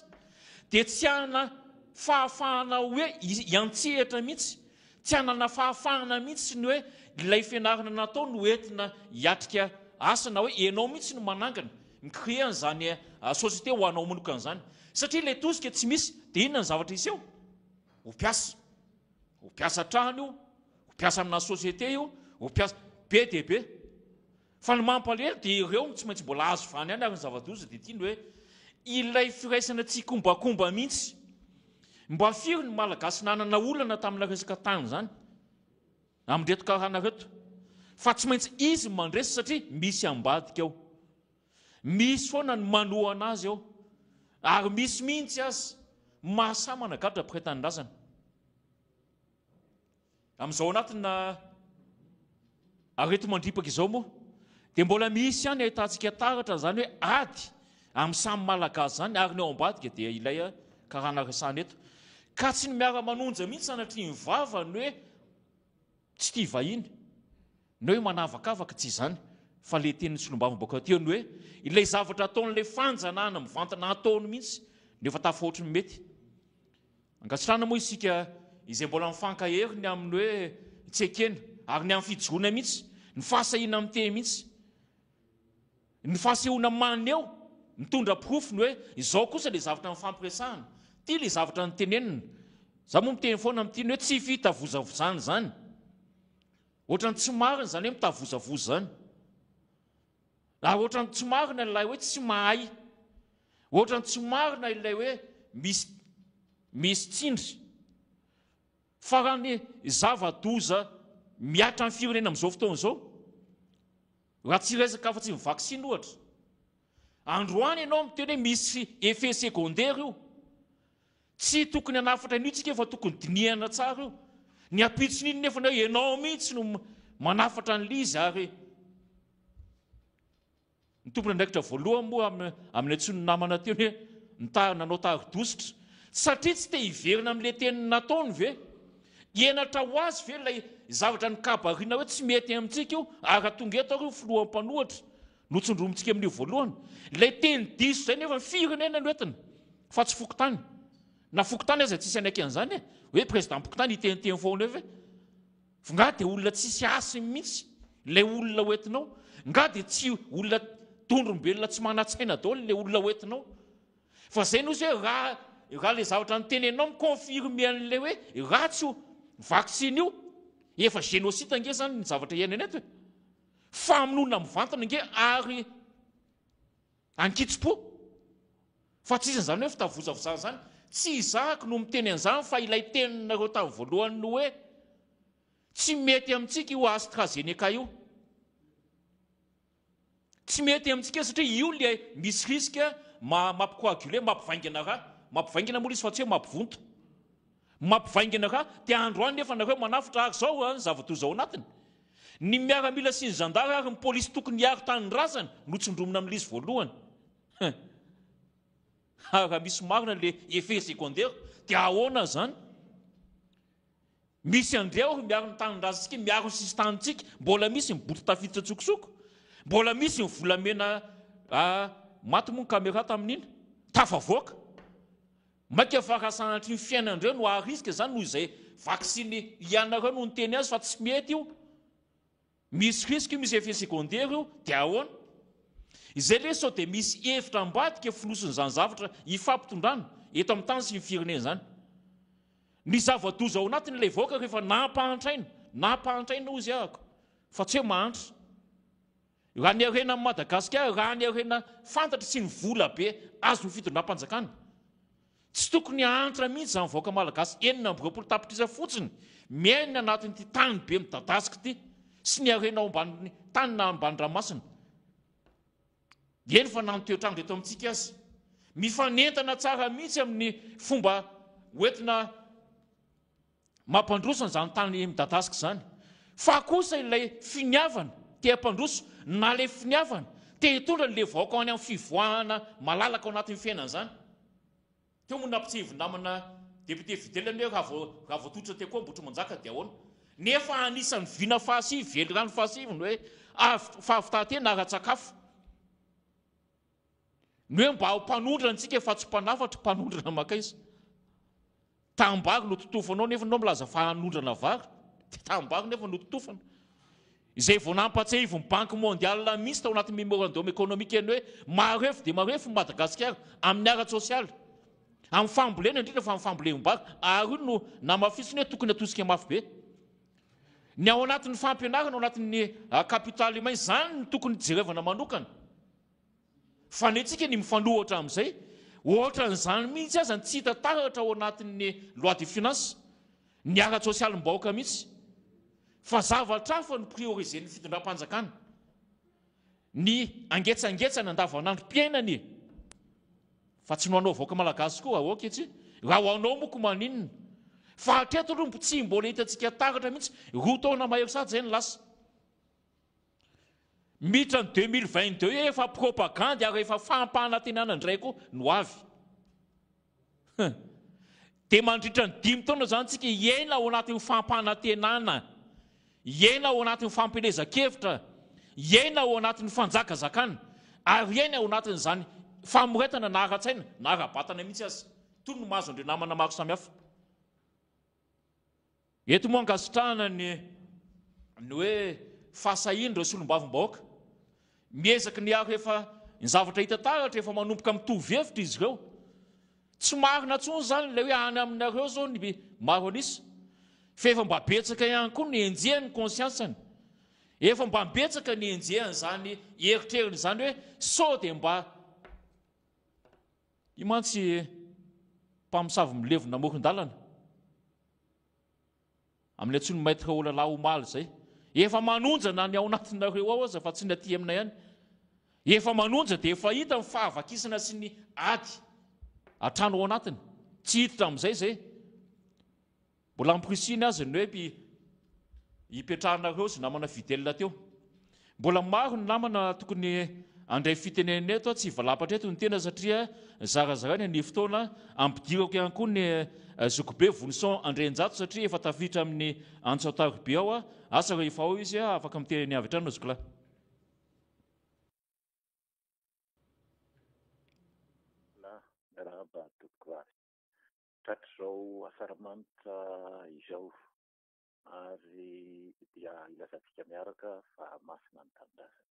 B: dia tsy hanana fahafahana hoe hiantsehatra mihitsy, tsy hanana fahafahana mihitsy ny hoe ilay fianarana natao no entina hiatrika asa na hoe enao mihitsy no manangana micréer an'izany société ho anao manokana izany, satria ilay tosika tsy misy dia inona ny zavatra iseho? Ho piasa trano io, ho piasa amina société io, ho piasa be dia be. Fa ny mampalahelo dia ireo tsy maintsy mbola azo vany ihany ary ny zava-doza dia tiany hoe ilay firaisana tsy kombakomba mihitsy, mba firy ny malagasy nanana olana tamina resaka tany zany amin'reto karana reto, fa tsy maintsy izy mandresy satria misy ambadika ao, misy foana ny manohana azy ao, ary misy mihitsy azy mahasamana gadra mpiray-tanindrazana. Amin'izao anatina areto mandripaka izao moa dia mbola misy ihany ahitantsika taratra zany hoe ady amin'ny samy malagasy zany, ary ny ao ambadika dia ilay karana resahana eto, ka tsy ny miara-manonja mihitsy sanatria ny vava ny hoe tsy tia vahiny, ny hoe manavakavaka tsy izany, fa le tenin'ny solombavana boka teony hoe ilay zavatra ataon'ilay fanjanahana mivantana ataony mihitsy nefa tafaotrany mety. Angatsitrana moa isika izay mbola mifankaheriny amin'ny hoe tsy ekena ary ny amin'ny fijona mihitsy ny fahasahiana amin'ny teny mihitsy ny fahasehoana maneho mitondra profony hoe izao kosa le zavatra ny fampiresahana ty le zavatra ny tenenina. Za moa miteny foana amin'tiny hoe tsy fitavozavozana zany ohatrany tsy marina zany hoe mitavozavoza zany raha ohatrany tsy marina ilay hoe tsy mahay ohatrany tsy marina ilay hoe misy tsindry fa raha ny zava-doza miatra ny firenena amin'izao fotoana izao raha tsy resaka afa tsy mivaksiny ohatra androany ianao miteny hoe misy effet secondaire io tsy tokony hanafatra an'io tsika fa tokony dinihana tsara io ny apitsin'iny nefa hoe ianao mihitsy no manafatra an'ilay izy ary ny tompony andraikitra voalohany moa amin'ny antsony namana teny hoe nanao tarodositra satria tsy te hiverina amin'ilay teny nataony ve hienatra ho azy ve ilay zavatra ny kabariana hoe tsy mety amintsika io ary tonga eto ary filohan'ny mpanohatra notsondromintsika amin'io voalohany ilay teny diso zay nefa firenena no entina fa tsy fokotany na fokotany aza tsisy anaiky an'izany hoe président fokotany iteniteny foana ve nga dia olona tsisy asiny mihitsy ilay olona hoentinao nga dia tsy olona tondrombelona tsy manatsaina daholo ilay olona hoentinao fa zay nosy hoe raha le zavatra ny tenenao miconfirme an'ilay hoe ratsy io vaksiny io efa génocide nge zany ny zavatra iainana eto famonoana mivantana nge ary ankitso-po fa tsy izy zany hoe fitavozavozana zany tsy izahako no miteny an'izany fa ilay teninareo tamin'ny voalohany no hoe tsy mety amintsika io AstraZeneca io tsy mety amintsika satria io le misy risque mampicoagule mampivaingana raha mampivaingana moa izy fa tsy hoe mampivonto mampivaingana raha dia androany nefa nareo manafitra ary zao zava-doza ao anatiny ny miaramila sy ny zandary ary ny polisy tokony hiaro tany razana notsondromina amin'ilay izy voalohany raha misy marina le effet secondaire dia ahoana zany misy andreo miaro ny tanin-drazantsika miaro ny sisy tanitsika mbola misy miboto tafiditra tsokosoko mbola misy mivolamena maty moa ny caméra tamin'iny tafavoaka maika farasanatry ny fiainandreo no ahariska zany noho izay vaksiny ianareo no nyteny azy fa tsy mety io misy risque misy effet secondaire io dia ahoana izay le sao dia misy hevitra ambadika finosony zany zavatra ifampitondrana eto amin'ny tany sy ny firenena zany ny zava-doza ao anatiny ilay voaka rehefa nampahantraina ozy ahako fa tsy hoe mahantra raha ny arena amin'ny Madagasikara raha ny arena fantatra sy ny vola be azo ny fitondram-panjakana tsy tokony hahantra mihitsy zany voaka malagasy 9 tapitrisa fotsiny miaina anatin'ity tany be midadasika ity sy ny arena ao ambany tany na ambany ranomasina eny fa nanotoetrano reto amintsika azy mifanentana tsara mihitsy amin'ny fomba hoentina mampandrosana zany tany midadasika zany fa kosa ilay finiavana te hampandroso na le finiavana te hitondra le vaoka any amin'ny fivoahana malalaka ao anatin'ny fiainana zany teo moa nampitsivy namana député fidelany hoe raha voatotra te koa mbotro manjaka dia ahoana nefa anisan'ny vina fahasivy vely rano fahasivy ny hoe fahavitahatena ara-tsakafo ny hoe mba ho mpanondrana antsika fa tsy mpanafatra mpanondrana makaiza tambary no totofanao nefa nao milaza fahanondrana vary tambary nefa no totofana izay vao nampatsahivy ny banque mondiale misy tao anatin'ny mémorandum économique eny hoe marefo dia marefo ny Madagasikara amin'ny ara-tsosialy amin'ny fambolena indrindra fa amin'ny fambolem-bary ary io no namafisiny hoe tokony atosika mafy be ny ao anatin'ny fampianarana ao anatin'ny kapitaly humain zany ny tokony jerevana manokana fa netsika ny mifanohatra amin'izay ohatran'izany mihitsy aza tsy hita taratra ao anatin'ny loi de finance ny ara-tsosialy mbahoaka mihitsy fa zavatra hafa ny priorisen'ny fitondram-panjakana ny angetsangetsana andavanandrom-piainany fa tsy no anao vaoaka malagasy koa ahoaka etsy raha ho anao moko maninona fa hatreto aloha tsy mbola hitantsika taratra mihitsy roa taona mahery sady zay ny lasa mitra ny 2022 efa propagande ary efa fampanantenana indray koa no avy dia mandritra ny 5 taona zany tsika iaina ao anatin'ny fampanantenana iaina ao anatin'ny fampelezan-kevitra iaina ao anatin'ny fanjakazakana ary iaina ao anatin'izany famoretana na ara-tsaina na ara-batana mihitsy azy toy no mahazo andreo namana maro samihafa. Eto moa ankasitrahana ny hoe fahasahiana ireo solombavim-bahoaka miezaka ny ary efa ny zavatra hita taratra efa manomboka mitovy hevitra izy ireo. Tsy marina intsony zany ilay hoe any aminareo zao ny maro anisa fa efa mba betsaka ihany koa ny enjehany conscience-any, efa mba betsaka ny enjehany zany eritreriny zany hoe sao dia mba imantsy mpamosavy milevo namoron-dalana amin'ny antsony maître olala omaly zay, efa manonjana ny ao anatinareo ao aza fa tsy ny aty amina ihany, efa manonja dia efa hita ny fahavakisana sy ny ady atrano ao anatiny, tsy hiditra amin'izay zay mbola amprisiny azy ny hoe hipetrahanareo sy namana fidèle teo. Mbola maro ny namana tokony andray fitenenana eto, tsy valapatra eto ny tena satria zarazarany ny fotoana ampidirako ihany koa ny zokobe Vonison Andrenjato satria efa tafiditra amin'ny Antsautarobe ao asa rehefa ao izy afaka miteneny avy hatrany zokolahy.
C: Miarahaba dokivary tratra izao asaramanitra izao ary dia ilazantsika miaraka fa masina ny tanindrazana.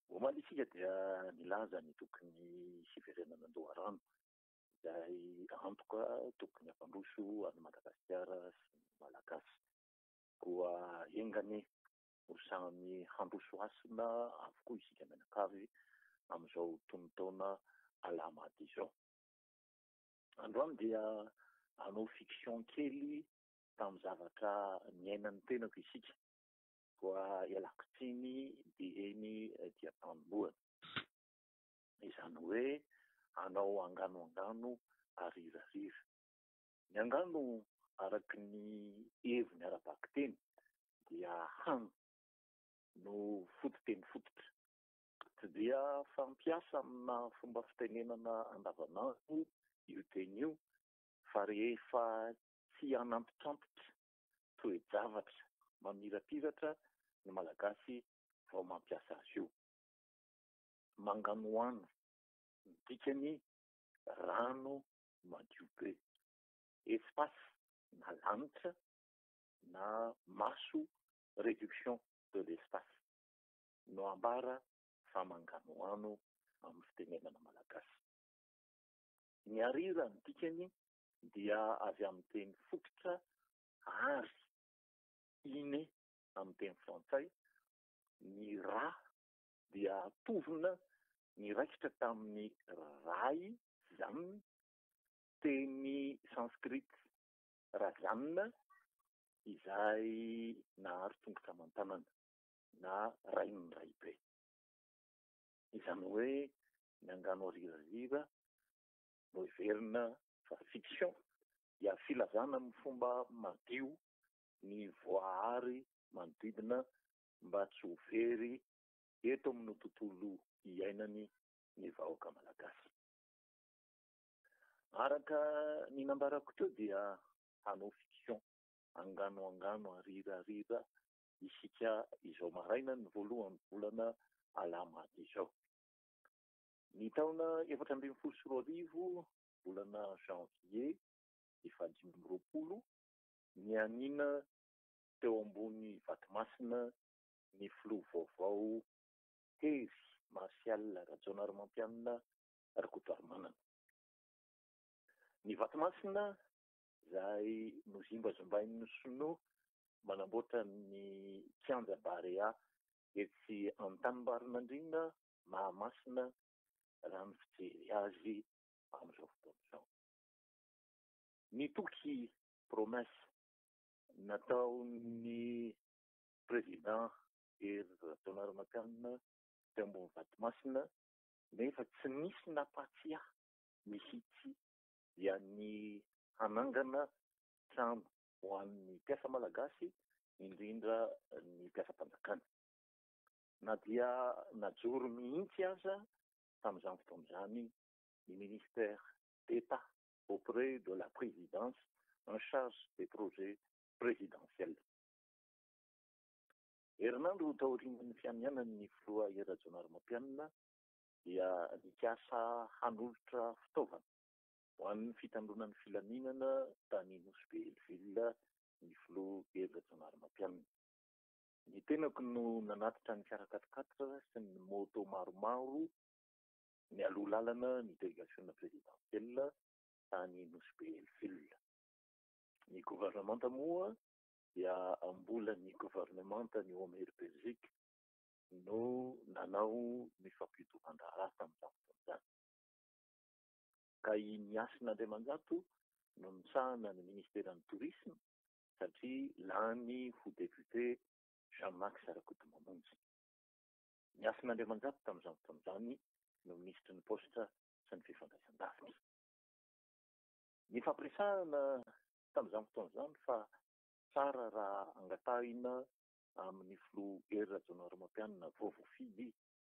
C: Omaly isika dia nilaza ny tokony siverenana andoharano izay antoka tokony hampandroso any Madagasikara sy Malagasy koa engany ho samy handroso asina avokoa isika menakavy amin'izao tonotaona alamady izao. Androany dia hanao fiction kely tamin'ny zavatra niainan'ny tenako isika koa ialako tsiny dia eny dia tanombohana. Izany hoe hanao angano arirarira. Ny angano araky ny heviny ara-baky teny dia hano no fototeny fototra, tsy dia fampiasa amina fomba fitenenana andavanandro io teny io fa rehefa tsy anampitrampotra toe-javatra mamirapiratra ny malagasy vao mampiasa azy io. Manganoana ny dikany rano madio be, espace na lanitra na maso réduction de l'espace no ambara fa manganoano amin'ny fitenenana malagasy. Ny arira ny dikany dia avy amin'ny teny fototra ary ine amin'ny teny frantsay. Ny ra dia tovina ny raikitra tamin'ny ray izany teny sanskrit razanina izay nahary tongotra aman-tanana na rain'ny ray be. Izany hoe ny angano arirarira no heverina fa fiction dia filazana amin'ny fomba madio ny voahary manodidina mba tsy ho very eto amin'ny tontolo iainany ny vahoaka malagasy. Araka ny nambarako teo dia hanao fiction angano arirarira isika izao maraina ny voalohany volana alamady izao. Ny taona 2024 volana janvier 2020 ny anina teo ambony Vatomasina ny filoha vaovao Hery Martial Rajaonarimampianina Rakotoarimanana. Ny Vatomasina izay nozimbazombain'ny Sinoa manamboatra ny kianja Barea etsy an-tanimbarinan-drinina Mahamasina raha ny fijery azy amin'izao fotoana izao. Nitoky promesse nataon'ny président Hery Rajaonarimampianina teo ambony Vatomasina nefa tsy nisy napatsiahy mihitsy dia ny hanangana trano ho an'ny mpiasa malagasy indrindra ny mpiasam-panjakana. Na dia najoro mihitsy aza tamin'izany fotoana izany ny ministère d'État auprès de la présidence en charge des projets présidentiels. herinandro taorian'ny fianianan'ny filoha Erajonary Mampianina dia nikasa hanolotra fitaovana ho an'ny fitandronan'ny filaminana tany Nosy be Eliville ny filoha Erajonary Mampianina. Ny tenako no nanatitra ny fiara 4x4 sy ny moto maromaro ny aloha lalana ny délégation présidentielle tany Nosy be Eliville. Ny gouvernemanta moa dia mbola ny gouvernemanta ny Homer Belgique no nanao ny fampidoban-draharaha tamin'izany fotoana izany. Ka i Niasin'Andriamanjato no nitsahana ny ministéran'ny tourisme satria lany ho député Jean-Marc Sarakotomamonjy. Niasin'Andriamanjato tamin'izany fotoana izany no ministry ny posta sy ny fifandraisan-davitra. Ny fampiresahana tamin'izany fotoana izany fa tsara raha angatahina amin'ny filoha Erajonary Mampianina voavoafidy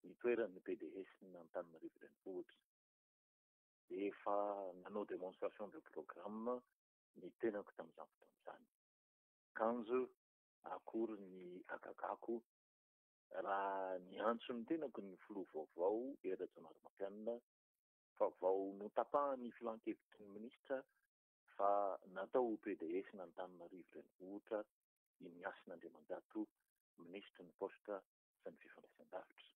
C: ny toeran'ny PDS n'Antananarivo renivohitra. Dia efa nanao démonstration de programme ny tenako tamin'izany fotoana izany. Kanjo akory ny agagako raha ny antso ny tenako ny filoha vaovao Erajonary Mampianina fa vao notapahany filan-kevitry ny ministra fa natao PDS n'Antananarivo renivohitra i Niasin'Andriamanjato ministry ny posta sy ny fifandraisan-davitra.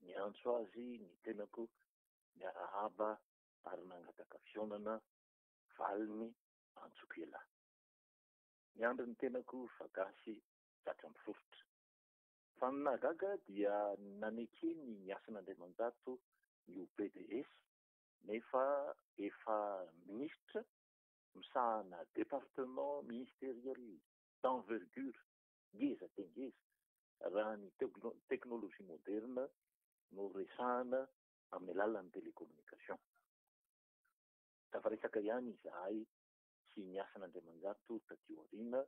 C: Ny antso azy ny tenako miarahaba ary nangataka fionana valiny Antsokela. Ny andro ny tenako fagasy zatra miforotra. Fa ny nahagaga dia nanekeny Niasin'Andriamanjato io PDS nefa efa ministre misahana département ministériel d'envergure ngeza dia ngeza raha ny teknolojia moderne no resahana amin'ny alalan'ny télécommunication. Tafaresaka ihany izahay sy Niasin'Andriamanjato taty aoriana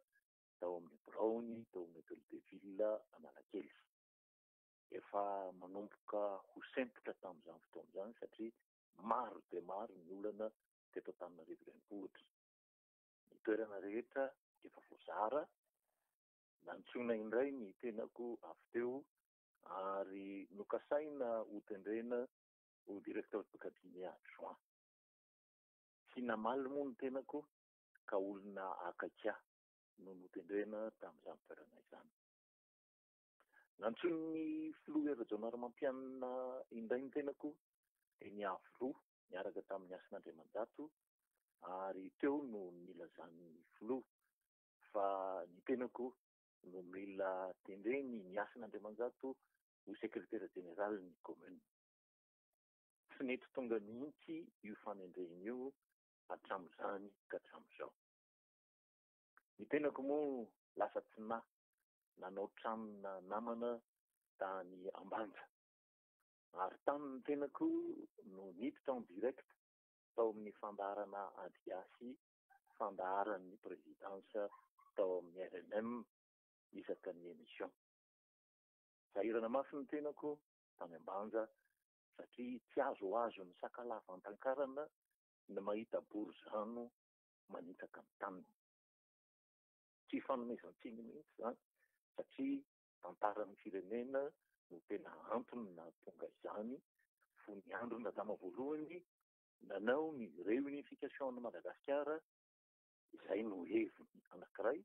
C: tao amin'ny Braony, tao amin'ny Hôtel de Ville Analakely. Efa manomboka ho sempotra tamin'izany fotoana izany satria maro dia maro ny olana teto Antananarivo renivohitra. Ny toerana rehetra efa voazara, nantsoina indray ny tenako avy teo ary nokasaina ho tendrena ho directeur de cabinet adjoint. Tsy namaly moa ny tenako ka olona akaika no notendrena tamin'izany toerana izany. Nantsoiny ny filoha Erajonary Mampianina indray ny tenako dia ny avoloha niaraka tamin'ny Niasin'Andriamanjato ary teo no nilazan'ny filoha fa ny tenako no mila tendreny Niasin'Andriamanjato ho secrétaire général ny commune. Tsy nety tonga mihitsy io fanendreny io hatramin'izany ka hatramin'izao. Ny tenako moa lasa tsy nanao tranona namana tany Ambanja. Ary tany ny tenako no niditra en direct tao amin'ny fandaharana adiasy fandaharan'ny présidence tao amin'ny RNM isaka ny émission. Zahirana mafy ny tenako tany Ambanja satria tsy azo ny sakalava an-tankarana ny mahita bory-drano manitsaka ny taniny. Tsy fanomezan-tsiny mihitsy izany satria tantaran'ny firenena no tena antony na tonga izany fony andro nadama voalohany nanao ny réunification ny Madagasikara, izay no heviny anankiray,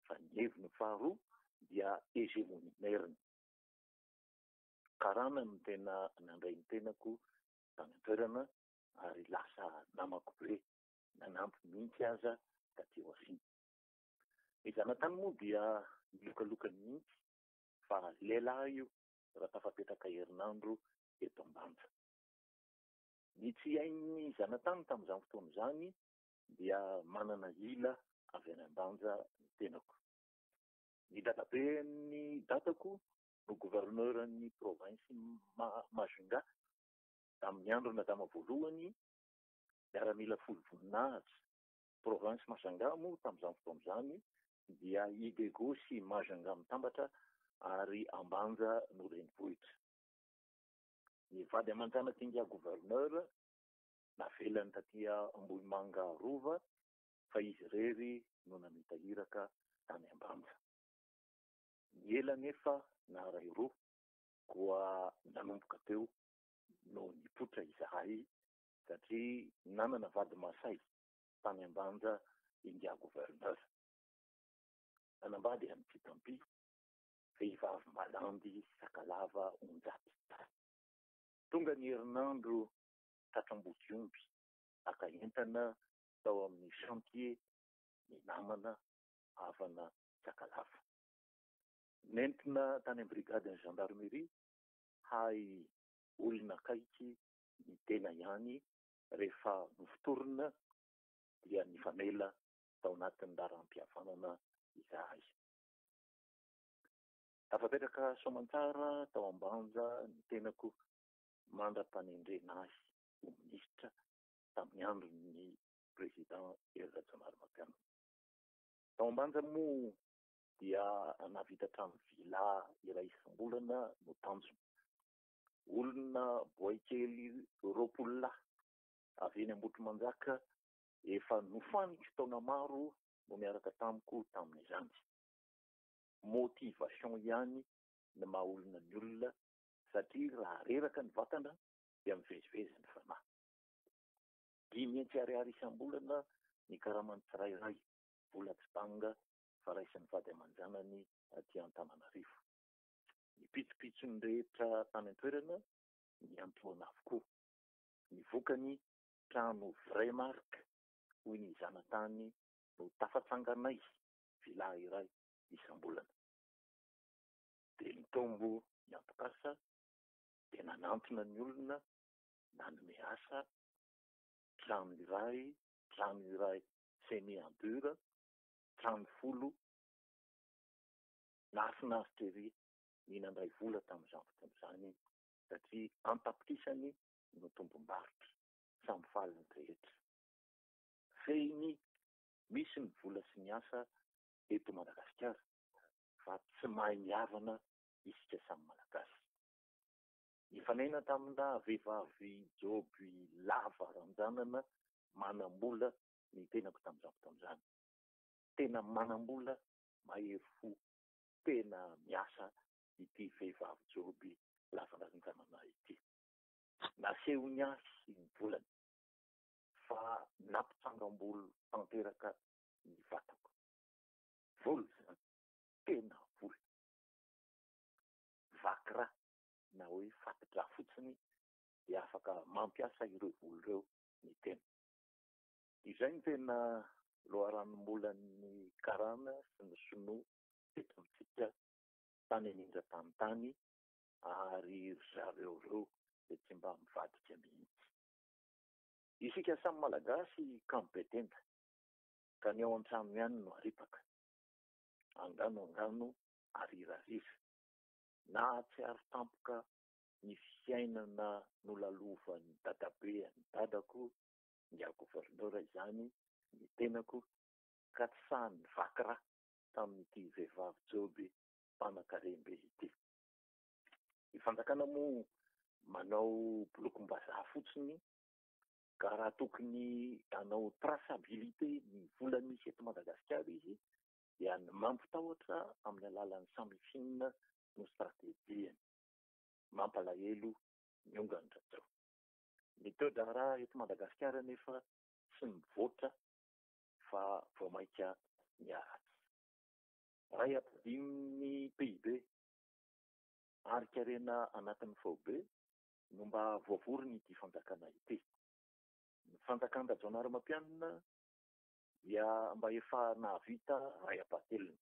C: fa ny heviny faharoa dia hégémonie mairina. Karana no tena nandray ny tenako tany an-toerana ary lasa namako be nanampy mihitsy aza taty aoriana. Ny zanatany moa dia milokalokany mihitsy fa lehilahy io raha tafapetraka herinandro eto Ambanja. Ny tsy hain'ny zanatany tamin'izany fotoana izany dia manana ila avy any Ambanja ny tenako. Ny dadaben'ny dadako no gouverneur'ny province Majunga tamin'ny andro nadama voalohany miaramila folo voninahitra. Province Majunga moa tamin'izany fotoana izany dia Igego sy Majunga mitambatra ary Ambanja no renivohitra. Ny vady aman-janaka tinga gouverneur navelany tatia Ambohimanga Rova fa izy rery no namitahiraka tany Ambanja. Ny ela nefa na ray roa koa nanomboka teo no nipotra izahay satria nanana vady masay tany Ambanja India gouverneur. Nanambady amin'ny Fitampi, vehivavy malandy sakalava onjaty. Tonga ny herinandro Tratram-Bokiomby aka entana tao amin'ny chantier ny namana havana sakalava. Nentina tany amin'ny brigade ny gendarmerie hay olona kaiky ny tena ihany rehefa nofotorina dia nifanela tao anatin'ny laram-pihavanana izahay. Afapetraka Soamantsara tao Ambanja ny tenako mandra-panendrena azy ho minisitra tamin'ny andron'ny président Eri Rajaonarimampianina. Tao Ambanja moa dia navita trano vila iray isam-bolana no tanjona. Olona boaikely 20 avy eny Ambotrimanjaka efa nofaniko taona maro no miaraka tamiko tamin'izany. Motivation ihany ny maha olona ny olona satria raha reraka ny vatana dia mivezivezy ny fanahy. 500 ariary isam-bolana ny karamany tsirairay, vola tsy tanga fa raisin'ny vady aman-janany aty Antananarivo. Ny pitsopitsony rehetra tany an-toerana ny antoana avokoa. Ny vokany trano vrai marque hoy ny zanatany no tafatsanganay vila iray isam-bolana. Dia ny tombo ny ampokasa dia nanantona ny olona nanome asa trano iray semi en dur, trano 10 nahafinaritra ery nihinandray vola tamin'izany fotoan'izany satria antapitrisany no tombom-barotra samy faly ny rehetra. Fehiny misy ny vola sy ny asa eto Madagasikara fa tsy mahay mihavana isika samy malagasy. Nifanena tamina vehivavy joby lava ranjanana manam-bola ny tenako tamin'izany fotoan'izany. Tena manam-bola, mahery fo, tena miasa ity vehivavy joby lava ranjanana ity. Naseho ny asy ny volany fa nampitsangam-bolo tanteraka ny vatako. Vola zany, tena vola. Vakra na hoe fatidra fotsiny dia afaka mampiasa ireo vola ireo ny tena. Izay ny tena loharanom-bolan'ny karana sy ny sinoa eto amintsika tany anindra tany ary zareo reo dia tsy mba mivadika mihitsy. Isika samy malagasy kamo be tenda ka ny ao an-trano ihany no aripaka. Angano arirarira. Na tsy ary tampoka ny fiainana nolalovan'ny dadabe ny dadako ny gouverneur izany ny tenako ka tsy sahan'ny vakra tamin'ity vehivavy joby mpanan-karembe ity. Ny fanjakana moa manao bolokom-bazaha fotsiny ka raha tokony hanao traçabilité ny vola misy eto Madagasikara izy dia ny mampitahotra amin'ny alalan'ny samifina no strategiany. Mampalahelo ny ongany rajao. Ny teo-draharaha eto Madagasikara nefa tsy mivoatra fa vao mainka miaratsy. Ray ampidin'ny PIB arikarena anatin'ny FOB no mba voavoriny ity fanjakana ity. Ny fanjakan Rajaonarimampianina dia mba efa nahavita ray ampateliny.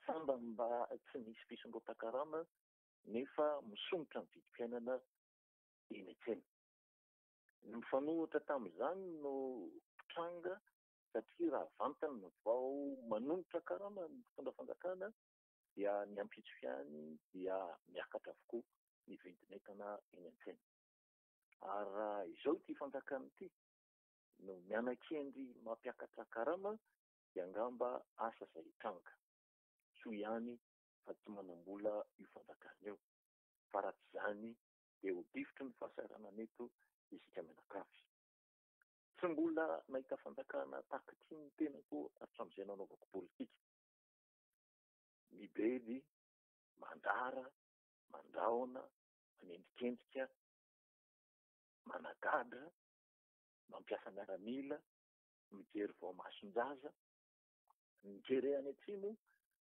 C: Samba mba tsy nisy fisondrotan-karama nefa misongotra ny vidim-piainana eny an-tsena. Ny mifanohitra tamin'izany no mpitranga satria raha vantany no vao manombotra karama ny mpitondra fanjakana dia ny ampitsofiany dia miakatra avokoa ny vidin'entana eny an-tsena. Ary raha izao ity fanjakana ity no mianakendry mampiakatra karama dia angamba asa izay hitranga. Soa ihany fa tsy manam-bola io fanjakana io. Fa raha tsy izany dia ho difotry ny fahasaranana eto isika mianakavy. Tsy mbola nahita fanjakana tahaka ity ny tenako hatramin'izay nanaovako politika. Ny bedy, mandrara, mandraona, manendrikendrika, managadra, mampiasa miaramila, mijery voamason-jaza. Mijery any atsimo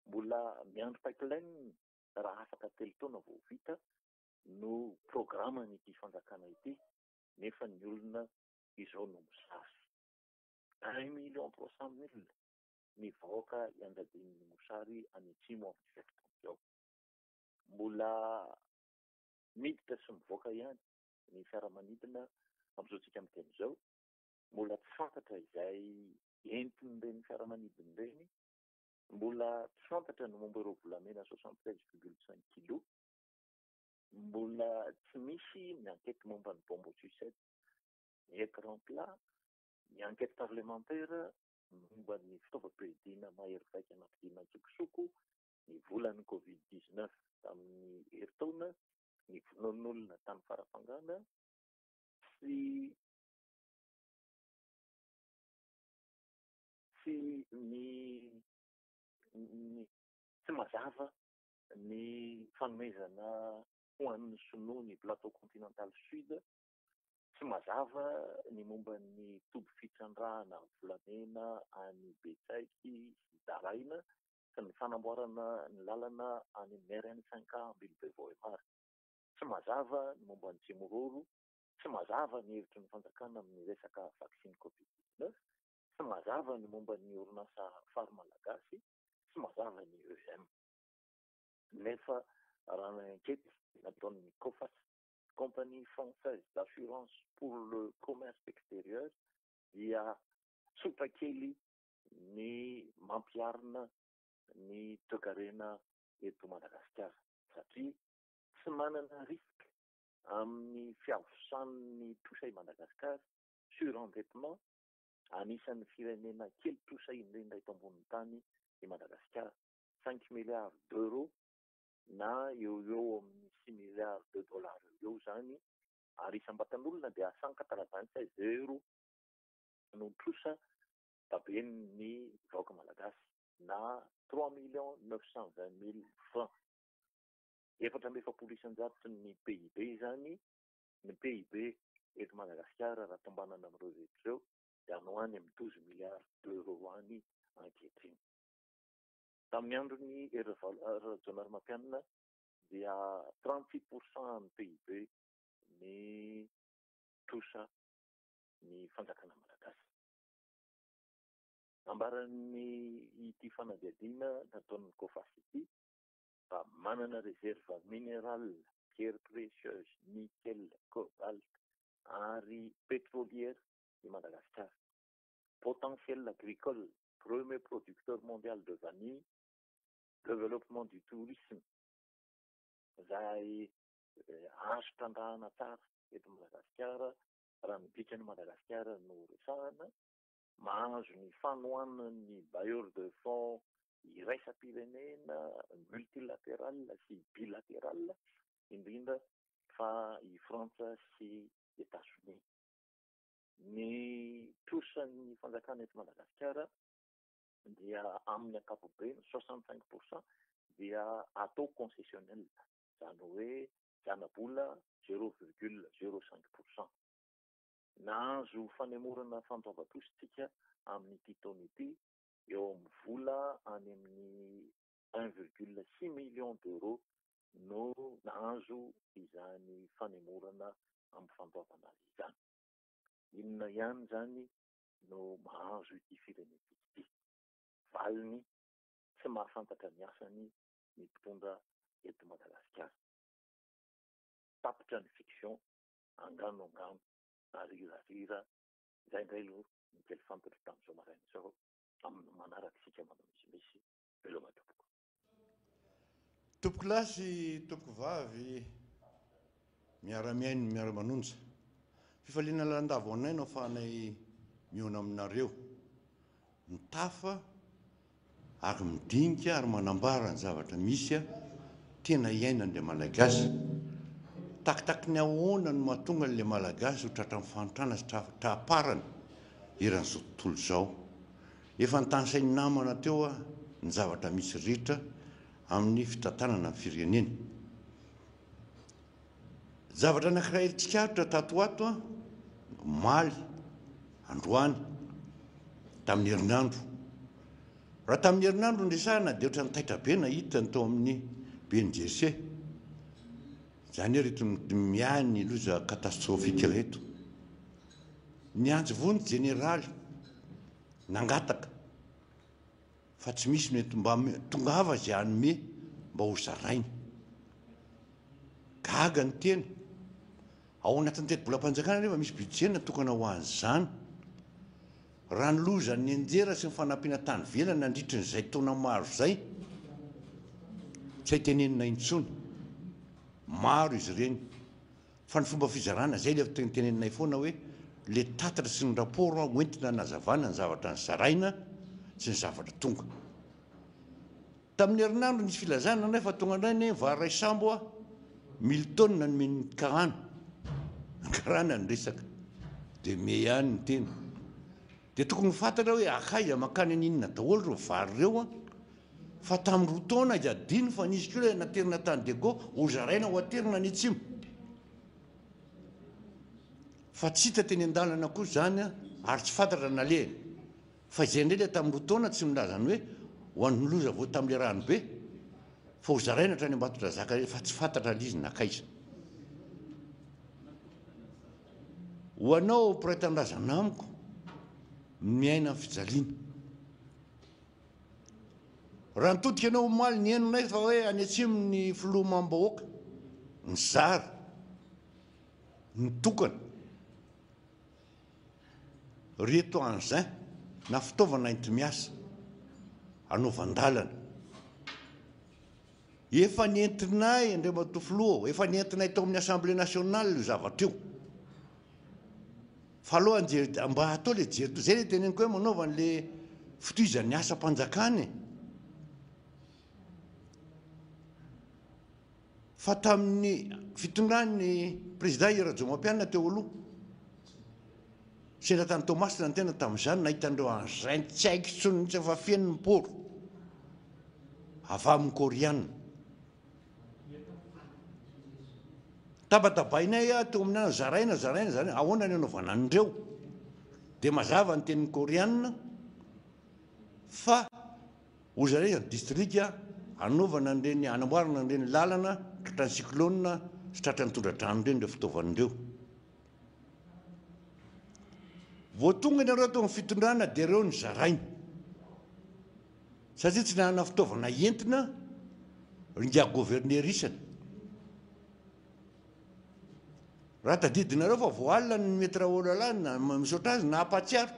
C: mbola miandro pipeline raha afaka 3 taona vao vita no programany ity fanjakana ity, nefa ny olona izao no misafy 1,300,000 ny vahoaka iandradin'ny mosary any atsimo amin'ny fotoana izao. Mbola miditra sy mivoaka ihany ny fiaramanidina amin'izao amin'ny teny izao. Mbola tsy fantatra izay entin'ireny fiaramanidina ireny. Mbola tsy fantatra ny momba ireo volamena 73,5 kilo. Mbola tsy misy ny enquête momba ny bombe aux sucettes, ny écran plat, ny enquête parlementaire momba ny fitaovam-piadiana mahery vaika anampidiana tsokosoko, ny volan'ny Covid-19 tamin'ny herintaona, ny vonoan'olona tamin'ny farafangana, sy tsy mazava ny fanomezana ho an'ny sinoa ny plateau continental sud, tsy mazava ny momba ny toby fitrandrahana volamena any Betsaiky sy Daraina sy ny fanamboarana ny lalana any RN5 Ambilobevoemary. Tsy mazava ny momba ny Tsimororo, tsy mazava ny hevitry ny fanjakana amin'ny resaka vaksiny Covid-19, tsy mazava ny momba ny orinasa farimalagasy, tsy mazava ny EUM. Nefa raha ny enquête nataon'ny COFAS, Compagnie Française d'Assurance pour le Commerce Extérieur, dia tsotra kely ny mampiarina ny toekarena eto Madagasikara satria tsy manana risque amin'ny fiavosan'ny tosay Madagasikara surendettement. Anisan'ny firenena kely tosay indrindra eto ambonin'ny tany i Madagasikara, 5 milliards d'euros na eo amin'ny 6 milliards de dollars eo zany, ary isam-batan'olona dia 196 euros no trosa taben'ny vahoaka malagasy na 3,920,000 francs. 4,7 ny PIB zany, ny PIB eto Madagasikara raha tombanana amin'ireo rehetra ireo dia ano any amin'ny 12 milliards d'euros any ankehitriny. Tamin'ny andron'ny Rajaonarimampianina dia 36% ny PIB ny trosa ny fanjakana malagasy. Ambaran'ny ity fanadihadiana nataon'ny COFAS ity fa manana réserve minérale, pierre précieuse, nickel, cobalt ary pétrolière i Madagascar. Potentiel agricole, premier producteur mondial de vanille, développement du tourisme, izay azo tandrahana tsara eto Madagasikara raha ny dikany Madagasikara no resahana, mahazo ny fanohanan'ny bailleurs de fonds iraisam-pirenena, multilatéral sy bilatéral, indrindra fa i Frantsa sy États-Unis. Ny trosan'ny fanjakana eto Madagasikara dia amin'ny ankapobeny 65% dia atao concessionnel, zany hoe zana-bola 0,05%. Nahazo fanemorana fandoavan-tositsika amin'ity taona ity eo amin'ny vola any amin'ny 1,6 million d'euros no nahazo izany fanemorana amin'ny fandoavana azy izany. Inona ihany zany no mahazo ity firenena ity? Valiny tsy mahafantatra ny asany ny mpitondra eto Madagasikara. Tapitra ny fiction, angano arirarira, izay indray aloha ny kely fantatra tamin'izao maraina izao amin'ny manaraka isika manao misimisy veloma tompoko.
D: Tompoko lasy, tompoko vavy, miara-miaino, miara-manonja. Fifaliana landava no afahanay miona aminareo. Mitafa ary midinika ary manambara ny zavatra misy tena iainan'ilay malagasy. Takitaky ny ahoana no mahatonga an'ilay malagasy ho tratra mifanitrana sy traparana eran'izao tontolo izao. Efa nitany sainy namana teo ny zavatra misy ritra amin'ny fitantanana ny firenena. Zavatra anankiray tsikaritra tato ato a maly androany tamin'ny herinandro. Raha tamin'ny herinandro ndresahana dia ohatrany taitra be nahitany tao amin'ny BNJC. Zany hoe reto miany loza katastrofika reto. Nianjy vony jeneraly nangataka fa tsy misy mety mba tongava zay anome mba ho zarainy. Gaga ny tena. Ao anatin'ny teti-bolam-panjakana nefa misy budget natokana ho an'izany. Raha ny loza ny anjera sy ny fanampiana tany velana nandritry n'izay taona maro zay, tsy haitenenina intsony. Maro izy ireny. Fa ny fomba fizarana zay le tenenenay foana hoe le tatitra sy ny raporo hoentina nazavana ny zavatra ny zaraina sy ny zavatra tonga. Tamin'ny herinandro nisy filazana nefa tonga indray ny vary ray sambo a 1000 tonnes nomeny karana. Karana ny resaka. Dia me ihany ny tena. Dia tokony fantatra hoe akaiza makany aninona daholo reo vary reo a. Fa tamin'ny roa taona izy adino fa nisy koa hoe naterina tany Dego ho zaraina ho aterina ny atsimo. Fa tsy hita teny an-dalana koa zany a ary tsy fantatra nalehany. Fa izay indray tamin'ny roa taona tsy milaza ny hoe ho an'ny loza vao tamin'le rano be fa ho zaraina hatrany Ambatondrazaka fa tsy fantatra l'izy nakaiza. Ho anao mpiray-tanindrazana amiko miaina amin'ny fijaliana. Raha nitodika anao omaly ny henonay fa hoe any atsimo ny filoha mambahoaka, ny zara, ny tokana, reto an'izay na fitaovana enti miasa anaovan-dalana. Efa nentinay Andriamatoa filoha, efa nentinay tao amin'ny Assemblée nationale io zavatra io. Fa aloha mba atao le jery zay le teneniko hoe manaova an'le fitohizan'ny asa-mpanjakany. Fa tamin'ny fitondran'ny président Rajoelina teo aloha, sendra tany Tomasina ny tena tamin'izany nahitandreo an'izay tsy haiko intsony mihitsy fa feno ny poro avy amin'ny Koreana. Tabatabainay a teo amin'ny zaraina ahoana ny anaovana an'ireo. Dia mazava ny tenin'ny Koreana fa ho zaraina ny distrika anaovana an'ireny anamboarana an'ireny lalana tratran'ny cyclone sy tratran'ny tondra-drano ireny ireo fitaovan'ireo. Vao tonga ianareo tao amin'ny fitondrana dia ireo ny zaraina. Satria tsy nanana fitaovana entina ringa governerisana. Raha tadidinareo fa vao alina ny metatra olala misaotra azy na ampatsiaro.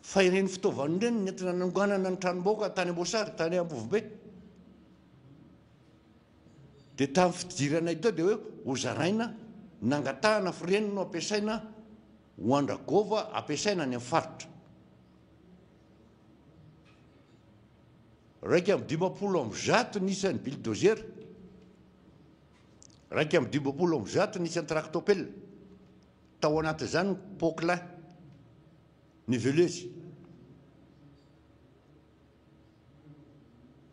D: Fa ireny fitaovana ireny nentina nananganana ny tranomboka tany Amboasary, tany Ambovobe. Dia tamin'ny fidiranay tao dia hoe ho zaraina nangatahana firenina ampiasaina ho andragova ampiasaina any amin'ny faritra. Raika amin'ny 50 nisan'ny bulldozer, raika amin'ny 50 nisan'ny tractopelle. Tao anatin'izany pôclin, niveleuse.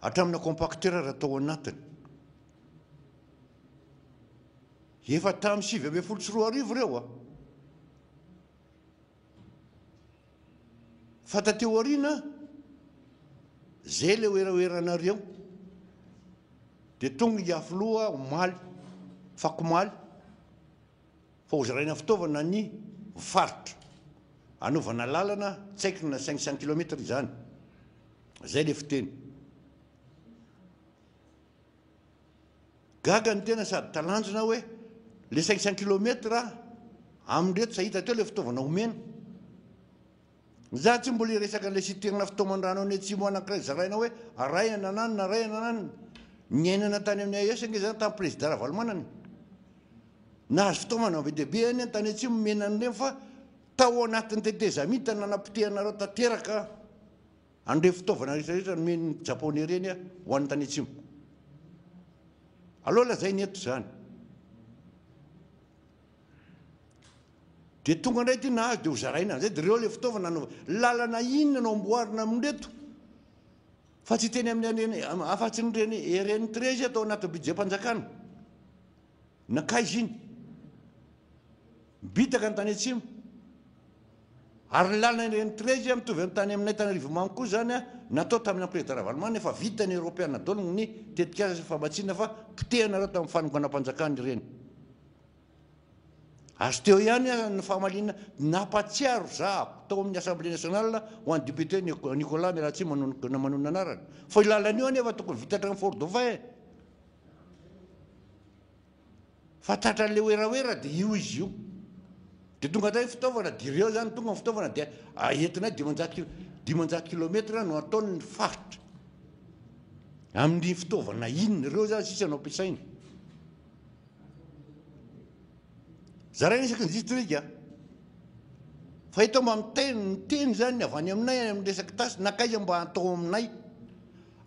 D: Hatramina compacteur raha tao anatiny. Efa tamin'ny 7 reo a. Fa tateo aoriana zay le oeraoeranareo dia tonga hiafoloha omaly fakomaly fa ho zaraina fitaovana ny faritra anaovana lalana tsy haiko na 500 km izany. Zay le fiteny. Gaga ny tena sady talanjona hoe le 500 km amin'reto tsy hahita teo le fitaovana omena. Za tsy mbola resaka le siterina fitoman-drano any atsimo anankiray zaraina hoe aray ananany ny ainana tany amin'ny AES nge zany tamin'ny président Ravalomanana. Nahazo fitaovana be dehibe any tany atsimo menany ireny fa tao anatin'ny teteza mihitsy nanapitehanareo tanteraka an'ireo fitaovana rehetrarehetra nomeny Japonais ireny ho an'ny tany atsimo. Aloha lazay ny eto zany. Dia tonga indray ty nahazo dia ho zaraina zay dia ireo le fitaovana lalana inona no amboarina amin'reto fa tsy teny amin'ny afa-tsy nireny ereny 13 atao anaty budget mpanjakana nakaizy iny bitaka ny tany atsimo ary ny lalana ireny 13 mitovy amin'ny tany aminay Tanarivo mamy koa zany a natao tamin'ny président Ravalomanana efa vita ny européenne dolo ny tetikasa sy fambatsina fa potehana reo tamin'ny fanonganam-panjakana ireny azo teo ihany ny fahamalina nampatsiaro za tao amin'ny assemblée nationale ho an'ny député Nicolas Melatsy manona anarany fa ilalany io anefa tokony vitatra ny Fort Dauphin fa tratran'le oeraoera dia io izy io dia tonga tay fitaovana direo zany tonga fitaovana dia entinay 500 kilometra no ataony ny faritra amin'ny fitaovana inona ireo zany sisa no ampiasaina zaraina isaky ny distrika fa ito mba miteny zany avy any aminay amin'ny resaky tasy nakaiza mba atao aminay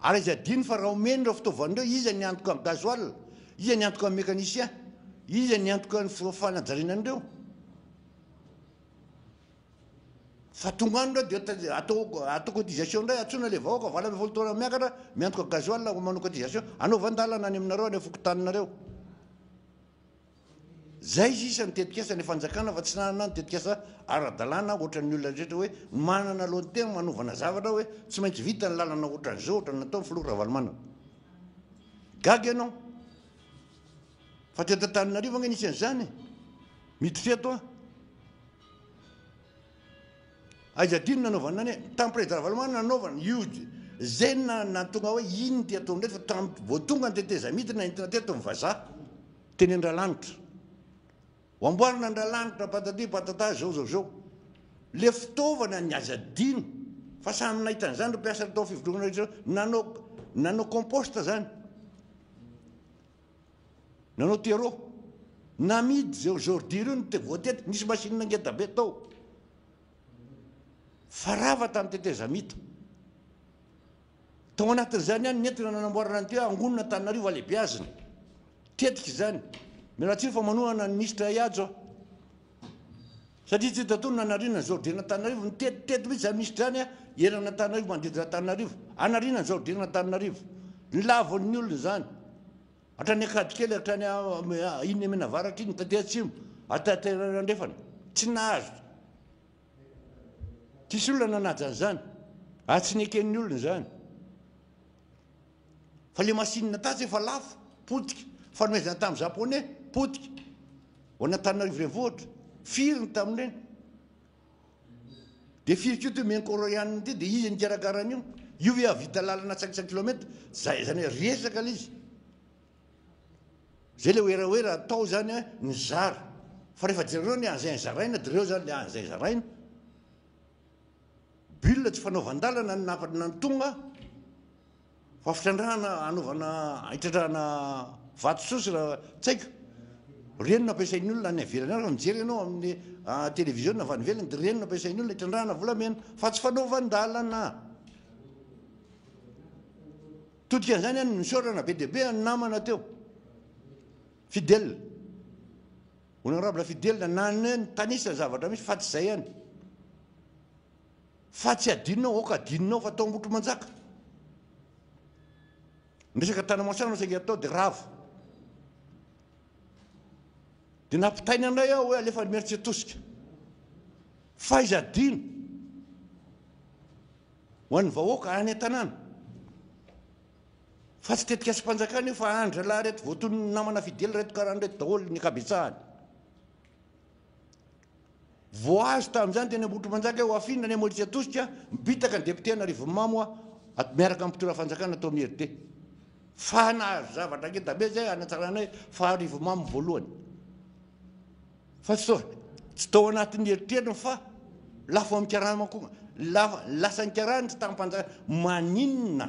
D: ary izy adiny fa raha omeny ireo fitaovanareo iza ny antoka amin'ny gasoil iza ny antoka amin'ny mécanicien iza ny antoka ny fanajarinan'ireo fa tonga any reo dia atao cotisation ndray atsona le vahoaka vala amby 20 taona miakatra miantoka gasoil manao cotisation anaovandalana any aminareo any fokotaninareo zay sisa ny tetikasa ny fanjakana fa tsy nanana ny tetikasa ara-dalàna ohatran'ny olona rehetra hoe manana lohan-tena manovana zavatra hoe tsy maintsy vita ny lalana ohatran'izao ohatran'ny natao ny filoha Ravalomanana gagy ianao fa teto Antananarivo anga nisy an'izany miditry ato a aiza dino nanaovana any tamin'ny président Ravalomanana nanaovana io zay natonga hoe iny ty atao ndray fa vao tonga ny teteza midina entina teto mivazaha teny Andralanitra amboarina Andralanitra patati patata zao le fitaovana ny azadino fa samy nahitana zany mpiasa tao fivodrona rehetra nanao composte zany nanao terreau namidy zao ordure io ny voatety nisy machine ngeda be tao fa rava tamin'ny teteza mita tao anatin'izany any nentina nanamboarana ny ty angonina Antananarivo alehibe aziny tetika zany Melatsy fa manohana ny ministre Iadjo satria tsy tatony nanarina ny ordure Antananarivo ny tetitety mihitsy zany ministre zany a erana Antananarivo manodidina Antananarivo anarina ny ordure Antananarivo ny lavon'ny olona zany hatrany akady kely hatrany iny menavaratra iny taty atsimo ataterandrefana tsy nahazo tsisy olona nanaja an'izany tsy neken'ny olona zany fa le machine tasy efa lafo potika fanomezana tamin'ny japonais potika ho any Antananarivo renivohitra firiny tamin'ireny dia firika io ty menkoroianiny ty dia izy nikarakarany io hoe avita lalana tsakitsaky kilometra zay zany hoe resaka le izy zay le oeraoera atao zany a ny zara fa rehefa jereo ny an'izay ny zaraina dia reo zany le an'izay zaraina bulle tsy fanaovan-dalana ny napana ny tonga fa fitrandrahana anaovana hitandrahana vato sosy raha tsaiko reny no ampiasain'ny olona any avelany ary fa mijery ianao amin'ny télévision avy any ivelany dia reny no ampiasain'ny olona hitrandrahana volamena fa tsy fanaovan-dalana todikan'izany any nisorana be dia be ny namana teo fidèle honorable fidèle nany ny tanisa zavatra misy fa tsy zay any fa tsy adinonao aoka adinonao fa atao ambotro manjaka resaka tanamasanao saika atao dia ravo dia nampitaina anay aho hoe alefa mieritry atosika fa izy adino ho an'ny vahoaka any an-tanàna fa tsy tetika sy mpanjakana io fa andra lahy reto voatony namana fidely reto karaha reto daholo ny akabetsahany vo azo tamin'izany teny ambotro manjaka ho afinina ny amolitsy atosika mbitaka ny député Anarivo Mamo miaraka amin'ny mpitondra fanjakana atao amin'ny RT fa nahazo zavatra ngeda be zay anatsaranay fa Anarivo Mamo voalohany fa tsy tao anatin'ny eritreriny fa lafo amin'ny karama koa lasa ny karany tsy tamin'ny mpanjakana maninona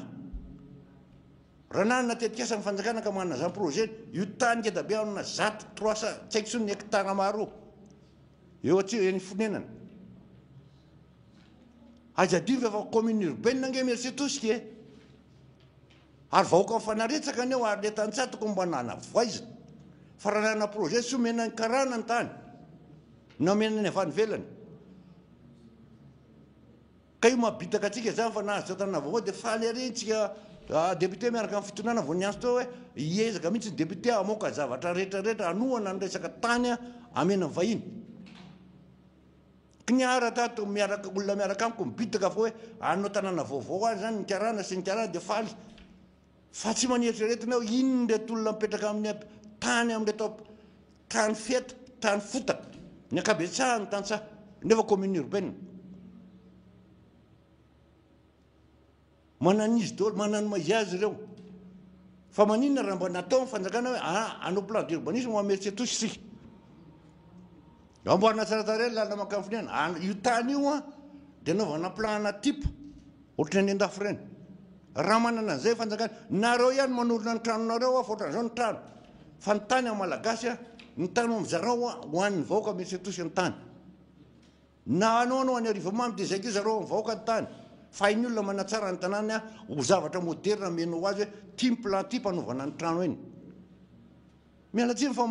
D: raha nanana tetikasa ny fanjakana ka manana zany projet io tany ngeda be amina 300 tsy haiko sony ny hectara maro eo atsy eny fonenana azadino fa efa commune urbaine nge merci tosika e ary vahoaka mifanaretsaka aneo ary le tantsatoko mba nana voaizina fa raha nanana projet sy omena ny karana ny tany na omena ny avany velany ka io mabitaka atsika zany fa nahazo tanana vaovao dia faly arentsika député miaraka amin'ny fitonana voaniazo tao hoe hiezaka mihitsy ny député amoaka zavatra rehetrarehetra anohana ny resaka tany amena vahiny kiniara tato miaraka olona miaraka amiko mibitaka fa hoe anao tanana vaovao azy zany nikarana sy nikarana dia faly fa tsy manieritreretina inona reto olona mipetraka amin'ny tany amin'reto tany feta tany fotaka ny akabetsahany ny tantsaha nefa commune urbaine mananizy daholo manano maizy azy ireo fa maninona raha mba natao ny fanjakana hoe anao plan d'urbanisme mameritry atosy sika amboarina tsaratsara lalina mankafiniana io tany io dia anaovana plana tipa ohatry ny andafo ireny raha manana an'izay fanjakana nareo ihany manorona ny tranonareo fa ohatran'izao ny trano fa ny tany amin'ny malagasy ny tany amin'izareo ho an'ny vahoaka meritry atosy ny tany na anao any Arivamamy dia izay koa zareo mivahoaka ny tany fa iny olona manatsara ny tanàny ho zavatra moderna menao azy hoe tia plan ty mpanaovana ny trano eny mialatsiny fa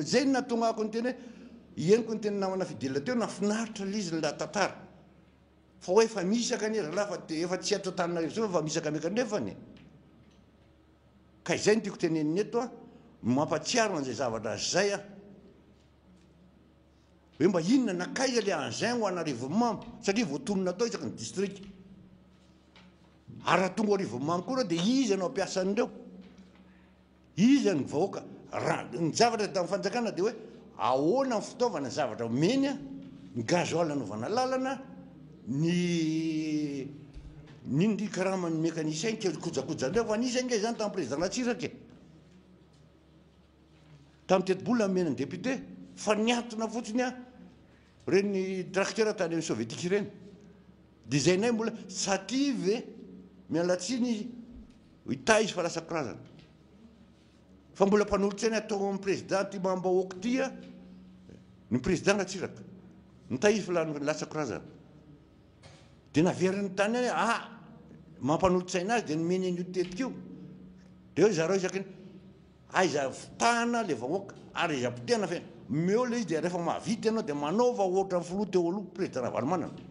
D: zay ny natongako ny teny hoe eniko ny teny namana fidelina teo nafinaritra lizy ny tantara fa hoe efa misaka ny raha fa efa tsy atao tanina fa misaka meka nefany ka izay ny tiako teneniny eto mampatsiaro an'izay zavatra zay hoe mba inona nakaiza le an'izay ho an'Arivamamy satria voatonona atao isaky ny district ary raha tonga Arivamamy koa dia izy anao ampiasan'ireo izy ny vahoaka ny zavatra tamin'ny fanjakana dia hoe ahoana ny fitaovana zavatra meny ny gazoaly anaovana lalana ny karamany mécanicien kojakojan'ireo fa nisy ange zany tamin'ny président Ratsiraka tamin'ny tetibola mena ny député fa niatona fotsiny reny tracteur tany amin'ny soviétique ireny dia izay nay mbola satria ve mialatsiny hita izy fa lasa karazana fa mbola mpanolotra ny atao amin'ny président ty mambahoaka ty ny président Ratsiraka nita izy fa lasa karazana dia naveriny tany hoe mampanolotsaina azy dia nomeny an'io tetika io dia hoe zareo isaky aiza fitahana le vahoaka ary iza potehana fe meo le izy dia rehefa mahavita ianao dia manaova ohatra filoha teo aloha président Ravalomanana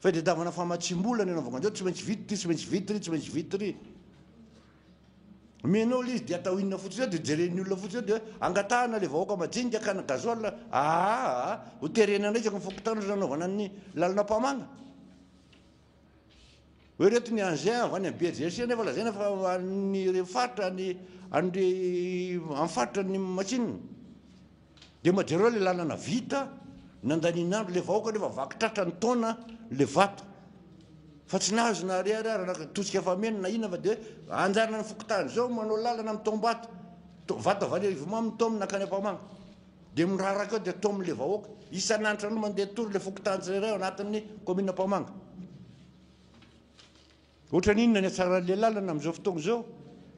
D: fa dia davana famatsim-bolana anaovana an'izao tsy maintsy vity tsy maintsy vity tsy maintsy vity menao le izy dia atao inona fotsiny dia jeren'ny olona fotsiny dia angatahana le vahoaka majinika akana gazoaly ho terena indray isaky mifokotana nanaovana ny lalana mpamanga hoe reto ny an'izay avany amin'ny BRGC nefa lazaina fa ny faritra amin'ny faritra ny matsinina dia majereo le lalana vita nandaninandro le vahoaka nefa vakitratra ny taona le vato fa tsy nahazo na ariary tosika fa mena na inona fa dia anjarana ny fokotany zao manao lalana amin'ny taombato vato avany Arivamamy taomina nakany ampamanga dia miraraka eo dia tao amin'le vahoaka isan'andro no mandeha tory le fokotany tsirairay ao anatin'ny commune Ampamanga ohatra n'inona ny atsaran'le lalana amin'izao fotoana izao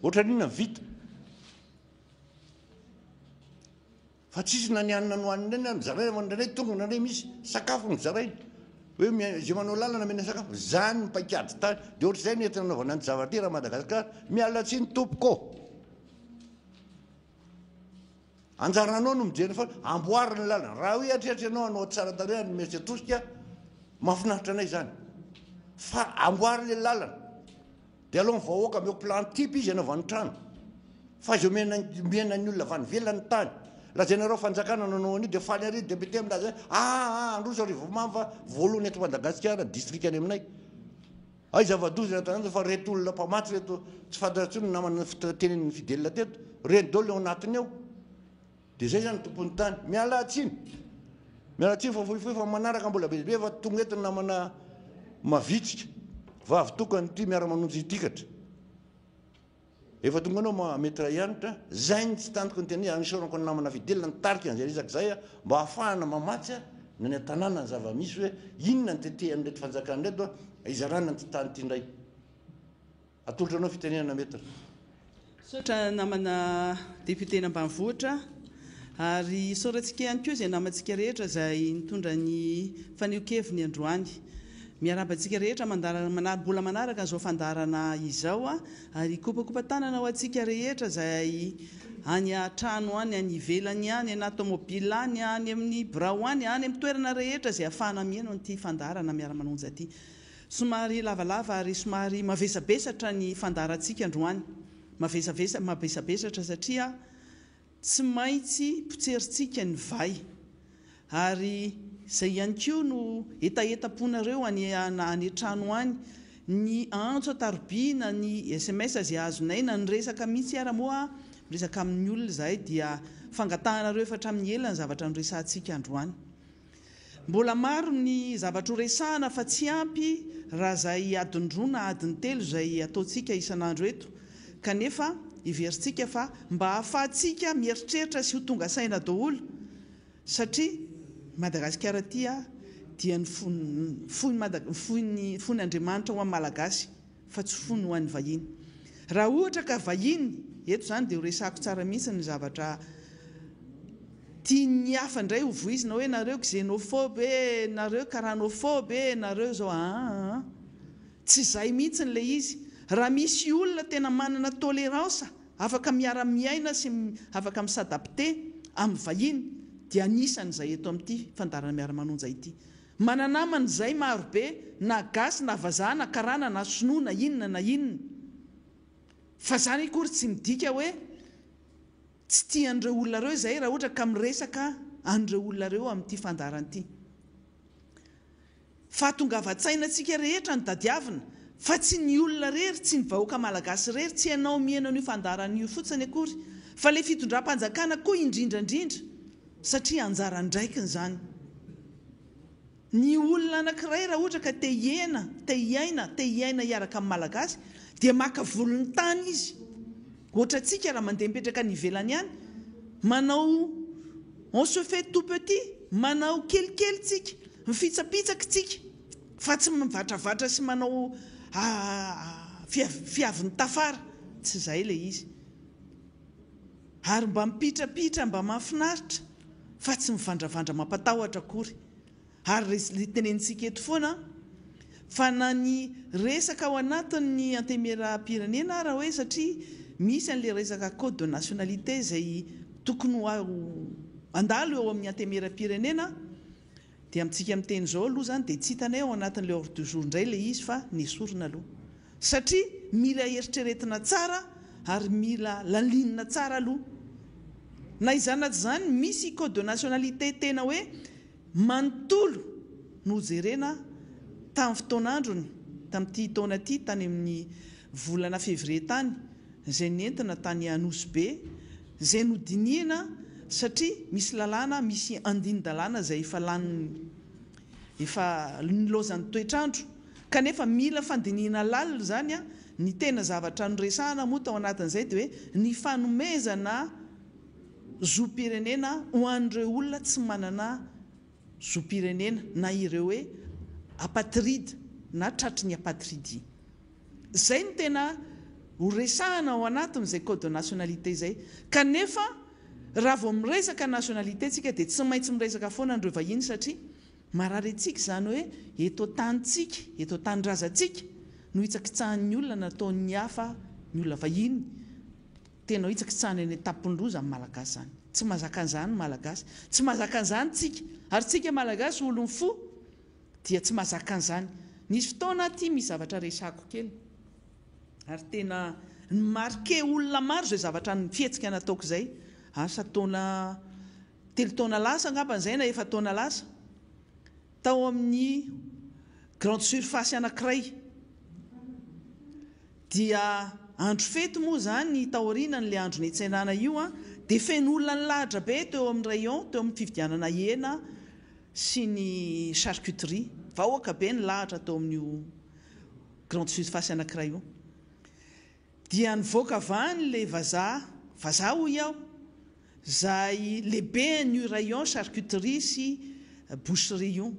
D: ohatra n'inona ny vita fa tsisy nanianina nohanina eny mizaraina mandray tonga nandray misy sakafo mizaraina hoe zay manao lalana mena sakafo zany ny paikady tany dia ohatr'izay ny entina anaovana ny zavatra ty raha Madagasikara miala tsy ny tompoko anjaranao no mijerena fa amboarina lalana raha hoe atriatranao anao tsara tare ny meritry atosika mahafinaritra anay zany fa amboarina le lalana dia aloha vahoaka meo plan type izy anaovany trano fa izy mena ny olona avany velany tany lazainareo fanjakana nanao an'io dia faly ary député amilaza androso Arivamamy fa voalohany eto Madagasikara district any aminay zava-dozy natanjy fa reto olona mpamatsy reto tsy fantatry ny namana tenen'ny fidelina teto reny daholo ao anatiny ao dia zay zany tompony tany mialatsiny fa foifoy fa manaraka mbola bebe fa tonga eto ny namana mavitsika vavy tokany ty miara-manonjy tikatra efa tonga anao mametra ianitra zay ny tsy tantoko ny teny agnisaorako ny namana fidelina nitarika an'izay resaka zay mba ahafahana mamatsy na ny an-tanàna ny zava-misy hoe inona ny tetehany reto fanjakana reto izarana ny ty tany ty indray atolotra anao fitenenana metra
E: sotra namana député ambanivohitra ary soratsika ihany koa izay namantsika rehetra izay nitondra ny fanehoan-keviny androany miarabantsika rehetra mbola manaraka an'izao fandarana izao ary kopakopa-tanana ho antsika rehetra zay any atrano any any ivelany any ana tomobile any any amin'ny birao any amin'ny toerana rehetra zay ahafahana mihaino an'ity fandarana miara-manonja aty. Somary lavalava ary somary mavesabesatra ny fandarantsika androany. Mavesabesatra satria tsy maintsy potserintsika ny vai. Ary izay ihany koa no etaetaponareo any an-trano any ny antso atarobiana ny SMS zay azonay na ny resaka mihitsy ara moa resaka amin'ny olona zahay dia fangatahanareo efa hatramin'ny elany zavatra noresantsika androany. Mbola maro ny zavatra horesahana fa tsy ampy raha zay adin-droa na adiny telo zay ataontsika isan'andro eto. Kanefa iverintsika fa mba ahafahantsika mieritreritra sy ho tonga saina daholo satria Madagasikara tia dia ny fony Andriamanitra ho amin'ny malagasy fa tsy fony ho an'ny vahiny. Raha ohatra ka vahiny eto zany dia ho resako tsara mihitsy ny zavatra tiany hafa indray ho voizina hoe nareo xénophobe nareo karanophobe nareo zao tsy izay mihitsy n'le izy. Raha misy olona tena manana tolérance afaka miara-miaina sy afaka misadapte amin'ny vahiny dia anisan'izay eto amin'ity fandarana miara-manonja ity. Mananamana izay marobe na gasy na vazaha na karana na sinoa na inona na inona. Fa zany akory tsy midika hoe tsy tian'ireo olona reo izay raha ohatra ka miresaka an'ireo olona reo amin'ity fandarana ity. Fahatongavan-tsainantsika rehetra ny tadiavina fa tsy ny olona rery tsy ny vahoaka malagasy rery tsy ianao mihaino an'io fandarana io fotsiny akory fa le fitondram-panjakana koa indrindrandrindra satria anjara ndraikiny zany. Ny olona anankiray raha ohatra ka te hiaina hiaraka amin'ny malagasy dia maka volony tany izy. Ohatra antsika raha mandeha mipetraka ny ivelany any manao on se fait tout petit, manao kelikely tsika, mifitsapitsaka tsika fa tsy mivatravatra sy manao fiaviny tafara tsy izay le izy. Ary mba mipitrapitra mba mahafinaritra fa tsy mivandravandra mampatahotra akory. Ary le tenenitsika eto foana fa na ny resaka ao anatin'ny antemeram-pirenena raha hoe satria misy an'le resaka code de nationalité zay tokony andalo eo amin'ny antemeram-pirenena dia amintsika miteny izao aloha zany dia tsy hitanay ao anatin'le ordre du jour indray le izy fa nesorina aloha satria mila eritreretina tsara ary mila lalinina tsara aloha. Na izany zany misy code de nationalité tena hoe manontolo no jerena tamin'ny fotoan'androny tamin'ity taona ity tany amin'ny volana février tany izay nentina tany Anosy be izay nodinihana satria misy lalàna misy andinin-dalàna izay efa nilozan'ny toetrandro kanefa mila fandinihana lalina zany ny tena zavatra noresahana moa tao anatin'izay dia hoe ny fanomezana zoam-pirenena ho an'ireo olona tsy manana zoam-pirenena na ireo hoe apatride na tratry ny apatride. Zay ny tena horesahana ao anatin'izay code de nationalité izay. Kanefa raha vao miresaka nationalité tsika dia tsy maintsy miresaka foana an'ireo vahiny satria marary antsika zany hoe eto tanitsika eto tanindrazantsika no hitsakitsahan'ny olona nataon'ny hafa ny olona vahiny tena hitsakitsahany any tampon-droza amin'ny malagasy zany. Tsy mahazaka an'izany malagasy, tsy mahazaka an'izany tsika ary tsika malagasy olony fo dia tsy mahazaka an'izany. Nisy fotoana aty misy zavatra resako kely ary tena marqué olona maro zay zavatra ny fihetsika nataoko izay asa taona 3 taona lasa angamba izay na 4 taona lasa tao amin'ny grande surface anankiray dia andro fety moa zany taoriana n'le andro ny tsainana io dia feno olona nilahatra be teo amin'ny rayon teo amin'ny fividianana hena sy ny charcuterie vahoaka be nilahatra teo amin'io grande surface anankiray io dia nivoaka vany le vazaha hoy aho zay lehibe ny rayon charcuterie sy boucherie io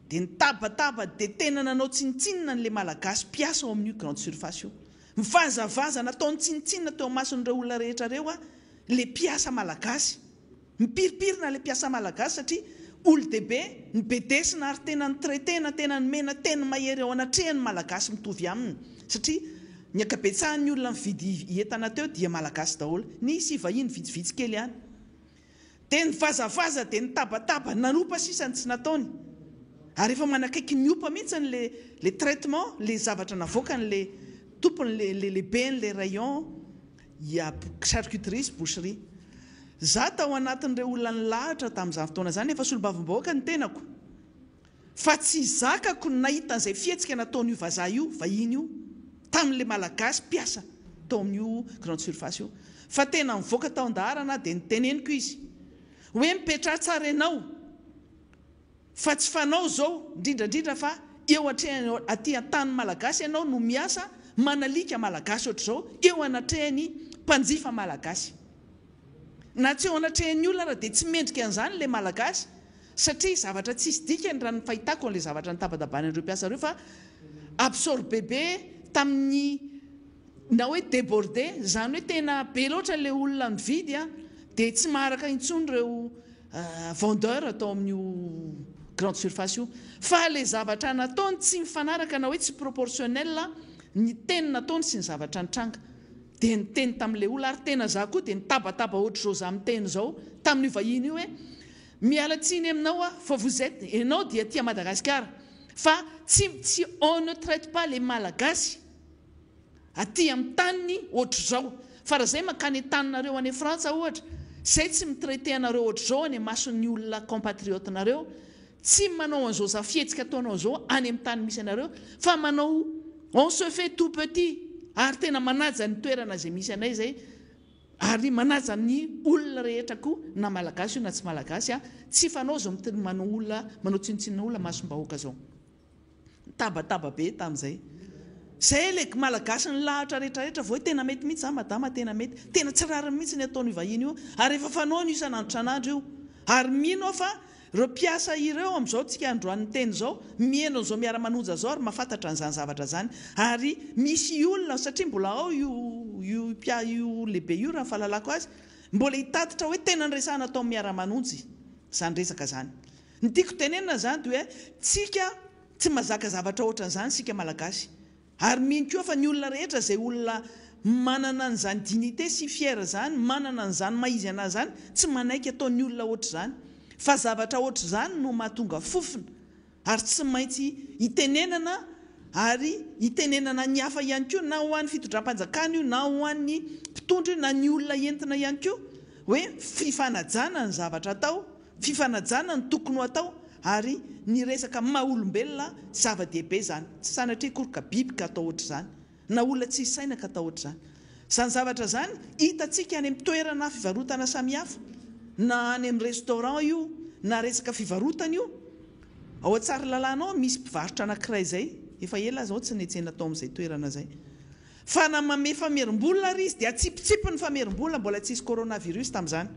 E: dia nitabataba dia tena nanao tsinitsinina n'le malagasy mpiasa ao amin'io grande surface io. Mivazavaza nataony tsinitsinina teo mason'ireo olona rehetra reo le mpiasa malagasy mipiripirina le mpiasa malagasy satria olo-dehibe ny bedesina ary tena ny traitena tena ny mena tena mahery ao anatrehany malagasy mitovy aminy satria ny akabetsahan'ny olona mividy entana teo dia malagasy daholo nisy vahiny vitsivitsy kely ihany dia ny vazavaza dia ny tabataba naropa sisany tsy nataony ary efa manakaiky miopa mihitsy le traitement le zavatra navoakany le tompony le lehibe n'le rayon ya charcuterie boucherie za tao anatin'ireo olona ny lahatra tamin'izany fotoana zany efa solobavim-bahoaka ny tenako fa tsy zakako nahitan'izay fihetsika nataon'io vazaha io vahiny io tamin'le malagasy mpiasa tao amin'io grande surface io fa tena mivoaka tao andaharana dia niteneniko izy hoe mipetra tsara ianao fa tsy fanao zao indrindrandrindra fa eo aty an-tany malagasy ianao no miasa manalika malagasy ohatr'izao eo anatrehany mpanjifa malagasy na tsy eo anatrehany olona raha dia tsy mendrika an'izany le malagasy satria zavatra tsisy dikany raha ny fahitako an'ilay zavatra ny tabadabany an'ireo mpiasa ireo fa absorbebe tamin'ny na hoe débordé zany hoe tena be loatra le olona mividy a dia tsy maharaka intsony ireo vendeur atao amin'io grande surface io fa le zavatra nataony tsy mifanaraka na hoe tsy proportionnel ny teny nataony sy ny zavatra nitranga dia nyteny tamin'le olona ary tena za koa dia nitabataba ohatr'izao za miteny zao tamin'io vahiny io hoe miala tsiny aminao a fa vous êtes ianao dia tia Madagasikara fa tsy on ne traite pas les malagasy aty amin'ny taniny ohatr'izao fa raha zay makany taninareo any Frantsa ohatra zay tsy mitraite anareo ohatr'izao any mason'ny olona compatriote nareo tsy manao an'izao za fihetsika ataonao zao any amin'ny tany misy anareo fa manao on se fait tout petit ary tena manaja ny toerana zay misy anay zay ary manaja ny olona rehetra koa na malagasy io na tsy malagasy a tsy fanao zao manao olona manao tsinotsinona olona masom-bahoaka zao tabataba be tamin'izay zay le malagasy ny lahatra rehetrarehetra vao tena mety mihitsy za madama tena mety tena tsy rariny mihitsy ny ataony vahiny io ary efa fanao ny isan'andro tranandro io ary mino fa reo mpiasa ireo amin'izao tsika androan'ny teny zao mihaino an'izao miara-manonja zao ary mahafantatra an'izany zavatra zany ary misy olona satria mbola ao io lehibe io raha fahalalako azy mbola hitatitra hoe tena nyresahana atao miara-manonjy zany resaka zany ny tiako tenenina zany dia hoe tsika tsy mazaka zavatra ohatran'izany sika malagasy ary mino koa fa ny olona rehetra zay olona manana n'izany dignité sy fiera zany manana n'izany maizy anazy zany tsy manaiky ataon'ny olona ohatr' zany fa zavatra ohatr' zany no mahatonga fofona ary tsy maintsy hitenenana ary hitenenana ny hafa ihany koa na ho an'ny fitondram-panjakana io na ho an'ny mpitondra io na ny olona entina ihany koa hoe fifanajana ny zavatra atao fifanajana ny tokony ho atao ary ny resaka maha-olombelona zava-dehibe zany tsy sanatria koroka bibika atao ohatr' zany na olona tsy sainaka atao ohatr' zany zany zavatra zany hitantsika any amin'ny toerana fivarotana samihafa na any amin'ny restaurant io na resaka fivarotana io ao an-tsary lalànao misy mpivarotra anankiray zay efa ela zao tsy netsena atao amin'izay toerana zay fa na mame famerim-bolona ary izy dia atsipitsipi ny famerim-bolona mbola tsisy coronavirus tamin'izany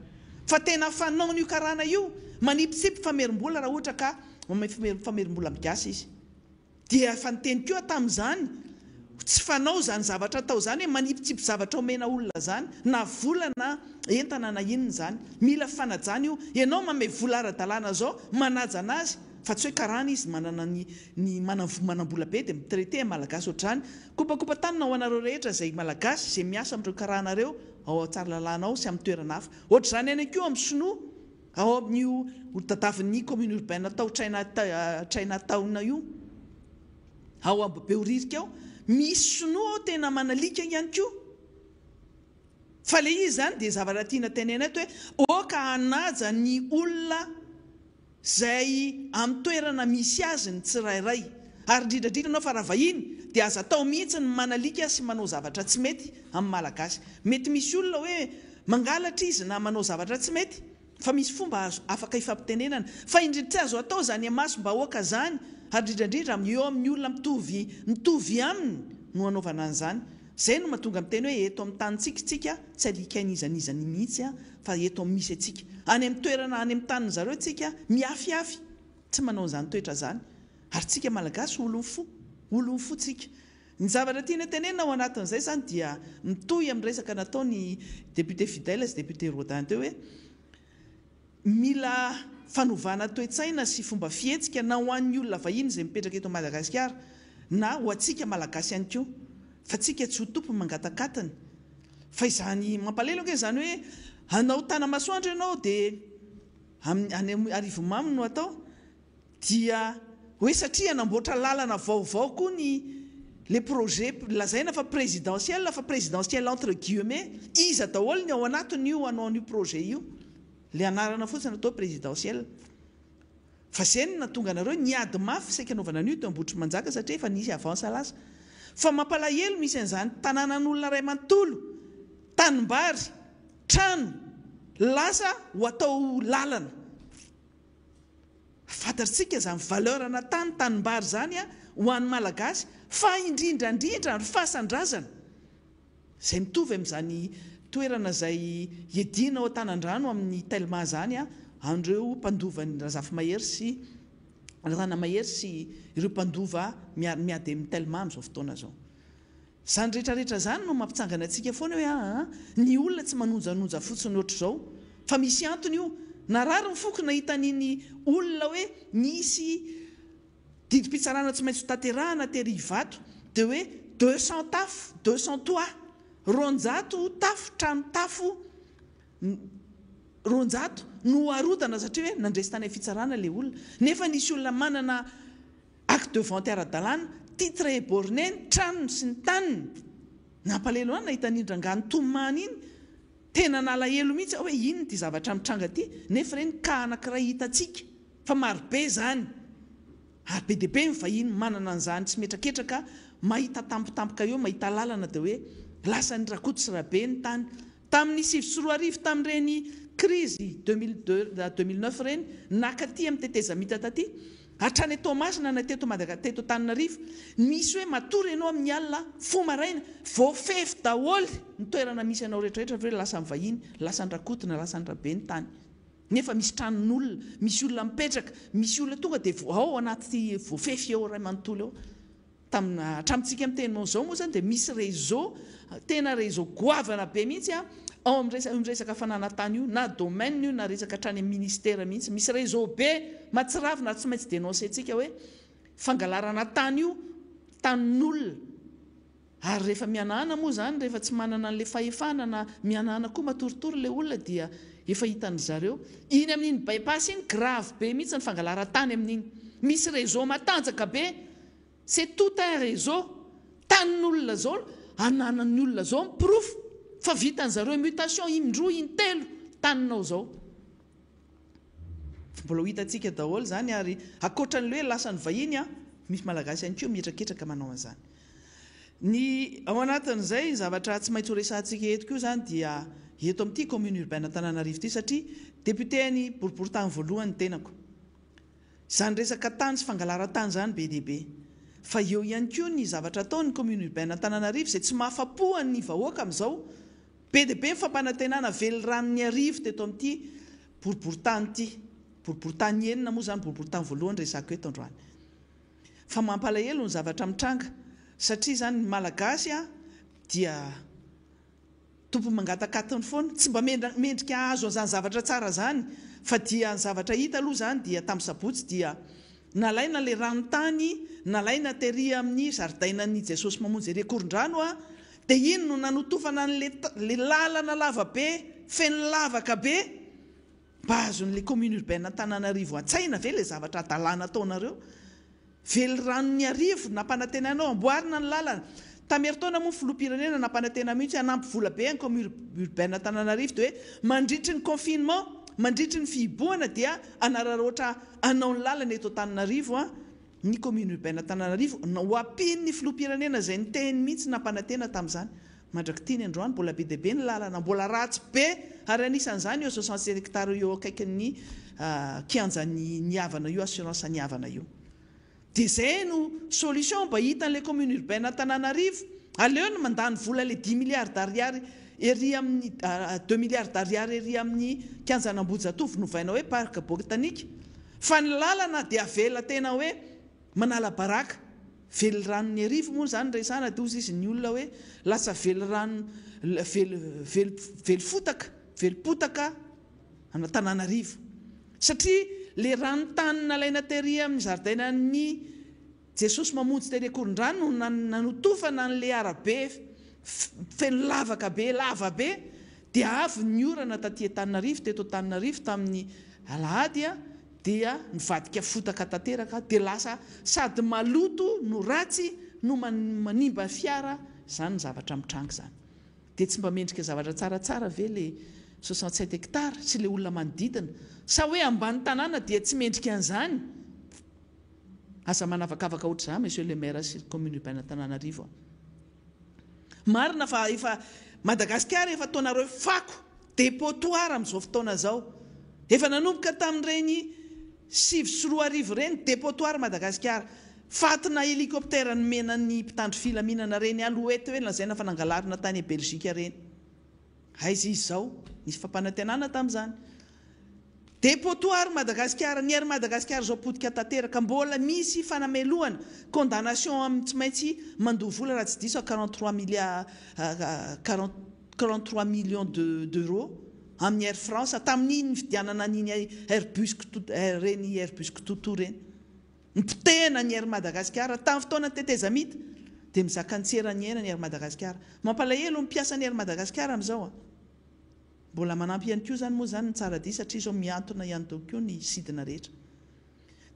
E: fa tena fanao n'io karana io manipitsipi famerim-bolona raha ohatra ka famerim-bolona migasy izy dia fa niteny koa tamin'izany tsy fanao zany zavatra atao zany hoe manipitsipi zavatra omena olona zany na vola na entana na inona zany mila fanajana io ianao mame vola ara-dalàna zao manaja anazy fa tsy hoe karana izy manana ny manam-bola be dia mitraite malagasy ohatr'izany kopakopa tanina ho anareo rehetra zay malagasy zay miasa amin'ireo karahanareo ao an-tsary lalàna ao sy amin'ny toerana hafa ohatr'izany ihany koa amin'ny sinoa ao amin'io tadavin'ny commune urbaine tao Chinatown io ao amin'ny Behoririka ao misy sinoa ao tena manalika ihany koa fa le izy zany dia zavatra tiana tenena eto hoe oka hanaja ny olona zay amin'ny toerana misy azy ny tsirairay ary indrindrandrindra anao fa raha vahiny dia aza atao mihitsy ny manalika sy manao zavatra tsy mety amin'ny malagasy mety misy olona hoe mangalatra izy na manao zavatra tsy mety fa misy fomba afaka ifampitenenana fa indrindra tsy azo atao zany amasom-bahoaka zany ary indrindrandrindra eo amin'ny olona mitovy aminy no anaovana an'izany zay no mahatonga miteny hoe eto amin'ny tanintsika tsy alikain'izanizany mihitsy fa eto amin'ny misy atsika any amin'ny toerana any amin'ny tanin zareo tsika miafiafy tsy manao an'izany toetra zany ary tsika malagasy olony fo tsika ny zavatra tiana tenenina ao anatin'izay zany dia mitohy amin'ny resaka nataony député fidèle sy député Rodin teo hoe mila fanovana toe-tsaina sy fomba fihetsika na ho an'ny olona vahiny izay mipetraka eto Madagasikara na ho antsika malagasy ihany koa fa tsika tsy ho tompo mangatakatany fa izany mampalelo ange izany hoe hanao tanamasoandro ianao dia any Arivomamy no atao dia hoe satria namboatra lalana vaovao koa le projet lazaina fa présidentiel entre guillemets iza daholo ny ao anatiny io hanao an'io projet io le anarana fotsiny atao présidentiel fa zay no natonga anareo niady mafy saika anaovana an'io teo Ambotry Manjaka satria efa nisy avance lasa fa mampalahelo misy an'izany tanànan'olona ray manontolo tanimbary trano lasa ho atao lalana fantatsika izany valeurana tanimbary zany ho an'ny malagasy fa indrindrandrindra ny fasandrazana izay mitovy amin'izany toerana izay edina ao Antanandrano amin'ny Telma zany andreo mpandovan'ny Razafy-Mahery sy Ranamahery sy ireo mpandova miady amin'ny Telma amin'izao fotoana zao. Zany rehetrarehetra zany no mampitsangana antsika foana hoe ny olona tsy manonjanonja fotsiny ohatr'izao fa misy antony io narary mifoky nahita niny olona hoe nisy didim-pitsarana tsy maintsy tanterahana tery vato dia hoe 200 tafo 200 toit ronjato tafo trano tafo ronjato no arodana satria hoe nandresy tany fitsarana le olona nefa nisy olona manana acte de vente ara-dalàna titre borné trano sy ny taniny nampalelo any nahita nindrangany tomany iny tena nalahelo mihitsy hoe ino ty zavatra mitranga ty nefa reny ka anankiray hitantsika fa marobe zany ary be dia be ny vahiny manana an'izany tsy metraketraka mahita tampotampoka eo mahita lalana dia hoe lasa ny rakoto sy rabe ny tany tamin'ny 2004 tamin'ireny crise 2009 reny nakaty amin'ny tetezamita taty hatrany Tomasina na teto Madagateto Tananarivo misy hoe matory ianao amin'ny alina fomaraina voafefy daholo ny toerana misy ianao rehetrarehetra fa hoe lasa ny vahiny lasa ny rakotona lasa ny rabe ny tany nefa misy tranon'olona misy olona mipetraka misy olona tonga dia ao anaty voafefy eo ray manontolo eo hatramintsika amin'ny teny zao moa zany dia misy réseau tena réseau goavana be mihitsy ao amin'ny resaka fananantany io na domaine io na resaka hatrany amin'ny ministère mihitsy misy réseau be matsiravina tsy maintsy dénoncé antsika hoe fangalarana tany io tanin'olona ary rehefa mianahana moa zany rehefa tsy manana an'le fahefana na mianahana koa matoritory le olona dia efa hitan'ny zareo iny amin'iny bypass iny grave be mihitsy ny fangalara-tany amin'iny misy réseau matanjaka be c'est tout un réseau tanin'olona zao ananan'ny olona zao miprofo fa vitan'ny zareo mutation indroa intelo taninao zao mbola ho hitantsika daholo zany ary akoatran'le hoe lasa ny vahiny misy malagasy ihany koa mihetraketraka manao an'izany ny ao anatin'izay zavatra tsy maintsy ho resantsika eto koa zany dia eto amin'ity commune urbaine Antananarivo ity satria député ny boriboritany voalohany tenako izany resaka tany sy fangalara-tany zany be dia be fa eo ihany koa ny zavatra ataony commune urbaine Antananarivo izay tsy mahafapohan'ny vahoaka amin'izao be dia be ny fampanantenana velorano arivo teto amin'ity boriboritany ity boriboritany enina moa zany boriboritany voalohany resako eto androany fa mampalahelo ny zavatra mitranga satria zany ny malagasy dia tompo mangatakatiny foana tsy mba mendrika azo an'izany zavatra tsara zany fa dia ny zavatra hita aloha zany dia tamin'ny sabotsy dia nalaina le ranotany nalaina tery amin'ny zaridainan'ny Jesosy mamonjy ery Korondrano dia iny no nanotofana le lalana lava be feno lavaka be mba azon'le commune urbaine Antananarivo an-tsaina ve le zavatra adalàna ataonareo velorano arivo nampanantenanao amboarina ny lalana tamin'eritaona moa filoham-pirenena nampanantena mihitsy hanampy vola be ny commune urbaine Antananarivo dia hoe mandritry ny confinement mandritry ny fihibohana dia anararoatra anao ny lalana eto Antananarivo ny commune urbaine Antananarivo ho ampiny ny filoham-pirenena izay ny teny mihitsy nampanantena tamin'izany mandrakitiny androany mbola be dia be ny lalana mbola ratsy be ary anisan'izany eo 67 hectare eo akaikin'ny kianjan'ny niavana io assurance niavana io dia izay no solution mba hitan'le commune urbaine Antananarivo aleo no mandany vola le 10 milliards d'ariary ery amin'ny 2 milliards d'ariary ery amin'ny kianjan'Ambojatofo novaina hoe parc botanique fa ny lalana dia avela tena hoe manala baraka velorano arivo moa zany resana dia ozy izy ny olona hoe lasa velorano velopotaka Antananarivo satria le ranontany nalaina tery amin'ny zaridainan'ny Jesosy mamonjy tery akoron-drano nanotofana n'le arabe feno lavaka be lava be dia avy ny orana taty Antananarivo teto Antananarivo tamin'ny alahady dia nivadika fotaka tanteraka dia lasa sady maloto no ratsy no manimba fiara zany ny zavatra mitrango zany dia tsy mba mendrika zavatra tsaratsara ve le 67 hectare sy le olona manodidina sa hoe ambany tanàna dia tsy mendrika an'izany asa manavakavaka ohatr'izany monsieur le maire sy commune urbaine Antananarivo marina fa efa Madagasikara efa taonareo fako dépotoir amin'izao fotoana zao efa nanomboka tamin'ireny 7 reny dépotoir Madagasikara fatina hélicoptère ny menan'ny mpitandro filaminana reny Alouette hoe lazaina fa nangalarina tany Belgique reny aizy izy zao nisy fampanantenana tamin'izany dépotoir Madagasikara ny Madagasikara zao potika tanteraka mbola misy fanamelohana condamnation amin'ny tsy maintsy mandoha vola raha tsy diso 43 millions d'euros amin'ny Air France tamin'iny fidianana an'iny Airbus reny Airbus Kitoto reny nipotehana ny Madagasikara tamin'ny fotoana tetezamita dia mizaka antsera ny aina ny Madagasikara mampalahelo mpiasa ny Madagasikara amin'izao mbola manampy ihany koa zany moa zany ny tsara dia satria zao miantona ihany koa ny sidina rehetra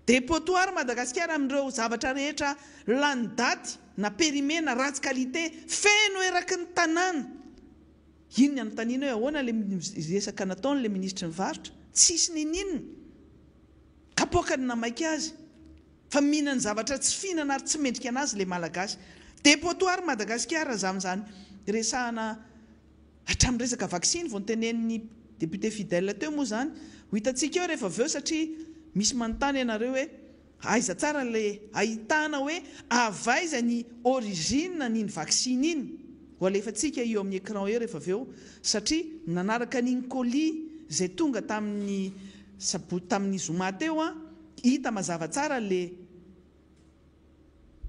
E: dépotoir Madagasikara amin'ireo zavatra rehetra lany daty na périmena ratsy qualité feno eraky ny tanàna iny ny anontaniana hoe ahoana le resaka nataon'le ministra mivarotra tsisy ninina kapokany namaiky azy fa mihinany zavatra tsy fihinana ary tsy mendrika anazy le malagasy dépotoir Madagasikara zany resahana hatramin'ny resaka vaksiny vao nitenen'ny député fidèle teo moa zany ho hitantsika eo rehefa aveo satria misy manontany ianareo hoe aiza tsara le ahitana hoe avaiza ny origine n'iny vaksiny iny ho alefantsika eo amin'ny écran eo rehefa aveo satria nanaraka n'iny colis zay tonga tamin'ny zoma teo hita mazava tsara le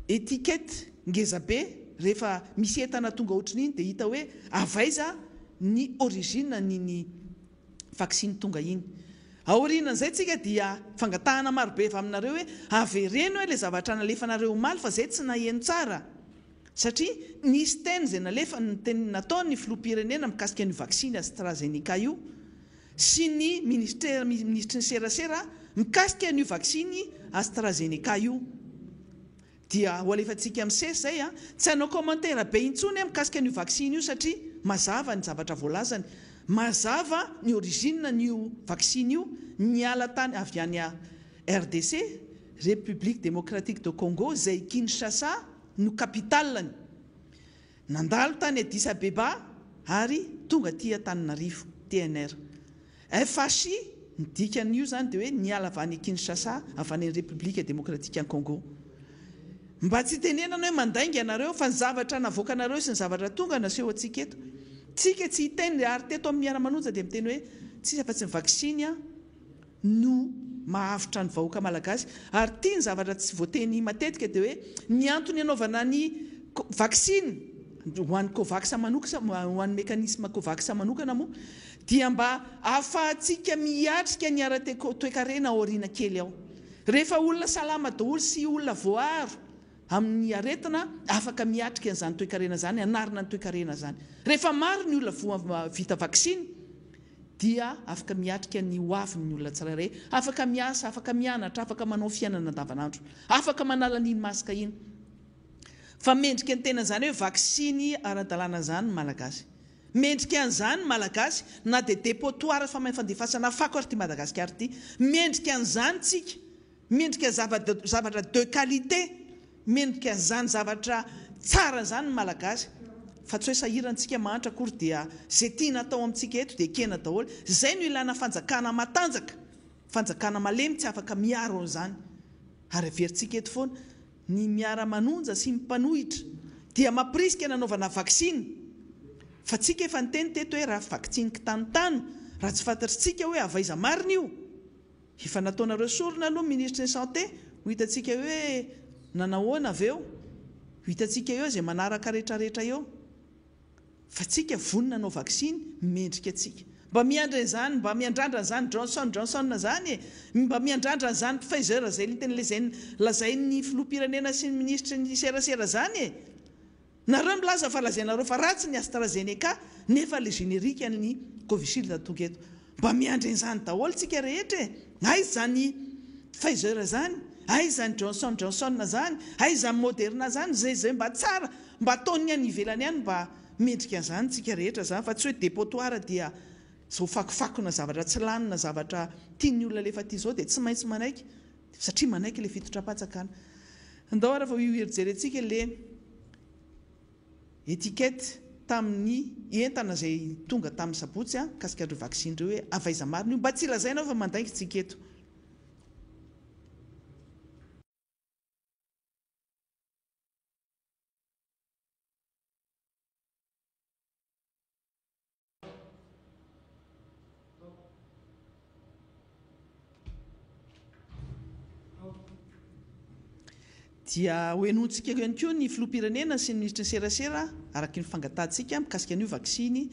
E: étiquette ngeza be rehefa misy entana tonga ohatrin'iny dia hita hoe avaiza ny origine n'iny vaksiny tonga iny aorianan'izay tsika dia fangatahana marobe avy aminareo hoe avereno hoe le zavatra nalefanareo maly fa zay tsy naheno tsara satria nisy teny zay nataony filoham-pirenena mikasika ny vaksiny AstraZeneca io sy ny ministry ny serasera mikasika ny vaksiny AstraZeneca io dia ho alefantsika amin'sesy zay tsy hanao commentaire be intsony mikasika ny vaksiny io satria mazava ny zavatra voalazany mazava ny origine n'io vaksiny io niala tany avy any RDC République démocratique de Congo zay Kinshasa no capitalany nandalo tany Addis Abeba ary tonga ty Antananarivo TNR FHI ny dikan'io zany dia hoe niala avy any Kinshasa avy any République démocratique en Congo mba tsy tenenana hoe mandainga anareo fa ny zavatra navoaka anareo sy ny zavatra tonga naseho atsika eto tsika tsy hiteny ary teto amin'ny miara-manonja dia miteny hoe tsisy afa-tsy ny vaksiny no mahavitra ny vahoaka malagasy ary tia ny zavatra tsy voateny matetika dia hoe ny antony anaovana ny vaksiny ho an'ny Covax manokana ho an'ny mécanisme Covax manokana moa dia mba ahafahantsika miatrika ny ara-toe-karena aoriana kely ao rehefa olona salama daholo sy olona voaro amin'ny aretina afaka miatrika an'izany toe-karena zany anarina ny toe-karena zany rehefa maro ny olona vita vaksiny dia afaka miatrika ny hoavin'ny olona tsirairay afaka miasa afaka mianatra afaka manao fiainana andavanandro afaka manala n'iny masika iny fa mendrika ny tena zany hoe vaksiny ara-dalàna zany malagasy mendrika an'izany malagasy na dia dépotoir fandefasana fako ary ty Madagasikara ty mendrika an'izany tsika mendrika zavatra de qualité mendrika an'izany zavatra tsara zany malagasy fa tsy hoe sahirantsika mahantra akory dia zay tiana atao amintsika eto dia kena daholo zay no ilana fanjakana matanjaka fanjakana malemy tsy afaka miaro an'izany ary averintsika eto foana ny miara-manonja sy mipanohitra dia mampirisika nanaovana vaksiny fa tsika efa niteny teto hoe raha vaksiny kitanontano raha tsy fantatritsika hoe avaiza marina io efa nataonareo sorona aloha ministre de santé ho hitantsika hoe nanahoana aveo ho hitantsika eo zay manaraka rehetrarehetra eo fa tsika vonina anao vaksiny mendrika atsika mba miandra izany mba miandrandra zany Johnson zany mba miandrandra zany Pfizer zay teny zay lazay ny filoha-pirenena sy ny ministra ny serasera zany nareo milaza fa lazainareo fa ratsy ny AstraZeneca nefa le générique ny Covishield tonga eto mba miandra izany daholo tsika rehetra aiza zany Pfizer zany aiza ny Johnson zany aiza ny Moderna zany zay mba tsara mba ataony any ivelany any mba mendrika zany tsika rehetra zany fa tsy hoe dépotoir dia zao fakofakona zavatra tsy lanina zavatra tiany olona lefa ty zao dia tsy maintsy manaiky satria manaiky le fitotra-patsakana andao ara fa irijerentsika le etikety tamin'ny entana zay tonga tamin'ny sabotsy kasika ireo vaksiny ireo hoe avaiza marina io mba tsy lazainao fa mandaingy tsika eto. Dia hoenontsika ihany koa ny filoha-pirenena sy ny ministra serasera araky ny fangatantsika mikasika an'io vaksiny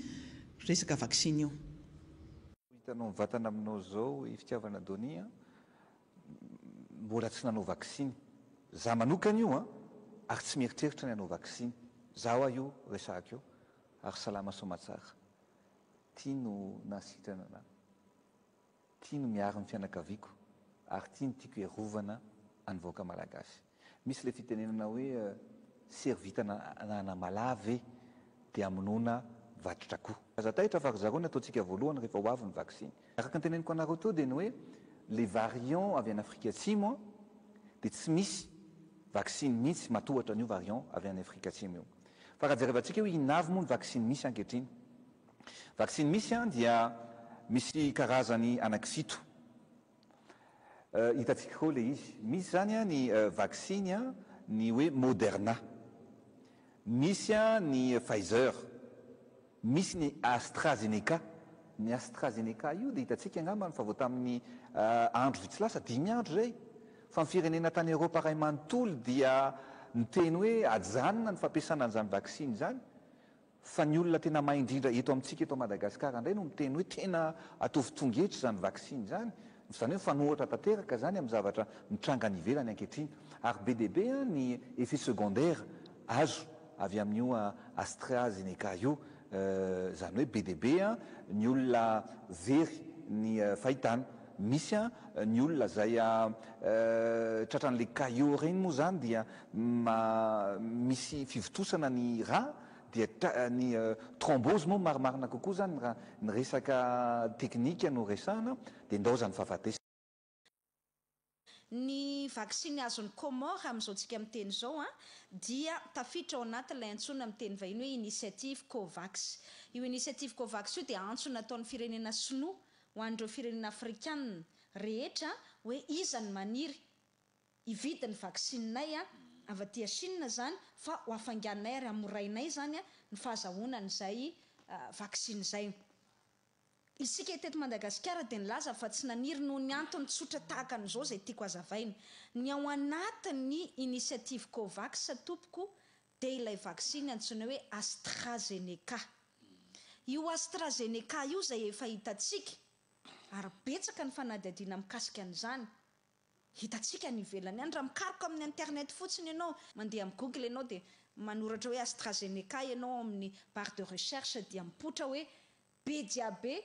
E: resaka vaksiny io.
F: Hitanao mivatana aminao zao i fitiavana Donia mbola tsy nanao vaksiny. Za manokana io ary tsy mieritreritra ny hanao vaksiny. Zaho io resahako io ary salama somatsara. Tia no nasitrana ana. Tia no miaro ny fianakaviako ary tia no tiako iarovana an'voaka malagasy. Misy le fitenenana hoe servitana anamalave dia aminona vatotra koa. Azatahitra fa zareo ny ataontsika voalohany rehefa ho avy ny vaksiny. Araka ny teneniko anareo teo dia ny hoe le variant avy any Afrika Atsimo dia tsy misy vaksiny mihitsy matohatra an'io variant avy any Afrika Atsimo io. Fa raha jerevantsika hoe inavy moa ny vaksiny misy ankehitriny. Vaksiny misy dia misy karazany anankifito. Hitantsika koa le izy. Misy zany ny vaksiny ny hoe Moderna. Misy ny Pfizer. Misy ny AstraZeneca. Ny AstraZeneca io dia hitantsika angambany fa vao tamin'ny andro vitsy lasa 5 andro zay. Fa ny firenena tany Eropa iray manontolo dia niteny hoe ajanona ny fampiasana an'izany vaksiny zany. Fa ny olona tena mahay indrindra eto amintsika eto Madagasikara indray no miteny hoe tena ataovy tongetry zany vaksiny zany. Zany hoe fanohatra tanteraka zany amin'ny zavatra mitranga ny ivelany ankehitriny. Ary be dia be ny effet secondaire azo avy amin'io AstraZeneca io. Zany hoe be dia be ny olona very ny fahitana. Misy ny olona zay tratran'le caillot reny moa zany dia misy fivotosana ny ra dia ny thrombose moa marimarina kokoa zany raha ny resaka teknika no resahana dia ndao zany fahafatesana.
G: Ny vaksiny azon'ny Comore amin'izao tsika miteny zao dia tafiditra ao anatin'ilay antsoina miteny vahiny hoe initiative COVAX. Io initiative COVAX io dia antso nataon'ny firenena sinoa ho an'ireo firenena afrikanina rehetra hoe iza ny maniry hividy ny vaksinay avy aty Chine zany fa ho afanganay ary amorainay zany ny fahazahoana an'izay vaksiny zay. Isika teto Madagasikara dia nilaza fa tsy naniry noho ny antony tsotra tahaka an'izao zay tiako hazavaina. Ny ao anatin'ny initiative COVAX tompoko dia ilay vaksiny antsoina hoe AstraZeneca. Io AstraZeneca io zay efa hitantsika ary betsaka ny fanadihadiana mikasika an'izany. Hitantsika ny ivelany any raha mikaroka amin'ny internet fotsiny ianao mandeha amin'ny Google ianao dia manoratra hoe AstraZeneca ianao amin'ny barre de recherche dia mipotra hoe be dia be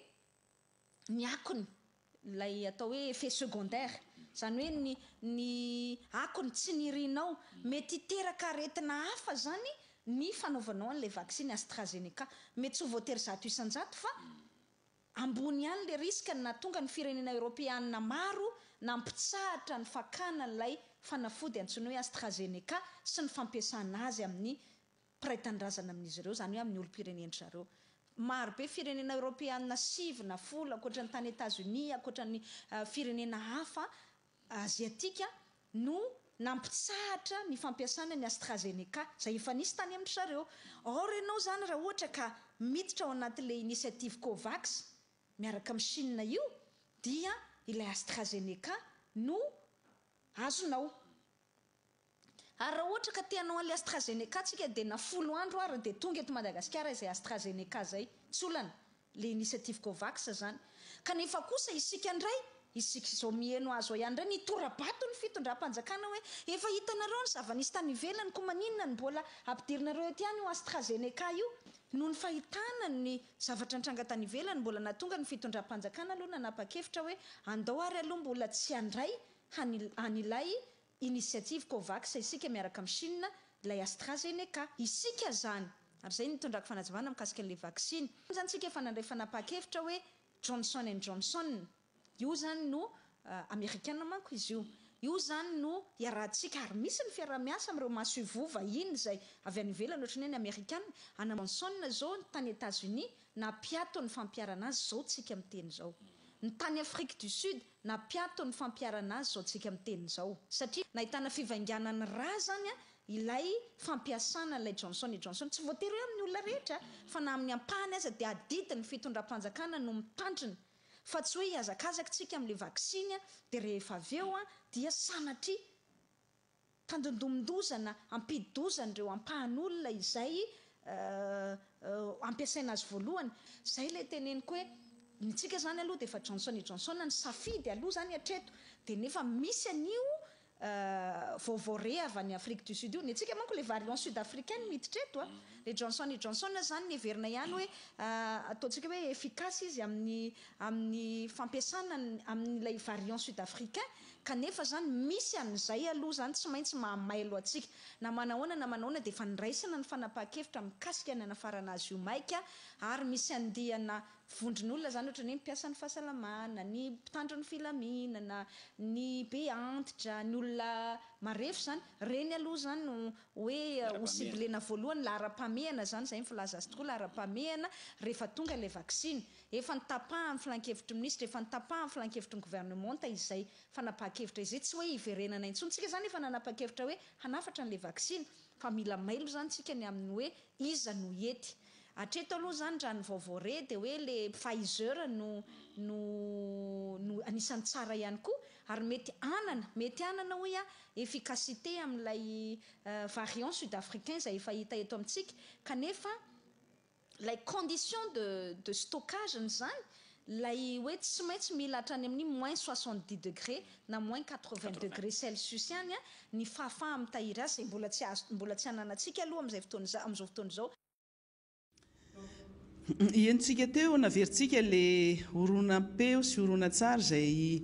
G: ny akony ilay atao hoe effet secondaire. Zany hoe ny akony tsy nirianao mety hiteraka aretina hafa zany ny fanaovanao an'ilay vaksiny AstraZeneca. Mety tsy ho voatery 100 isan-jato fa ambony ihany le riska na tonga ny firenena Europeana maro nampitsahatra ny fakana ilay fanafody antsoina hoe AstraZeneca sy ny fampiasana azy amin'ny mpiray-tanindrazana amin'izy ireo, zany hoe amin'ny olom-pirenena zareo. Maro be firenena Europeana 7 na 10 akoatra ny tany États-Unis, akoatra ny firenena hafa aziatika no nampitsahatra ny fampiasana ny AstraZeneca zay efa nisy tany amin'ny zareo. Or ianao zany raha ohatra ka miditra ao anatin'ilay initiative COVAX miaraka amin'ny Chine io dia ilay AstraZeneca no azonao. Ary raha ohatra ka tianao an'ilay AstraZeneca tsika dia na 10 andro ary dia tonga eto Madagasikara izay AstraZeneca zay. Tsy olana. le initiative Covax zany kanefa kosa isika ndray isika izao mieno azo ihany ndray nitorabato ny fitondram-panjakana hoe efa hitanareo ny zava-nisy tany ivelany ko maninona ny mbola ampidirinareo ety ihany io AstraZeneca io noho ny fahitana ny zavatra nitranga tany ivelany mbola natonga ny fitondram-panjakana aloha nanapa-kevitra hoe andao ary aloha mbola tsy handray hanilay initiative Covax isika miaraka amin'ny Chine ilay AstraZeneca isika zany ary zay nitondrako fanazavana mikasika an'ilay vaksiny zany tsika efa nandray fanapa-kevitra hoe Johnson & Johnson io zany no Amerikana manko izy io zany no iarahantsika ary misy ny fiara-miasa amin'ireo maso-ivoa vahiny zay avy any ivelany ohatrany ny Amerikana ana Johnson zao tany États-Unis napiato ny fampiarana azy zao tsika miteny zao ny tany Afrique du Sud napiato ny fampiarana azy zao tsika miteny zao satria nahitana fivainganany raha zany ilay fampiasana ilay Johnson & Johnson tsy voatery hoe amin'ny olona rehetra fa na amin'ny ampahany aza dia adidiny fitondram-panjakana no mitandrina fa tsy hoe hiazakazaka tsika amin'ilay vaksiny dia rehefa avy eo dia sanatria tandondomondozana ampidozana ireo ampahan'olona izay ampiasaina azy voalohany zay ilay teneniko hoe nitsika zany aloha dia efa Johnson & Johnson ny safidy aloha zany hatreto dia nefa misy an'io vaovao avy any Afrique du Sud io ny antsika manko le variant sud-africaine miditra eto le Johnson & Johnson zany neverina ihany hoe ataontsika hoe efficace izy amin'ny fampiasana amin'ilay variant sud-africain kanefa zany misy an'izay aloha zany tsy maintsy mahamailo atsika na manahoana dia efa niraisana ny fanapa-kevitra mikasika ny anafarana azy io maika ary misy andihana vondron'olona zany ohatra ny mpiasa ny fahasalamana ny mpitandro ny filaminana ny be antitra ny olona marefo zany reny aloha zany no hoe ho siblena voalohany lahara-pamehana zany zay mifilaza azy tokoa lahara-pamehana rehefa tonga ilay vaksiny efa nitapaha amin'ny filan-kevitry ministra efa nitapaha amin'ny filan-kevitry ny gouvernementa izay fanapa-kevitra izay tsy hoe hiverenana intsony tsika zany efa nanapa-kevitra hoe hanafatra n'ilay vaksiny fa mila mailo zany tsika ny amin'ny hoe iza no ety hatreto aloha zany raha ny vaovao dia hoe le Pfizer no anisan'ny tsara ihany koa ary mety anana hoe efficacité amin'ilay variant sud-africain izay efa hita eto amintsika kanefa lay condition de stockage zany lay hoe tsy maintsy mila hatrany amin'ny moins 70 degré na moins 80 degré Celsius ihany ny fahafaha mitahiry azy mbola tsy ananantsika aloha amin'izao fotoana izao.
E: Ientsika teo naverintsika le horonan-peo sy horonan-tsary izay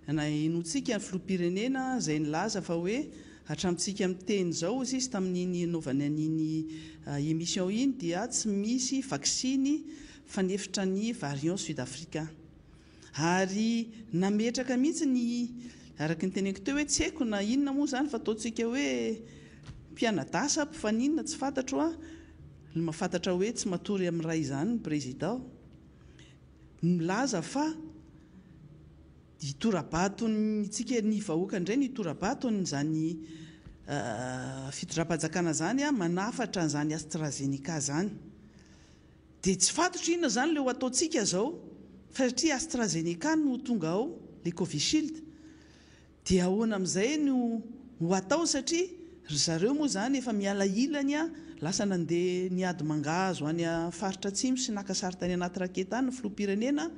E: inoantsika ny filoham-pirenena izay nilaza fa hoe hatramintsika miteny izao izy tamin'iny naovany an'iny émission iny dia tsy misy vaksiny fanefitra ny variant sud-africain ary nametraka mihitsy ny araka ny teneniko teo hoe tsy haiko na inona moa zany fa ataontsika hoe mpianadasa mpifaninona tsy fantatro mahafantatra hoe tsy matory amin'ny raha izany ny président milaza fa itorabatonytsika ny vahoaka indray ny itorabatony zany fitondram-panjakana zany manafatra an'izany AstraZeneca zany dia tsy fantatro inona zany leo ataontsika zao fa satria AstraZeneca no tonga ao le Covishield dia ahoana amin'izay no atao satria ry zareo moa zany efa miala ilany lasa nandeha niady mangazo any faritra atsimo sy naka saritany anaty raketany ny filoham-pirenena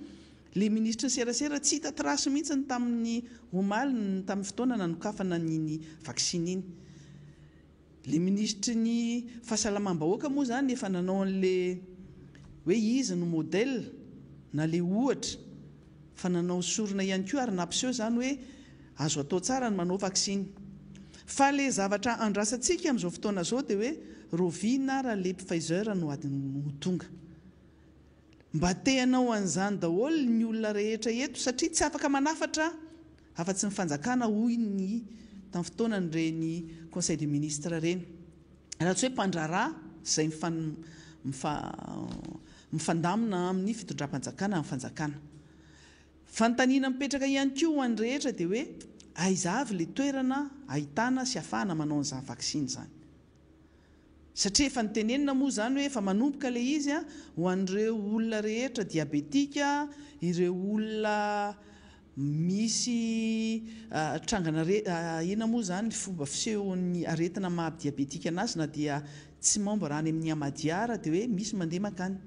E: le ministra serasera tsy hita trasy mihitsy tamin'ny omaly tamin'ny fotoana nanokafana nyny vaksiny iny le ministra ny fahasalamam-bahoaka moa zany efa nanao an'le hoe izy no modèle na le ohatra fa nanao sorona ihany koa ary nampiseho zany hoe azo atao tsara ny manao vaksiny fa le zavatra andrasantsika amin'izao fotoana zao dia hoe rovina raha le Pfizer no adiny tonga mba tehanao an'izany daholo ny olona rehetra eto satria tsy afaka manafatra afa-tsy ny fanjakana hoy ny tamin'ny fotoana nyreny conseil des ministres reny raha tsy hoe mpandrarà izay mifandamina amin'ny fitondram-panjakana amin'ny fanjakana fanontaniana mipetraka ihany koa ho an'ny rehetra dia hoe aiza avy le toerana ahitana sy ahafahana manao an'izany vaksiny zany satria efa nitenenina moa zany hoe efa manomboka le izy ho an'ireo olona rehetra diabetika ireo olona misy trangana ina moa zany fomba fisehon'ny aretina maha-diabetika anazy na dia tsy membre any amin'ny amadiara dia hoe misy mandeha makany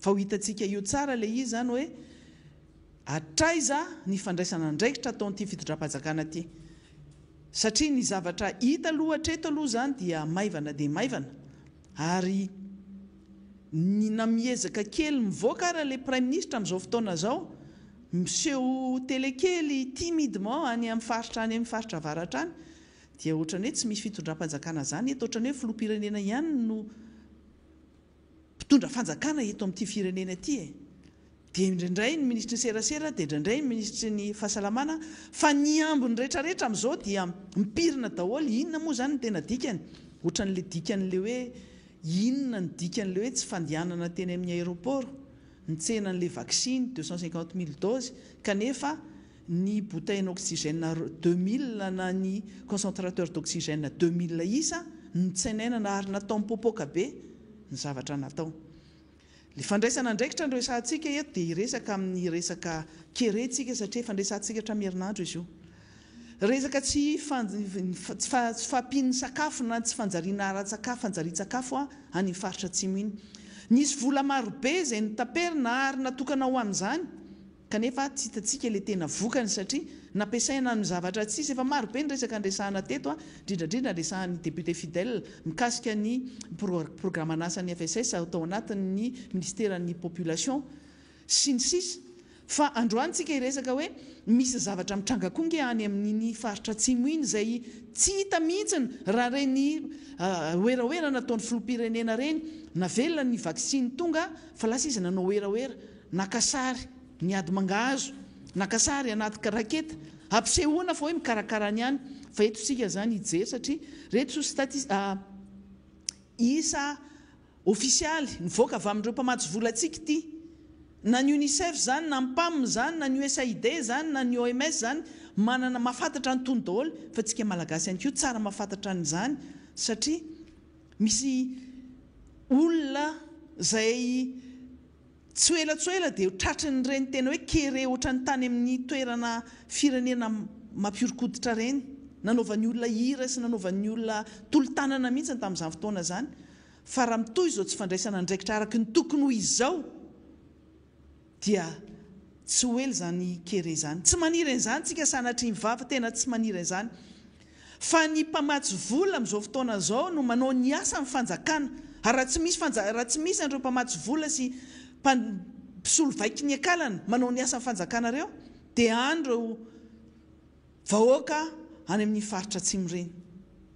E: fa ho hitantsika io tsara le izy zany hoe atraiza ny fandraisana andraikitra ataon'ity fitondram-panjakana ty satria ny zavatra hita lohatra eto aloha zany dia maivana dia maivana ary ny namiezaka kely mivoaka ara le prime ministre amin'izao fotoana zao miseho telekely timidement any amin'ny faritra avaratra any dia ohatrany hoe tsy misy fitondram-panjakana zany eto, ohatrany hoe filoham-pirenena ihany no mpitondra fanjakana eto amin'ity firenena ity dia indraindray ny ministry ny serasera dia indraindray ny ministry ny fahasalamana fa ny ambiny rehetrarehetra amin'izao dia mipirina daholo. Inona moa zany ny tena dikany? Ohatran'le dikan'le hoe inona ny dikan'le hoe tsy fandehanana teny amin'ny aéroport, ny tsenan'le vaccine 250 000 doses kanefa ny bouteille oxygène 2000 na ny concentrateur d'oxygène 2000 isa ny tsenainana ary natao mipopoka be ny zavatra natao. Le fandraisana andraikitra ny resantsika eto dia iresaka amin'ny resaka kerentsika satria fandraisantsika hatramin'ny herinandro izy io. Resaka tsy fahampian'ny sakafo na tsy fanjariana ara-tsakafo fanjarian-tsakafo any faritra atsimo iny. Nisy vola marobe izay nitaperina ary natokana ho amin'izany kanefa tsy hitantsika le tena vokany satria nampiasaina ny zavatra tsisy efa marobe ny resaka andresahana teto indrindrandrindra resahan'ny député fidèle mikasika ny programme nasan'ny FSS atao anatin'ny ministèran'ny population sy ny sisa. Fa androantsika iresaka hoe misy zavatra mitrangakonge any amin'ny faritra atsimo iny izay tsy hita mihitsiny raha reny oeraoera nataon'ny filoham-pirenena reny navelona ny vaccine tonga fa lasa izy nanao oeraoera nakasary ny ady mangahazo nakasary anaty raketa ampisehoana fa hoe mikarakara ny any fa eto sika zany hijery satria reto isa ofisialy nivoaka avy amin'ireo mpamatsy vola antsika ity na ny UNICEF zany na PAM zany na ny USAID zany na ny OMS zany manana mahafantatra ny tony daholo fa tsika malagasy ihany koa tsara mahafantatra an'izany satria misy olona zay tsoelatsoela dia tratry ny reny tena hoe kere ohatrany tany amin'ny toerana firenena mampiorokoditra reny nanaovan'ny olona hira sy nanaovan'ny olona tolo-tanana mihitsy tamin'izany fotoana zany fa raha mitoy izao tsy fandraisana andraikitra araky ny tokony ho izao dia tsy ho ely zany kere zany tsy maniry an'izany tsika sanatry ny vava tena tsy maniry an'izany fa ny mpamatsy vola amin'izao fotoana zao no manao ny asa amin'ny fanjakana ary raha tsy misy an'ireo mpamatsy vola sy mpisolo vaiky ny akalana manao ny asa amin'ny fanjakana reo dia andreo vahoaka any amin'ny faritra atsimo reny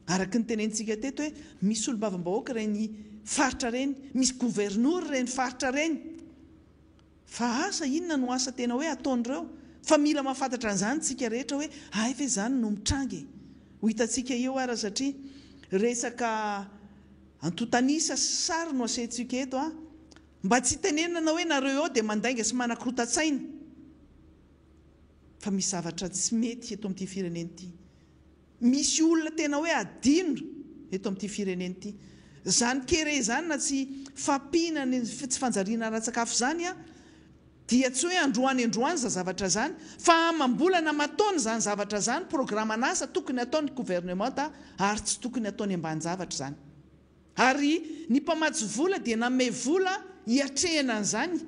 E: araky ny tenentsika teto hoe misy olo-bavambahoaka reny faritra reny misy gouverneur reny faritra reny fa asa inona no asa tena hoe ataon'ireo fa mila mahafantatra an'izany tsika rehetra hoe fa izany no mitrangy ho hitantsika eo ara satria resaka antotanisa sary no asentsika eto mba tsy tenenana hoe nareo eo dia mandainga sy manakorotatsaina fa misy zavatra tsy mety eto amin'ity firenena ity. Misy olona tena hoe adino eto amin'ity firenena ity. Zany kere zany na tsy fampiana ny tsy fanjariana ara-tsakafo zany dia tsy hoe androany za zavatra zany fa mambolana mataony zany zavatra zany programme anasa tokony ataon'ny gouvernement ary tsy tokony ataony ambany zavatra zany. Ary ny mpamatsy vola dia name vola hiatrehana an'izany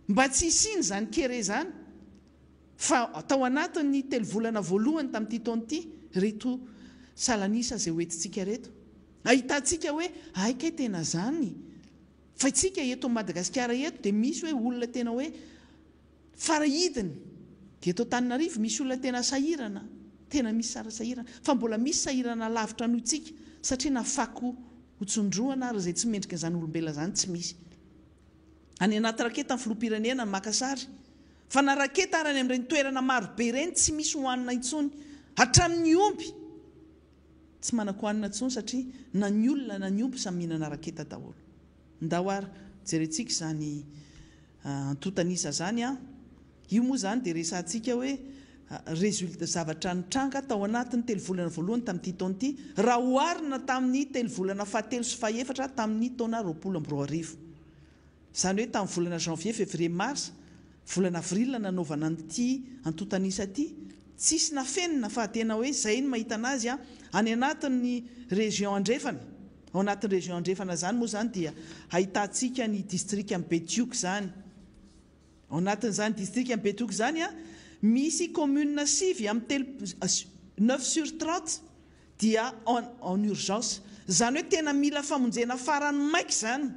E: mba tsy hisiny zany kere zany fa atao anatin'ny telo volana voalohany tamin'ity taona ity reto salanisa zay hoentintsika reto ahitantsika hoe aika tena zany fa itsika eto Madagasikara eto dia misy hoe olona tena hoe farahidiny dia eto Antananarivo misy olona tena sahirana tena misy sara sahirana fa mbola misy sahirana lavitra noho itsika satria nafako hotsondroana ary zay tsy mendrika izany olombelona zany tsy misy any anaty raketa ny filoham-pirenena ny makasary fa na raketa arany amin'ireny toerana marobe ireny tsy misy hohanina intsony hatramin'ny ompy tsy manan-kohanina intsony satria na ny olona na ny ompy samy mihinana raketa daholo. Ndao ary jerentsika zany antotanisa zany io moa zany dia resantsika hoe résultat zavatra nitranga tao anatin'ny telo volana voalohany tamin'ity taona ity raha oharina tamin'ny telo volana fahatelo sy fahaefatra tamin'ny taona 2020. Zany hoe tamin'ny volana janvier février mars volana avril nanaovana an'ity antotanisa ity tsisy nafenina fa tena hoe zay ny mahita anazy any anatin'ny région andrefana ao anatin'ny région andrefana zany moa zany dia ahitantsika ny district amin'ny Betioky zany. Ao anatin'izany district amin'ny Betioky zany misy commune sivy amin'ny 9/30 dia en urgence. Zany hoe tena mila famonjena farany maiky zany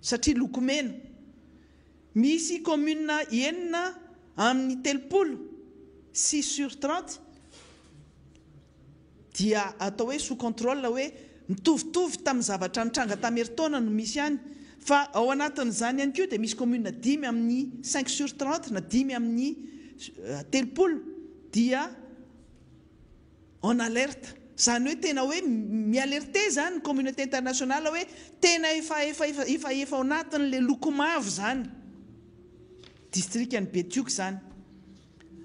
E: satria lokomena. Misy commune enina amin'ny 6/30 dia atao hoe sous contrôle hoe mitovitovy tamin'ny zavatra nitranga tamin'ny herintaona no misy ihany. Fa ao anatin'izany ihany koa dia misy commune 5 amin'ny 5/30 na 5 amin'ny 30 dia en alerte. Zany hoe tena hoe mialerte zany ny communauté internationale hoe tena efa ao anatin'le loko mavo zany. District ny Betioky zany.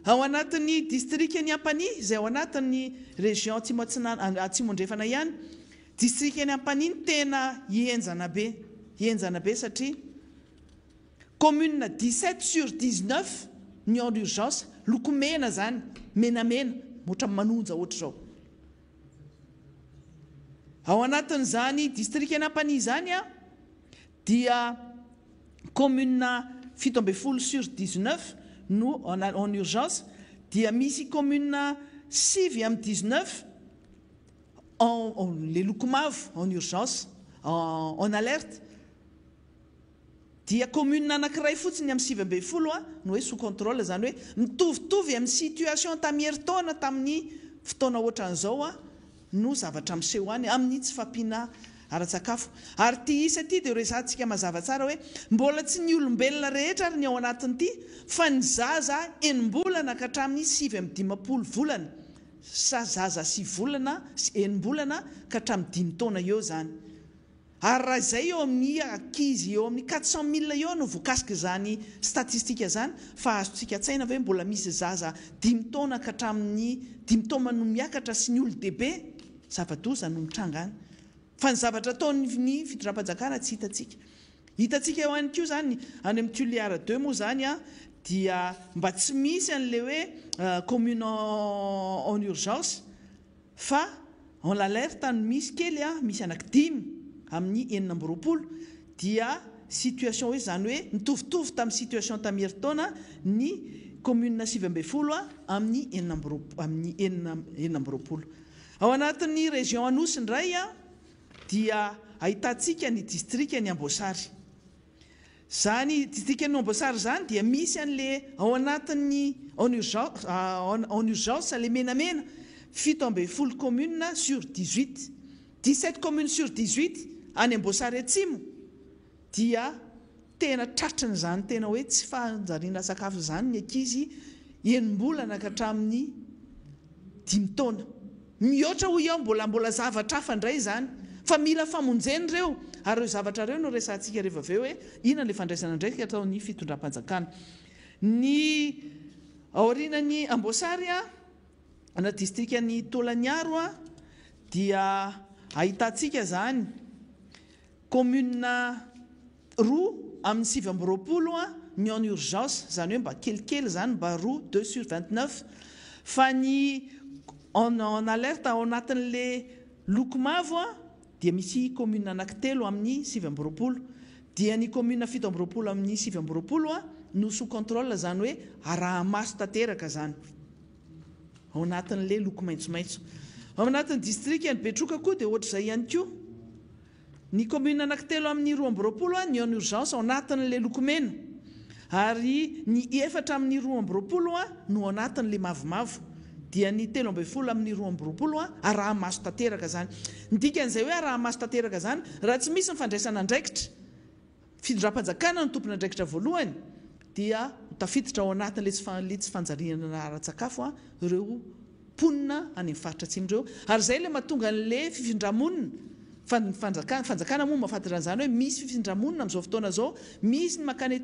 E: Ao anatin'ny district ny Ampania izay ao anatin'ny région Atsimo-andrefana ihany, district ny Ampania tena hienjana be satria commune 17/19 ny en urgence, loko mena zany, menamena, ohatra manonja ohatra zao. Ao anatin'izany district ny Ampania zany dia commune 17/19 no en urgence, dia misy commune 6/19 les loko mavo en urgence, en alerte. Dia commune anankiray fotsiny amin'ny 7/20 no hoe sous contrôle, zany hoe mitovitovy amin'ny situation tamin'ny herintaona tamin'ny fotoana ohatran'izao no zavatra miseho any amin'ny tsy fampiana ara-tsakafo. Ary ty isa ty dia resantsika mazava tsara hoe mbola tsy ny olombelona rehetra ary ny ao anatin'ity fa ny zaza enim-bolana ka hatramin'ny 7/15 volana, sa zaza 6 volana enim-bolana ka hatramin'ny 5 taona eo zany. Ary raha izay eo amin'ny ankizy eo amin'ny 400 000 eo no voakasika zany statistika zany, fa azontsika tsaina hoe mbola misy zaza 5 taona ka hatramin'ny 5 taona no miakatra sy ny olo-dehibe zava-doza no mitranga any. Fa ny zavatra ataon'ny fitondram-panjakana tsy hitantsika eo ihany koa zany any amin'ny Tuiliara 2 moa zany dia mba tsy misy an'le hoe commune en urgence fa en alerte no misy kely misy anaky 5 amin'ny 4/20 dia situation hoe zany hoe mitovitovy tamin'ny situation tamin'ny herintaona ny commune 7/20 amin'ny 4/20. Ao anatin'ny région Anosy indray dia ahitantsika ny district ny Amboasary. Zany district ny Amboasary zany dia misy an'le ao anatin'ny en urgence le menamena 7/20 commune sur 18. 17 communes sur 18 any Amboasary Atsimo dia tena tratriny zany, tena hoe tsy fanjariana sakafo zany ny ankizy enim-bolana ka hatramin'ny 5 taona. Mihoatra ho eo mbola zavatra hafa indray zany, fa mila famonjeny reo. Ary ireo zavatra reo no resantsika rehefa avy eo hoe inona le fandraisana ndraiky ataon'ny fitondram-panjakana. Ny aorinan'ny Amboasary ana district ny Tolaniaro dia ahitantsika zany commune roa amin'ny 7/20 ny en urgence, zany hoe mba kelikely zany, mba roa 2/29. Fa ny en alerte ao anatin'le loko mavo dia misy commune anankitelo amin'ny 7/20, dia ny commune 7/20 amin'ny 7/20 no sous contrôle, zany hoe araha-maso tanteraka zany ao anatin'le loko maitsomaitso. Ao anatin'ny district ny Betroka koa dia ohatr'izay ihany koa. Ny commune anankitelo amin'ny 2/20 ny en urgence ao anatin'le loko mena, ary ny 4 amin'ny 2/20 no ao anatin'le mavomavo, dia ny 3/20 amin'ny 2/20 araha-maso tanteraka zany. Ny dikan'izay hoe araha-maso tanteraka zany, raha tsy misy ny fandraisana andraikitra, fitondram-panjakana ny tompona andraikitra voalohany, dia tafiditra ao anatin'le tsy fanjariana ara-tsakafo ireo ponina any amin'ny faritra atsimo ireo. Ary izay le mahatonga an'le fifindramonina fanjakana moa mahafantatra an'izany hoe misy fifindramonina amin'izao fotoana zao, misy ny makany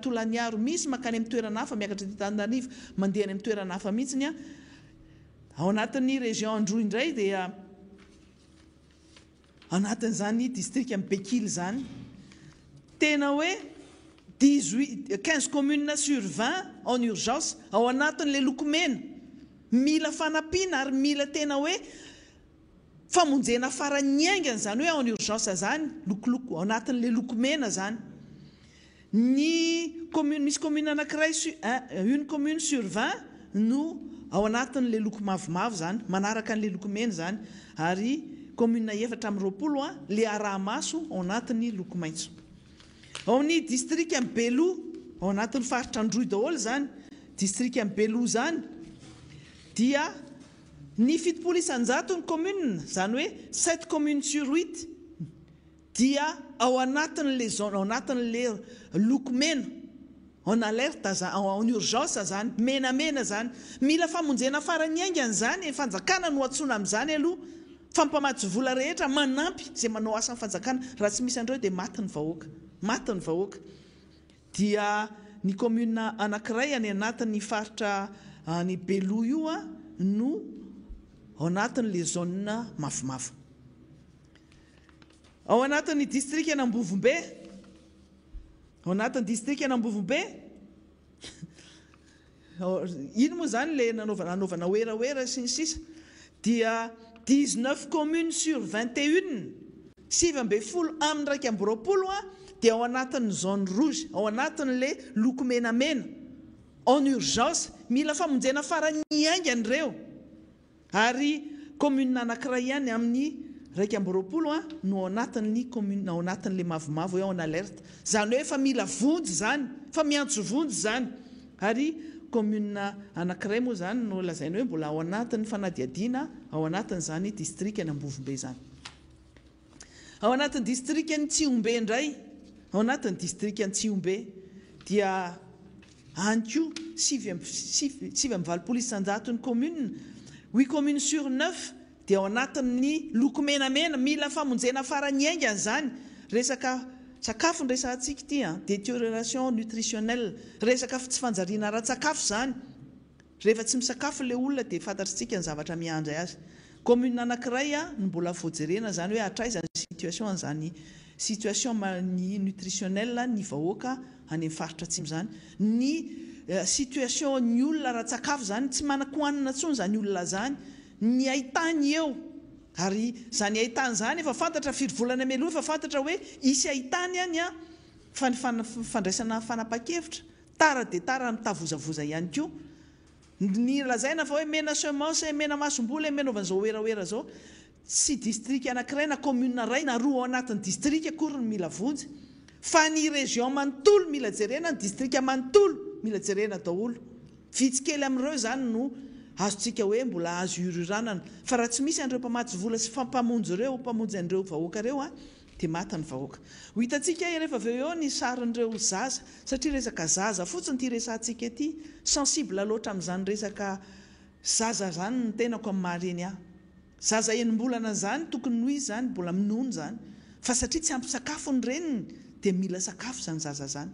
E: Tolaniaro, misy makany amin'ny toerana hafa miakatra Antananarivo, mandeha any amin'ny toerana hafa mihitsiny ao anatin'ny région Androy indray dia anatin'izany district amin'ny Bekily zany, tena hoe 15 communes sur 20 en urgence ao anatin'le loko mena, mila fanampiana ary mila tena hoe famonjena farany aingana zany hoe en urgence zany lokoloko ao anatin'le lokomena zany ny commune misy commune anankiray une commune sur 20 no ao anatin'le loko mavomavo zany manaraka an'le lokomena zany ary commune efatra amin'ny roapolo le Arahamaso ao anatin'ny loko maitso. Ao ny district amin'ny Belo ao anatin'ny faritra Androy daholo zany district amin'ny Belo zany dia ny 700 ny commune zany hoe 7 communes sur 8 dia ao anatin'le zone ao anatin'le lokomena en alerte en urgence zany menamena zany mila famonjena farany aingana zany fanjakana no atsona amin'izany aloha fampamatsy vola rehetra manampy zay manao asa ny fanjakana raha tsy misy andreo dia maty ny vahoaka dia ny commune anankiray any anatin'ny faritra ny Belo io no ao anatin'le zone mavomavo. Ao anatin'ny district an'Ambovombe ao anatin'ny district an'Ambovombe ino moa zany le nanaovana oeraoera sy ny sisa dia 19 communes sur 21 20 amin'ny raika amby roapolo dia ao anatin'ny zone rouge ao anatin'le loko menamena en urgence mila famonjena farany aingana ireo ary commune anankiray ihany amin'ny raika amby roapolo no ao anatin'ny commune ao anatin'le mavomavo hoe en alerte zany hoe fa mila vonjy zany fa miantso vonjy zany ary commune anankiray moa zany no lazaina hoe mbola ao anatin'ny fanadiadiana ao anatin'izany district any Ambovombe zany. Ao anatin'ny district any Tsiombe indray ao anatin'ny district any Tsiombe dia anko 7 ny commune 8 communes sur 9 dia ao anatin'ny loko menamena mila famonjena farany aingana zany resaka sakafo ny resantsika ity détérioration nutritionnelle resaka tsy fanjariana ara-tsakafo zany rehefa tsy misakafo le olona dia fantatritsika ny zavatra miandry azy. Commune anankiray no mbola voajerena zany hoe hatraizany situation an'izany situation ny nutritionnelle ny vahoaka any amin'ny faritra atsimo zany ny situation ny olona ara-tsakafo zany tsy manan-kohanina intsony zany olona zany ny ahitany eo ary zany ahitany zany efa fantatra firy volana meloha efa fantatra hoe isy ahitany any fandraisana fanapa-kevitra tara dia tara mitavozavoza ihany koa ny lazaina fa hoe mena semence mena masombola mena ovan'izao oeraoera zao sy district anankiray na commune ray na roa ao anatin'ny district akory ny mila vonjy fa ny région manontolo mila jerena ny district manontolo mila jerena daholo vitsikely amin'ireo zany no azontsika hoe mbola azo iroranana fa raha tsy misy andreo mpamatsy vola sy mpamonjy ireo mpamonjy andreo vahoaka ireo dia maty ny vahoaka. Ho hitantsika rehefa avy eo ny sarin'ireo zaza satria resaka zaza fotsiny ity resantsika ity sensible loatra amin'izany resaka zaza zany ny tenako amin'ny mahareny zaza enim-bolana zany tokony noho izy zany mbola minono zany fa satria tsy ampy sakafo ny reniny dia mila sakafo zany zaza zany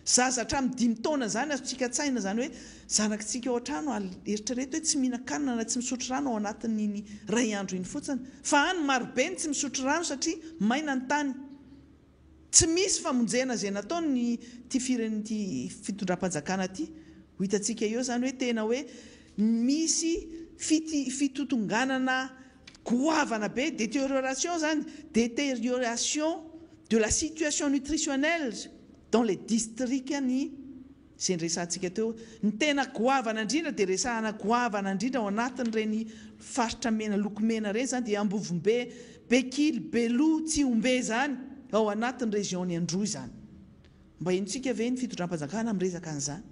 E: zaza hatramin'ny 5 taona zany azontsika tsaina zany hoe zanakitsika ao an-trano eritrereto hoe tsy mihinan-kanina na tsy misotro rano ao anatin'iny ray andro iny fotsiny fa any marobe ny tsy misotro rano satria maina ny tany tsy misy famonjena zay nataony ty fitondram-panjakana ty ho hitantsika eo zany hoe tena hoe misy fitotonganana goavana be détérioration zany détérioration de la situation nutritionnelle dans les districts ny zay resantsika teo ny tena goavana indrindra dia resahana goavana indrindra ao anatin'ireny faritra mena lokomena ireny zany dia Ambovombe Bekily Belo Tsiombe zany ao anatin'ny région ny Androy zany mba henontsika ve ny fitondram-panjakana amin'ny resaka an'izany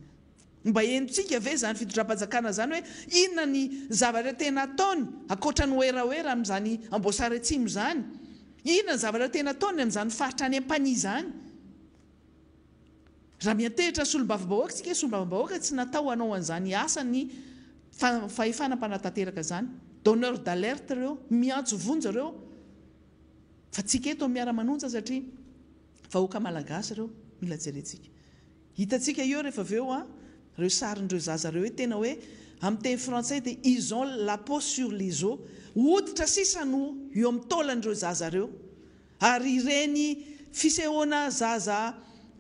E: mba henontsika ve zany fitondram-panjakana zany hoe inona ny zavatra tena ataony akoatra ny oeraoera amin'izany Amboasary Atsimo zany inona ny zavatra tena ataony amin'izany faritra any Ampania zany raha miantehitra solombavam-bahoaka tsika solombavam-bahoaka tsy natao hanao an'izany asa ny fahefanam-panatanteraka zany donneur d'alerte ireo miantso vonjy ireo fa tsika eto miara-manonja satria vahoaka malagasy ireo mila jerentsika hitantsika eo rehefa avy eo ireo sarin'ireo zaza ireo hoe tena hoe amin'ny teny frantsay dia ils ont la peau sur les os hoditra sisa no eo amin'ny taolan'ireo zaza ireo ary ireny fisehoana zaza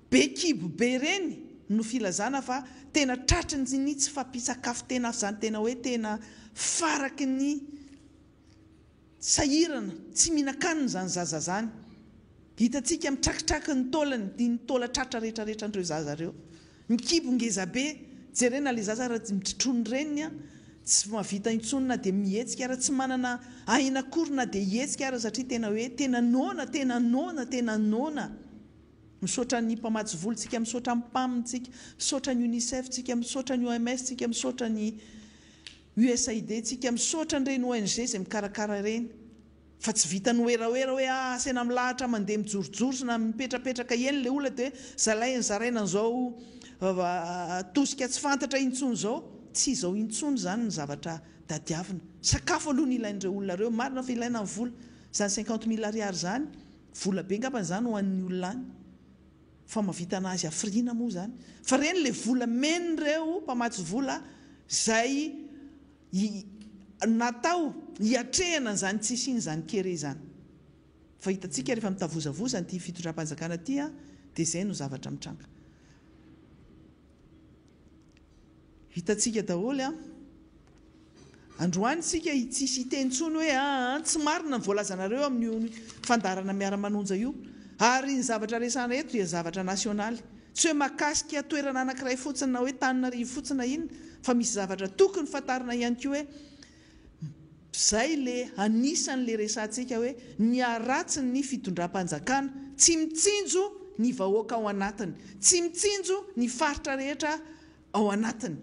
E: be kibo be reny no filazana fa tena tratriny ny tsy fampisakafo tena zany tena hoe tena faraky ny sahirana tsy mihinan-kanina zany zaza zany. Hitantsika mitrakitraky ny taolany ny taola tratra rehetrarehetra an'ireo zaza reo, mikibongeza be. Jerena le zaza raha mitritrony reniny tsy mahavita intsonina dia mihetsika ara, tsy manana aina korina dia hetsika ara, satria tena hoe tena nona misaotra ny mpamatsy volontsika, misaotra ny PAM-tsika, misaotra ny UNICEF tsika, misaotra ny OMS tsika, misaotra ny USAID tsika, misaotra nyreny ONG zay mikarakara reny. Fa tsy vita ny oeraoera hoe asena milahatra mandeha mijorojoro sy na mipetrapetraka eny le olona dia zaraina an'izao tosika tsy fantatra intsony zao. Tsy izao intsony zany ny zavatra tadiavina. Sakafo aloha ny ilain'ireo olona reo, marina fa ilaina ny vola. Zany 50 000 ariary zany vola be ngapany zany ho an'ny olona any, fa mahavita anazy afriana moa zany. Fa reny le vola men'ireo mpamatsy vola zay natao hiatrehana zany tsisy iny zany kere zany. Fa hitantsika rehefa mitavozavoza ny fitondram-panjakana ty dia izay no zavatra mitranga. Hitantsika daholo androany sika tsisy hitentsony hoe tsy marina ny voalazanareo amin'ny fandarana miara-manonja io, ary ny zavatra resana eto dia zavatra nasionaly, tsy hoe makasika toerana anankiray fotsiny na hoe Tananarivo fotsiny iny, fa misy zavatra tokony fantarina ihany koa hoe zay le anisan'le resantsika hoe ny aratsiny ny fitondram-panjakana, tsy mitsinjo ny vahoaka ao anatiny, tsy mitsinjo ny faritra rehetra ao anatiny.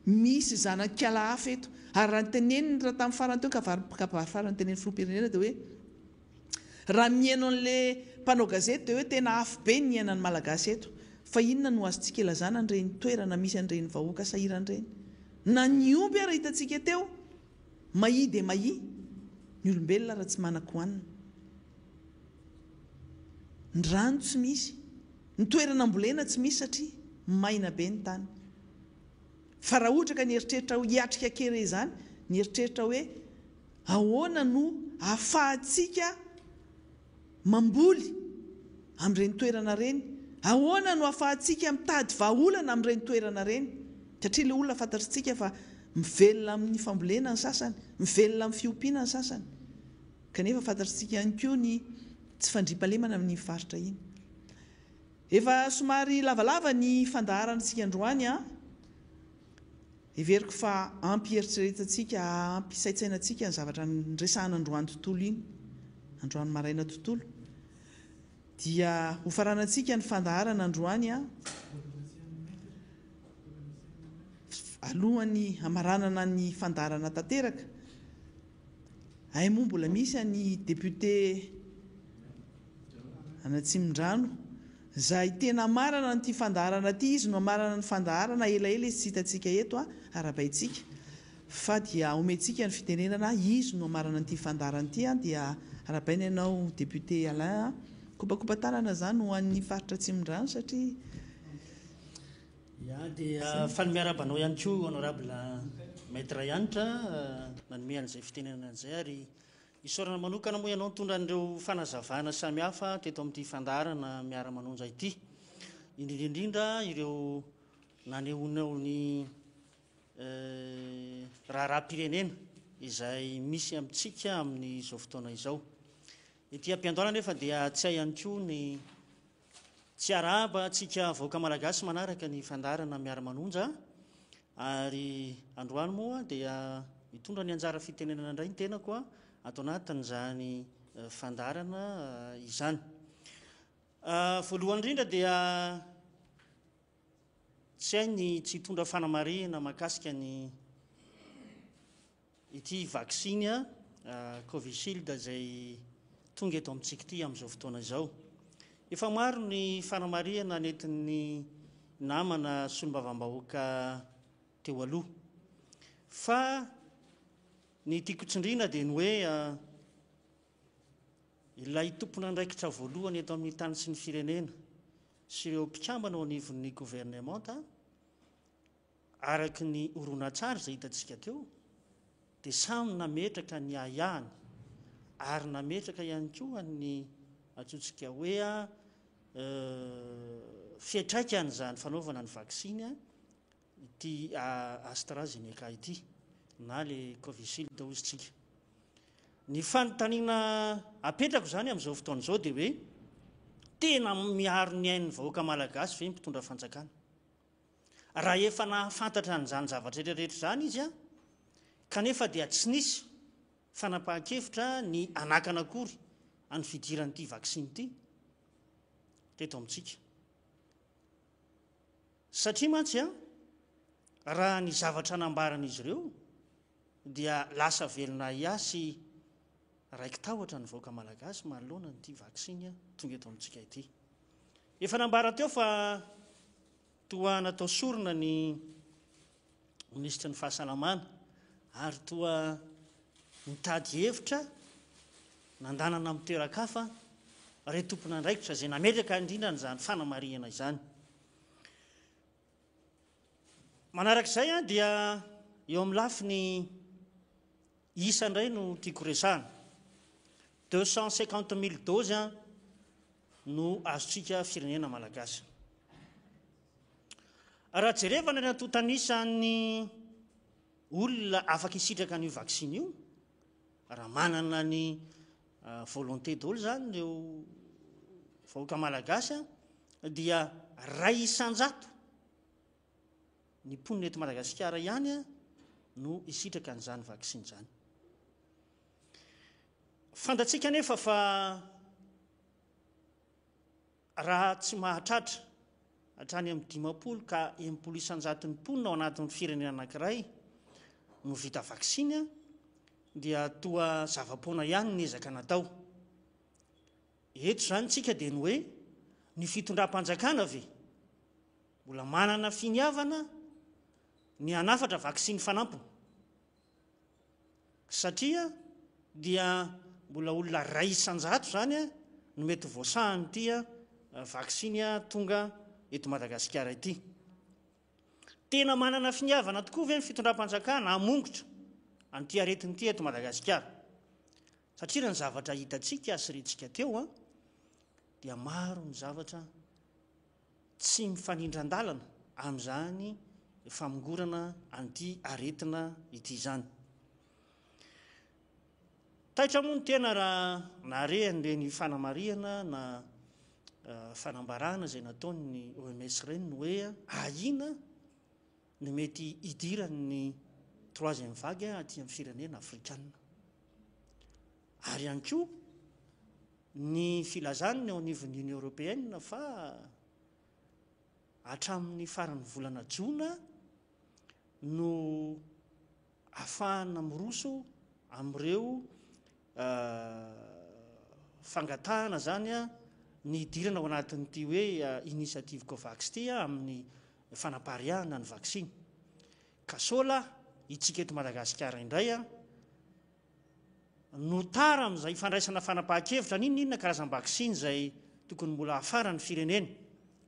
E: Misy zanan-kiala hafa eto, ary raha nyteneniny raha tamin'ny farany teo ka farany teneniny filoham-pirenena dia hoe raha mihaino an'le mpanao gazety dia hoe tena hafa be ny iainan'ny malagasy eto. Fa inona no azontsika ilazana an'ireny toerana misy an'ireny vahoaka sahiran'ireny? Na ny omby ara hitantsika teo mahi dia mahi, ny olombelona raha tsy manan-kohanina. Ny rano tsy misy, ny toerana ambolena tsy misy satria maina be ny tany. Fa raha ohatra ka ny eritreritra hiatrika kere zany, ny eritreritra hoe ahoana no ahafahantsika mamboly amin'ireny toerana reny, ahoana no ahafahantsika mitady vahaolana amin'ireny toerana reny, satria ilay olona fantatritsika fa mivelona amin'ny fambolena ny sasany, mivelona amin'ny fiompiana ny sasany, kanefa fantatritsika ihany koa ny tsy fandriampahalemana amin'ny faritra iny. Efa somary lavalava ny fandaharantsika androany everiko fa ampy eritreretantsika, ampy saitsainantsika ny zavatra nresahana androany tontolo iny, androany maraina tontolo, dia hofaranantsika ny fandaharana androany alohany amaranana ny fandaharana tanteraka. Ay moa mbola misy ny député Anatsimon-drano zay tena marana nyty fandaharana ty, izy no amarana ny fandaharana, elaela izy tsy hitantsika eto arabaitsika, fa dia omentsika ny fitenenana izy no amarana nyty fandaharana ty dia arabaina ianao député Alain kopakopa tanana zany ho an'ny faritra Atsimon-drano satria
H: dia fa ny miarabanao ihany koa honorable maître Yanitra nanome an'izay fitenenana an'izay, ary isorana manokana moa ianao mitondra an'ireo fanazavana samihafa teto amin'ity fandaharana miara-manonja ity, indrindrindrindra ireo nanehoanao ny raharaham-pirenena izay misy amintsika amin'izao fotoana izao. Ity ampiandoana nefa dia tsy hay ihany koa ny tsy arahaba tsika vahoaka malagasy manaraka ny fandaharana miara-manonja, ary androany moa dia mitondra ny anjara fitenenana indray ny tenako atao anatin'izany fandaharana izany. Voalohany indrindra dia tsy hay ny tsy hitondra fanamarihana mahakasika ny ity vaksiny Covishield izay tonga eto amintsika ity amin'izao fotoana izao. Efa maro ny fanamarihana nentin'ny namana solombavam-bahoaka teo aloha, fa ny tiako tsindriana dia ny hoe ilay tompona andraikitra voalohany eto amin'ny tany sy ny firenena sy ireo mpikambana ao anivon'ny gouvernemanta araky ny horonan-tsary izay hitantsika teo dia samy nametraka ny ahahany ary nametraka ihany koa ny atsotsika hoe fiantraikany zany fanaovana ny vaksiny ity AstraZeneca ity na le Covishield hozy tsika. ny fanontaniana apetrako zany amin'izao fotoana izao dia hoe tena miaro ny ain'ny vahoaka malagasy ve mpitondra fanjakana raha efa nahafantatra n'izany zavatra rehetrarehetra zany izy a kanefa dia tsy nisy fanapahan-kevitra ny anakana akory any fidiran'ity vaksiny ity teto amintsika satria mantsy a raha ny zavatra nambaran'izy ireo dia lasa velona iasy raiky tahotra ny vahoaka malagasy manoloana nyity vaksiny a tonga eto amintsika ity efa nambara teo fa toa natao sorona ny ministra ny fahasalamana ary toa mitady hevitra nandanana amin'ny toeran-kafa re tompona andraikitra zay nametraka indrindra n'izany fanamariana izany manarak'izay a dia eo amin'ny lafi ny isa indray no tiako resahana 250 000 dose a no azotsika firenena malagasy raha jerevana ny atotan'isan'ny olona afaka isitraka an'io vaksiny io raha manana ny volonté daholo zany reo vahoaka malagasy a dia ray isan-jato ny mponina eto Madagasikara ihany a no isitraka an'izany vaksiny zany fantatsika nefa fa raha tsy mahatratra hatrany amin'ny 50 ka 80 isan-jato ny mponina ao anatin'ny firenena anankiray no vita vaksiny a dia toa zava-poana ihany ny ezaka natao eto zany tsika dia ny hoe ny fitondram-panjakana ve mbola manana finiavana ny anafatra vaksiny fanampiny satria dia mbola olona ray isan-jato zany a no mety voasahany ity a vaksiny a tonga eto Madagasikara ity tena manana finiavana tokoa ve ny fitondram-panjakana hamongotra an'ity aretin'ity eto Madagasikara satria ny zavatra hitatsika asirentsika teo a dia maro ny zavatra tsy mifanindran-dalana amin'izany famongorana an'ity aretina ity zany taitra moa ny tena raha nare an'ireny fanamariana na fanambarana zay nataony OMS reny no hoe ahina ny mety hidiran'ny 3e vague aty amin'ny firenena afrikanina ary ihany koa ny filazany ao anivon'ny Union Européenne fa hatramin'ny faran'ny volana Jona no ahafahana miroso amin'ireo fangatahana zany a ny idirana ao anatin'ity hoe initiative COVAX ity amin'ny fanapariahana ny vaksiny ka sola itsika eto Madagasikara indray a no tara amin'izay fandraisana fanapahan-kevitra ninona karazam-vaksiny zay tokony mbola afara ny firenena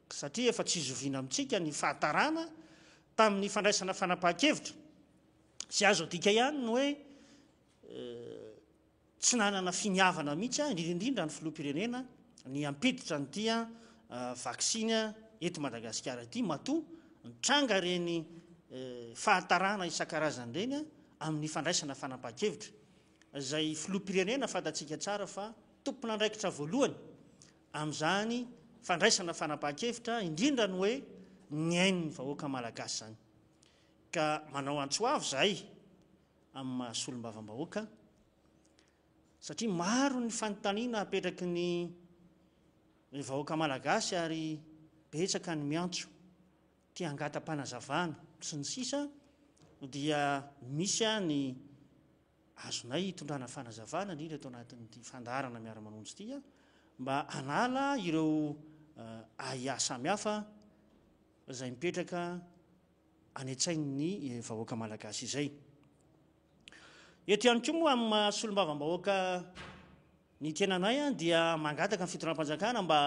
H: satria efa tsy zoviana amintsika ny fahatarana tamin'ny fandraisana fanapahan-kevitra sy azo dika ihany no hoe tsy nanana finiavana mihitsy indrindrindra ny filoham-pirenena ny ampiditra nyity vaksiny eto Madagasikara ity matoa nitranga reny fahatarana isan-karazany reny amin'ny fandraisana fanapahan-kevitra zay filoham-pirenena fantatsika tsara fa tompona andraikitra voalohany amin'izany fandraisana fanapahan-kevitra indrindra ny hoe ny ain'ny vahoaka malagasy zany ka manao antsoavo zahay amin'ny mahasolombavambahoaka satria maro ny fanontaniana apetraky ny vahoaka malagasy ary betsaka ny miantso tia angata-panazavana sy ny sisa dia misy ny azonay hitondrana fanazavana indrindra eto anatin'ity fandarana miara-manonjy ity mba hanala ireo ahia samihafa zay mipetraka any an-tsain'ny vahoaka malagasy izay eto ihany koa moa amin'ny mahasolombavambahoaka ny tenanay dia mangataka ny fitondram-panjakana mba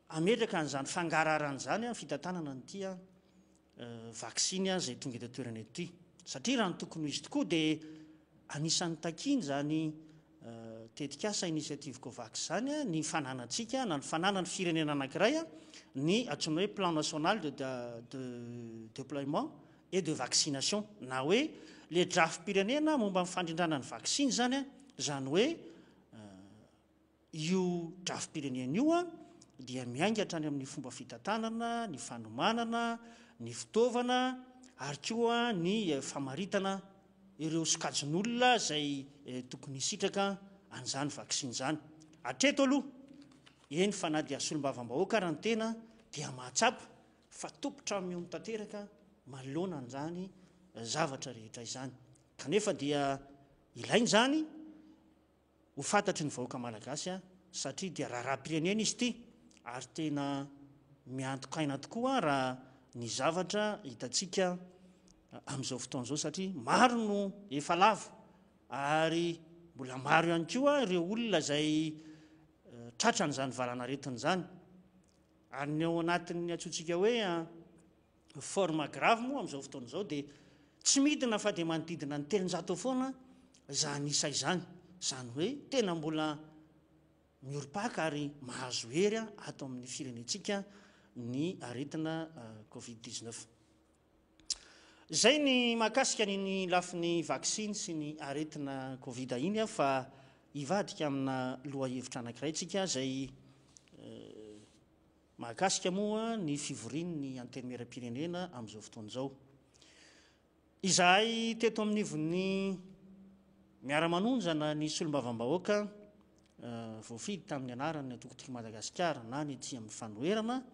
H: ametraka an'izany fangararana zany fitantanana nyity vaksiny zay tonga eto toerana eto ity satria raha ny tokony izy tokoa dia anisan'ny takiny zany tetikasa initiative COVAX zany ny fananantsika na ny fananany firenena anankiray ny atsoina hoe plan national de déploiement et de vaccination na hoe le drafim-pirenena momba mifandrindrana ny vaksiny zany a zany hoe io drafim-pirenena io a dia miaingatra any amin'ny fomba fitantanana, ny fanomanana, ny fitaovana ary koa ny famaritana ireo sokajin'olona zay tokony hisitraka an'izany vaksiny zany. Hatreto aloha eny fa na dia solombavam-bahoaka raha ny tena dia mahatsapa fa tompotra mihono tanteraka manoloana an'izany zavatra rehetra izany. Kanefa dia ilainy zany ho fantatry ny vahoaka malagasy a satria dia raharaham-pirenena izy ity ary tena miantokaina tokoa raha ny zavatra hitantsika amin'izao fotoan'izao satria maro no efa lavo ary mbola maro ihany koa ireo olona zay tratra n'izany valanaretina zany ary ny ao anatin'ny antsointsika hoe forme grave moa amin'izao fotoan'izao dia tsy midina fa dia manodidina ny 300 foana zany isa izany, zany hoe tena mbola miorim-paka ary mahazo hery ato amin'ny firenentsika ny aretina Covid-19. Zay ny mahakasika ny lafiny vaksiny sy ny aretina Covid iny fa hivadika amina loha-hevitra anankiray tsika zay mahakasika moa ny fivorian'ny anteny miram-pirenena amin'izao fotoan'izao. Izahay teto amin'ny ivon'ny miara-manonjana ny solombavam-bahoaka voafidy tamin'ny anarany atokotoky Madagasikara na ny ety amin'ny fanoherana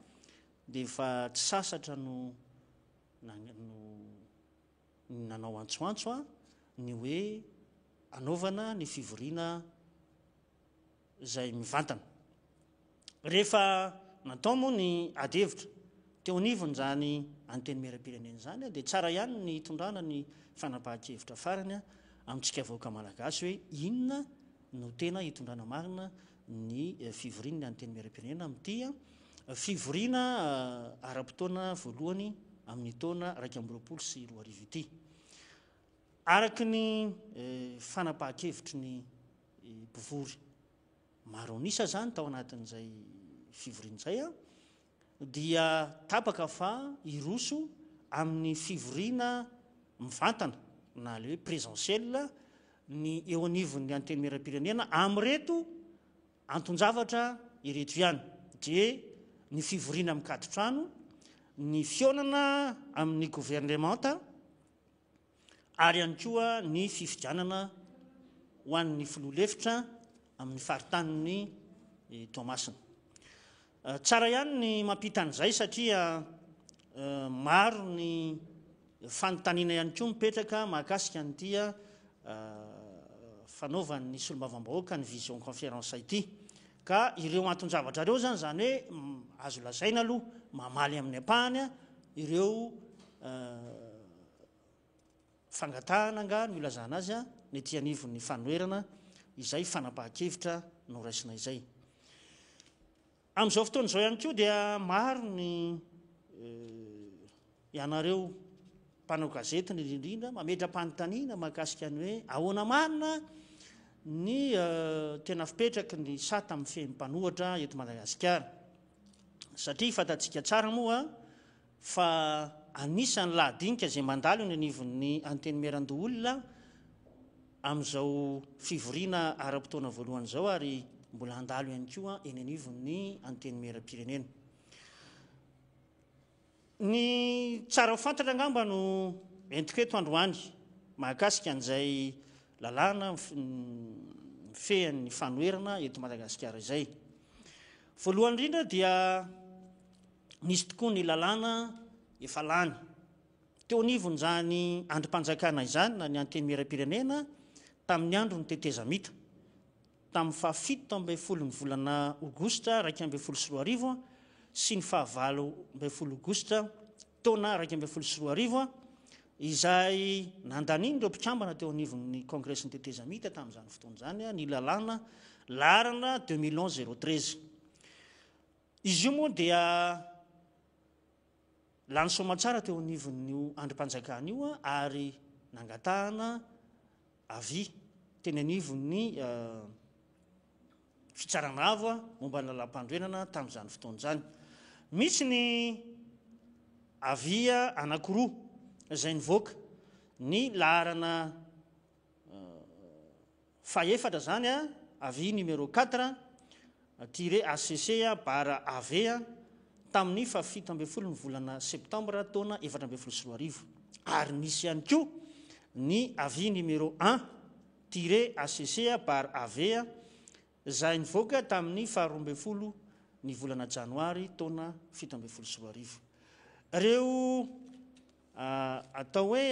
H: dia efa tsy sasatra no nanao antsoantso ny hoe anaovana ny fivoriana zay mivantana. Rehefa natao moa ny adevitra teo anivony zany anteny miram-pirenena zany dia tsara ihany ny hitondrana ny fanapahan-kevitra farany amintsika vahoaka malagasy hoe inona no tena hitondrana marina ny fivorian'ny anteny miram-pirenena amin'ity fivoriana ara-potoana voalohany amin'ny taona 2024 ity. Araky ny fanapahan-kevitry ny mpivory maro anisa zany tao anatin'izay fivorian'izay dia tapaka fa iroso amin'ny fivoriana mivantana na le hoe présentiel ny eo anivon'ny anteny miram-pirenena amin'reto anton-javatra ireto ihany dia ny fivoriana mikatotrano, ny fionana amin'ny gouvernemanta ary ihany koa ny fifidianana ho an'ny filoha-lefitra amin'ny faritanin'ny Toamasina. Tsara ihany ny mampita an'izay satria maro ny fanontaniana ihany koa mipetraka mahakasika an'ity fanaovan'ny solombavam-bahoaka ny vision conférence ity ka ireo anton-javatra ireo zany hoe azo lazaina aloha mamaly amin'ny ampahany ireo fangatahana anga no ilazana azy ny ety anivon'ny fanoherana izay fanapahan-kevitra no raisina izay. Amin'izao fotoan'izao ihany koa dia maro ny ianareo mpanao gazety indrindra mamedram-panontaniana mahakasika ny hoe ahoana marina ny tena fipetraky ny sata amin'ny fehim-panohatra eto Madagasikara satria fantatsika tsara moa fa anisan'ny lahadinika zay mandalo ny anivon'ny anteny miran-doholona amin'izao fivoriana ara-potoana voalohany zao ary mbola handalo ihany koa eny anivon'ny anteny miram-pirenena. Ny tsara ho fantatra angamba no entiko eto androany mahakasika an'izay lalàna fehan'ny fanoherana eto Madagasikara izay. Voalohany indrindra dia nisy tokoa ny lalàna efa lany teo anivony zany androm-panjakana izany na ny anteny miram-pirenena tamin'ny andro ny tetezamita tamin'ny fahafito tao ambin'ny folo ny volana Aogositra 2024 sy ny fahavalo ambin'ny folo Aogositra taona 2024 izay nandaniny ireo mpikambana teo anivon'ny kongresy ny tetezamita tamin'izany fotoana zany ny lalàna larana 2011-013. Izy io moa dia lany somatsara teo anivon'io androm-panjakana io ary nangatahana avy teny anivon'ny fitsarana avo momba ny lalam-pandroenana tamin'izany fotoana zany. Misy ny avia anankiroa izay nivoaka ny laharana faefatra zany a avy numéro 4 tiré ACC bara AV tamin'ny fafito ambin'ny folo ny volana septambra taona 2024 ary misy ihany koa ny avy numéro 1 tiré ACC bara AV izay nivoaka tamin'ny faharoa ambin'ny folo ny volana janoary taona 2024 ireo atao hoe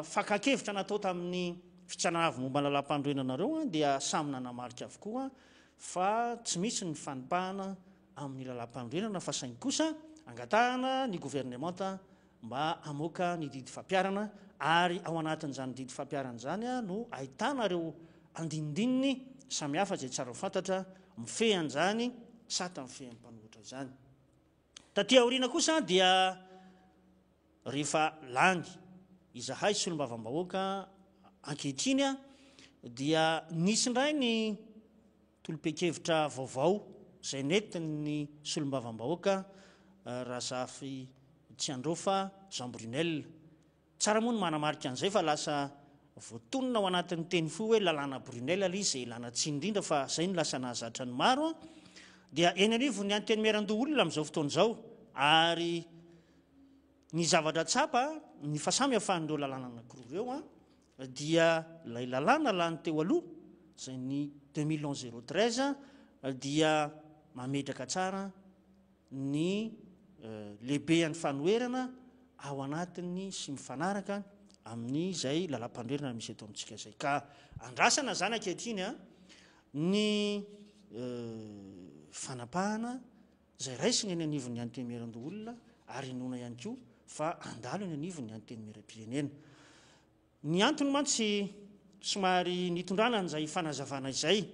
H: fakakevitra natao tamin'ny fitsanavy momba ny lalam-pandroenanareo dia samy nanamarika avokoa fa tsy misy ny fanipahana amin'ny lalam-pandroenana fa saingy kosa angatahana ny gouvernemanta mba amoaka ny didy fampiarana ary ao anatin'izany didy fampiarana zany no ahitana ireo andinidininy samihafa zay tsara fantatra mifehan'izany sata mifehan'ny mpanohitra izany taty aoriana kosa dia rehefa lany izahay solombavam-bahoaka ankehitriny dia nisy indray ny tolom-pekevitra vaovao izay netiny solombavam-bahoaka Razafy Tsiandrofa Jean Brunel tsara moa ny manamarika an'izay fa lasa voatonona ao anatin'ny teny fo hoe lalàna Brunel ilay izay lana tsy indrindra fa izay no lasa nahazatra ny maro dia eny anivo ny anteny miaran-doha olona amin'izao fotoana izao ary ny zavatra tsapa ny fasamy hafan'ireo lalàna anankiroa ireo dia ilay lalàna lany teo aloha izay ny 2011-013 dia mametraka tsara ny lehibe an'ny fanoherana ao anatiny sy mifanaraka amin'ny izay lalam-pandroerana misy eto amintsika izay ka andrasana zany ankehitriny ny fanapahana izay raisiny eny anivon'ny anteny miaran-doha olona ary nona ihany koa fa andalo eny anivon'ny anteny miaram-pirenena ny antony mantsy somary nitondrana an'izay fanazavana izay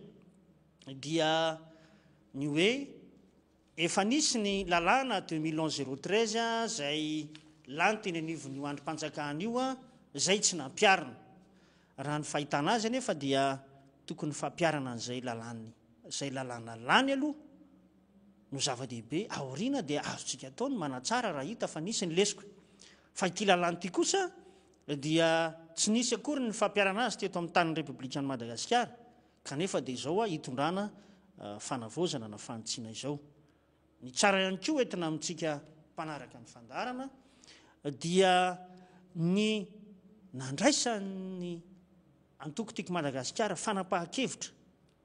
H: dia ny hoe efa nisy ny lalàna 2011-013 izay lany teny anivon'ny io androm-panjakana io izay tsy nampiarina raha ny fahitana azy anefa dia tokony fampiarana an'izay lalàny izay lalàna lany aloha no zava-dehibe aoriana dia azotsika ataony manatsara raha hita fa nisy ny lesiko fa ity lalàny ity kosa dia tsy nisy akory ny fampiarana azy teto amin'ny tanin'ny repoblikan'i Madagasikara kanefa dia izao hitondrana fanavozana na fanitsiana izao ny tsara ihany koa entina amintsika mpanaraka ny fandarana dia ny nandraisan'ny antoko-tiako Madagasikara fanapahan-kevitra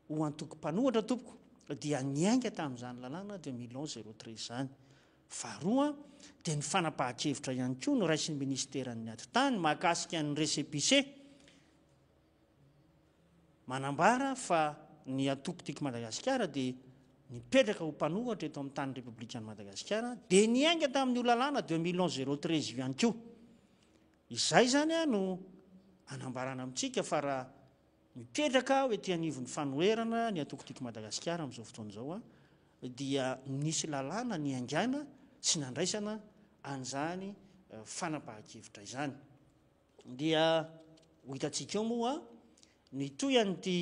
H: ho antoko-panohatra tompoko dia niainga tamin'izany lalàna 2011-013 zany faharoa dia ny fanapahan-kevitra ihany koa no raisin'ny ministeran'ny atitany mahakasika ny récépissé manambara fa ny antoko-tiako Madagasikara dia nipetraka ho mpanohatra eto amin'ny tanin'ny repoblikan'i Madagasikara dia niainga tamin'io lalàna 2011-013 io ihany koa izay zany no anambarana amintsika fa raha mipetraka hoe ety anivon'ny fanoherana ny antoko-tiako Madagasikara amin'izao fotoana izao dia nisy lalàna niaingana sy nandraisana an'izany fanapahan-kevitra izany dia ho hitantsika eo moa ny toy an'ity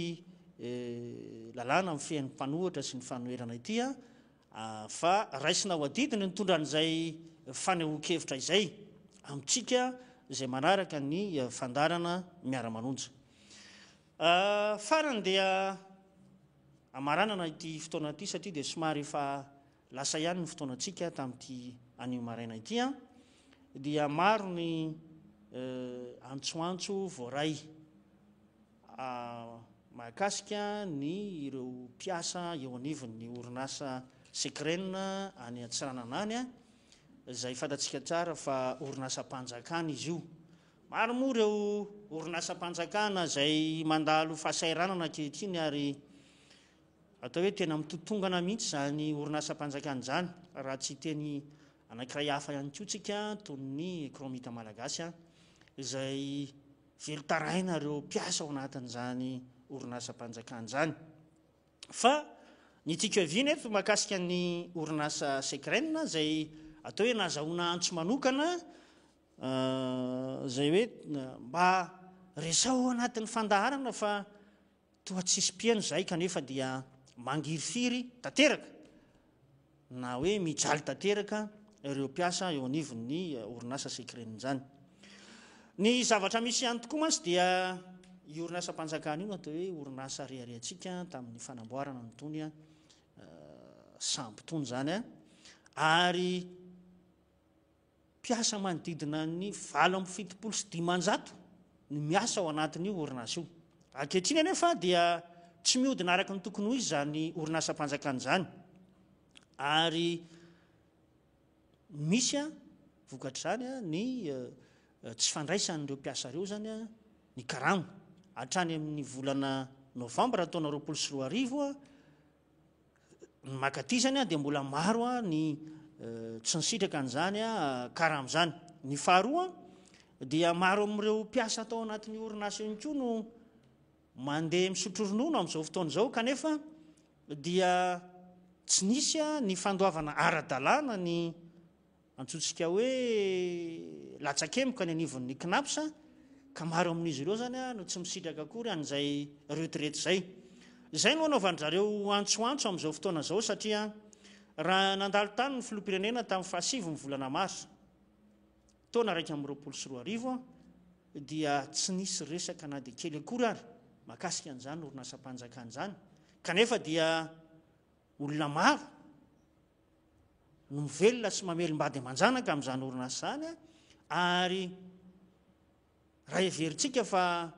H: lalàna amin'ny fehan'ny mpanohatra sy ny fanoherana ity fa raisina ho adidiny nitondra an'izay fanehoan-kevitra izay amintsika izay manaraka ny fandarana miara-manonja farany dia amaranana ity fotoana ity satria dia somary efa lasa ihany ny fotoanantsika tamin'ity anio maraina ity dia maro ny antsoantso voaray mahakasika ny ireo mpiasa eo anivon'ny orinasa Sekrenina any Antsiranana any izay fantatsika tsara fa orinasa-mpanjakana izy io maro moa ireo orinasa-mpanjakana izay mandalo fahasairanana ankehitriny ary atao hoe tena mitotongana mihitsy zany orinasa-mpanjakana zany raha tsy teny anankiray hafa ihany koa tsika toy ny kromita malagasy izay velotaraina ireo mpiasa ao anatin'izany orinasa-mpanjakana zany fa ny tsika viana eto mahakasika ny orinasa Sekrenina izay atao hoe nazahoana antso manokana izay hoe mba resao anatin'ny fandaharana fa toa tsisy mpiaino izay kanefa dia mangirifiry tanteraka na hoe mijaly tanteraka ireo mpiasa eo anivon'ny orinasa Sekrenina zany ny zavatra misy ihany tokoa mantsy dia orinasa-panjakana io no atao hoe orinasa reharehantsika tamin'ny fanamboarana nytony sampitony zany ary mpiasa manodidina ny 770 ny miasa ao anatin'io orinasa io. Ankehitriny anefa dia tsy mihodina araka ny tokony ho izy zany orinasa-panjakana zany ary misy vokatra zany ny tsy fandraisan'ireo mpiasa ireo zany ny karamo hatrany amin'ny volana novambra taona 2024 ny makatizany dia mbola maro ny tsy nisitraka an'izany karamo zany. Ny faharoa dia maro amin'ireo mpiasa atao anatin'ny orinasa io koa no mandeha misotro ronono amin'izao fotoana izao kanefa dia tsy nisy ny fandoavana ara-dalàna ny antsointsika hoe latsakemboka ny anivon'ny knapsa ka maro amin'izy ireo zany no tsy misitraka akory an'izay retraite zay. Izay no anaovan'zareo antsoantso amin'izao fotoana izao satria raha nandalo tany ny filoham-pirenena tamin'ny 7 ny volana mars taona 2024 dia tsy nisy resaka na dia kely akory ary makasika an'izany orinasa-panjakana zany kanefa dia olona maro no mivelona sy mamelim-bady aman-janaka amin'izany orinasa zany ary raha everitsika fa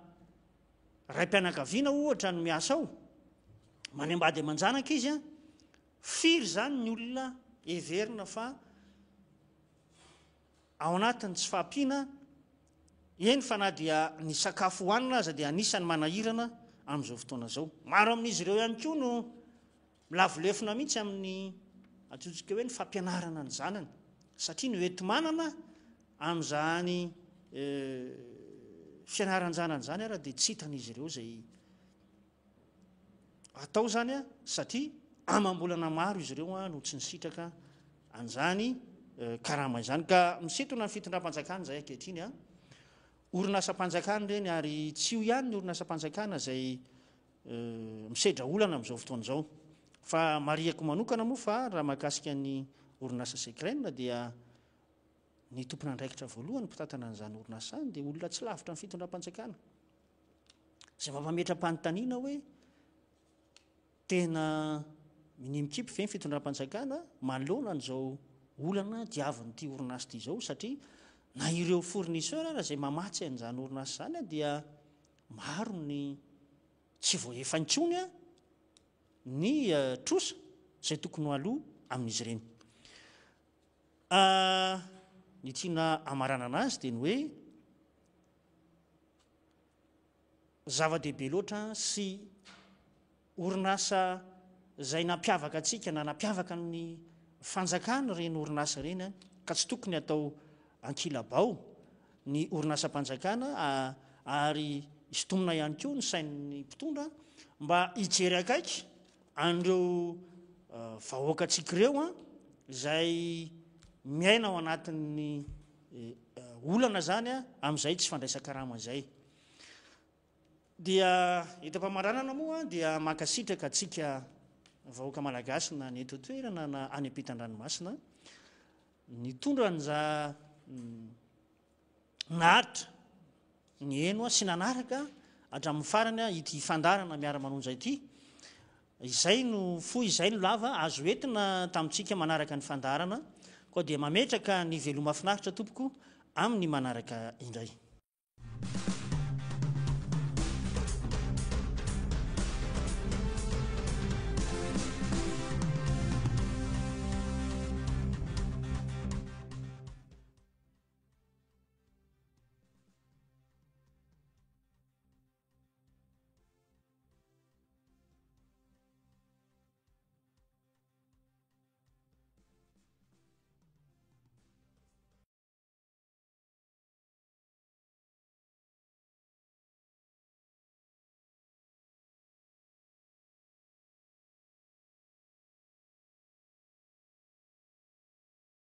H: raim-pianakaviana ohatra no miasa ao manembady aman-janaka izy firy zany ny olona everina fa ao anatin'ny tsy fahampiana eny fa na dia ny sakafo hohanina aza dia anisany manahirana amin'izao fotoana izao. Maro amin'izy ireo ihany koa no milavolefina mihitsy amin'ny atsontsika hoe ny fampianarana ny zanany satria ny enti-manana amin'izany fianaran-janany zany ara dia tsy hitan'izy ireo zay atao zany satria amam-bolana maro izy ireo no tsy nisitraka an'izany karama izany ka misintona ny fitondram-panjakana zay ankehitriny orinasa-panjakana reny ary tsy io ihany ny orinasa-panjakana zay misedra olana amin'izao fotoana izao fa mariako manokana moa fa raha mahakasika ny orinasa sekrenina dia ny tompona andraikitra voalohany mpitatana an'izany orinasa any dia olona tsy lavitra ny fitondram-panjakana zay mampametram-panontaniana hoe tena minimikipy ve ny fitondram-panjakana manoloana an'izao olana diavin'ity orinasa ity izao satria na ireo fournisseur raha zay mamatsy an'izany orinasa zany dia maro ny tsy voaefa intsony ny trosa zay tokony ho aloha amin'izy ireny. Ny tiana amarana anazy dia ny hoe zava-dehibe loatra sy orinasa zay nampiavaka atsika na nampiavaka ny fanjakana reny orinasa reny ka tsy tokony atao ankilabao ny orinasa-panjakana ary isintomina ihany koa ny sain'ny mpitondra mba hijery akaiky an'ireo vahoakantsika ireo izay miaina ao anatin'ny olana zany amin'izay tsy fandraisan-karama izay. Dia etam-pamaranana moa dia mankasitraka atsika vahoaka malagasy na ny eto toerana na any ampitan-dranomasina ny tondran'za naharitra ny eno sy nanaraka hatramin'ny farany ity fandarana miara-manonja ity izay no foy izay no lava azo entina tamintsika manaraka ny fandarana koa dia mametraka ny veloma finaritra tompoko amin'ny manaraka indray.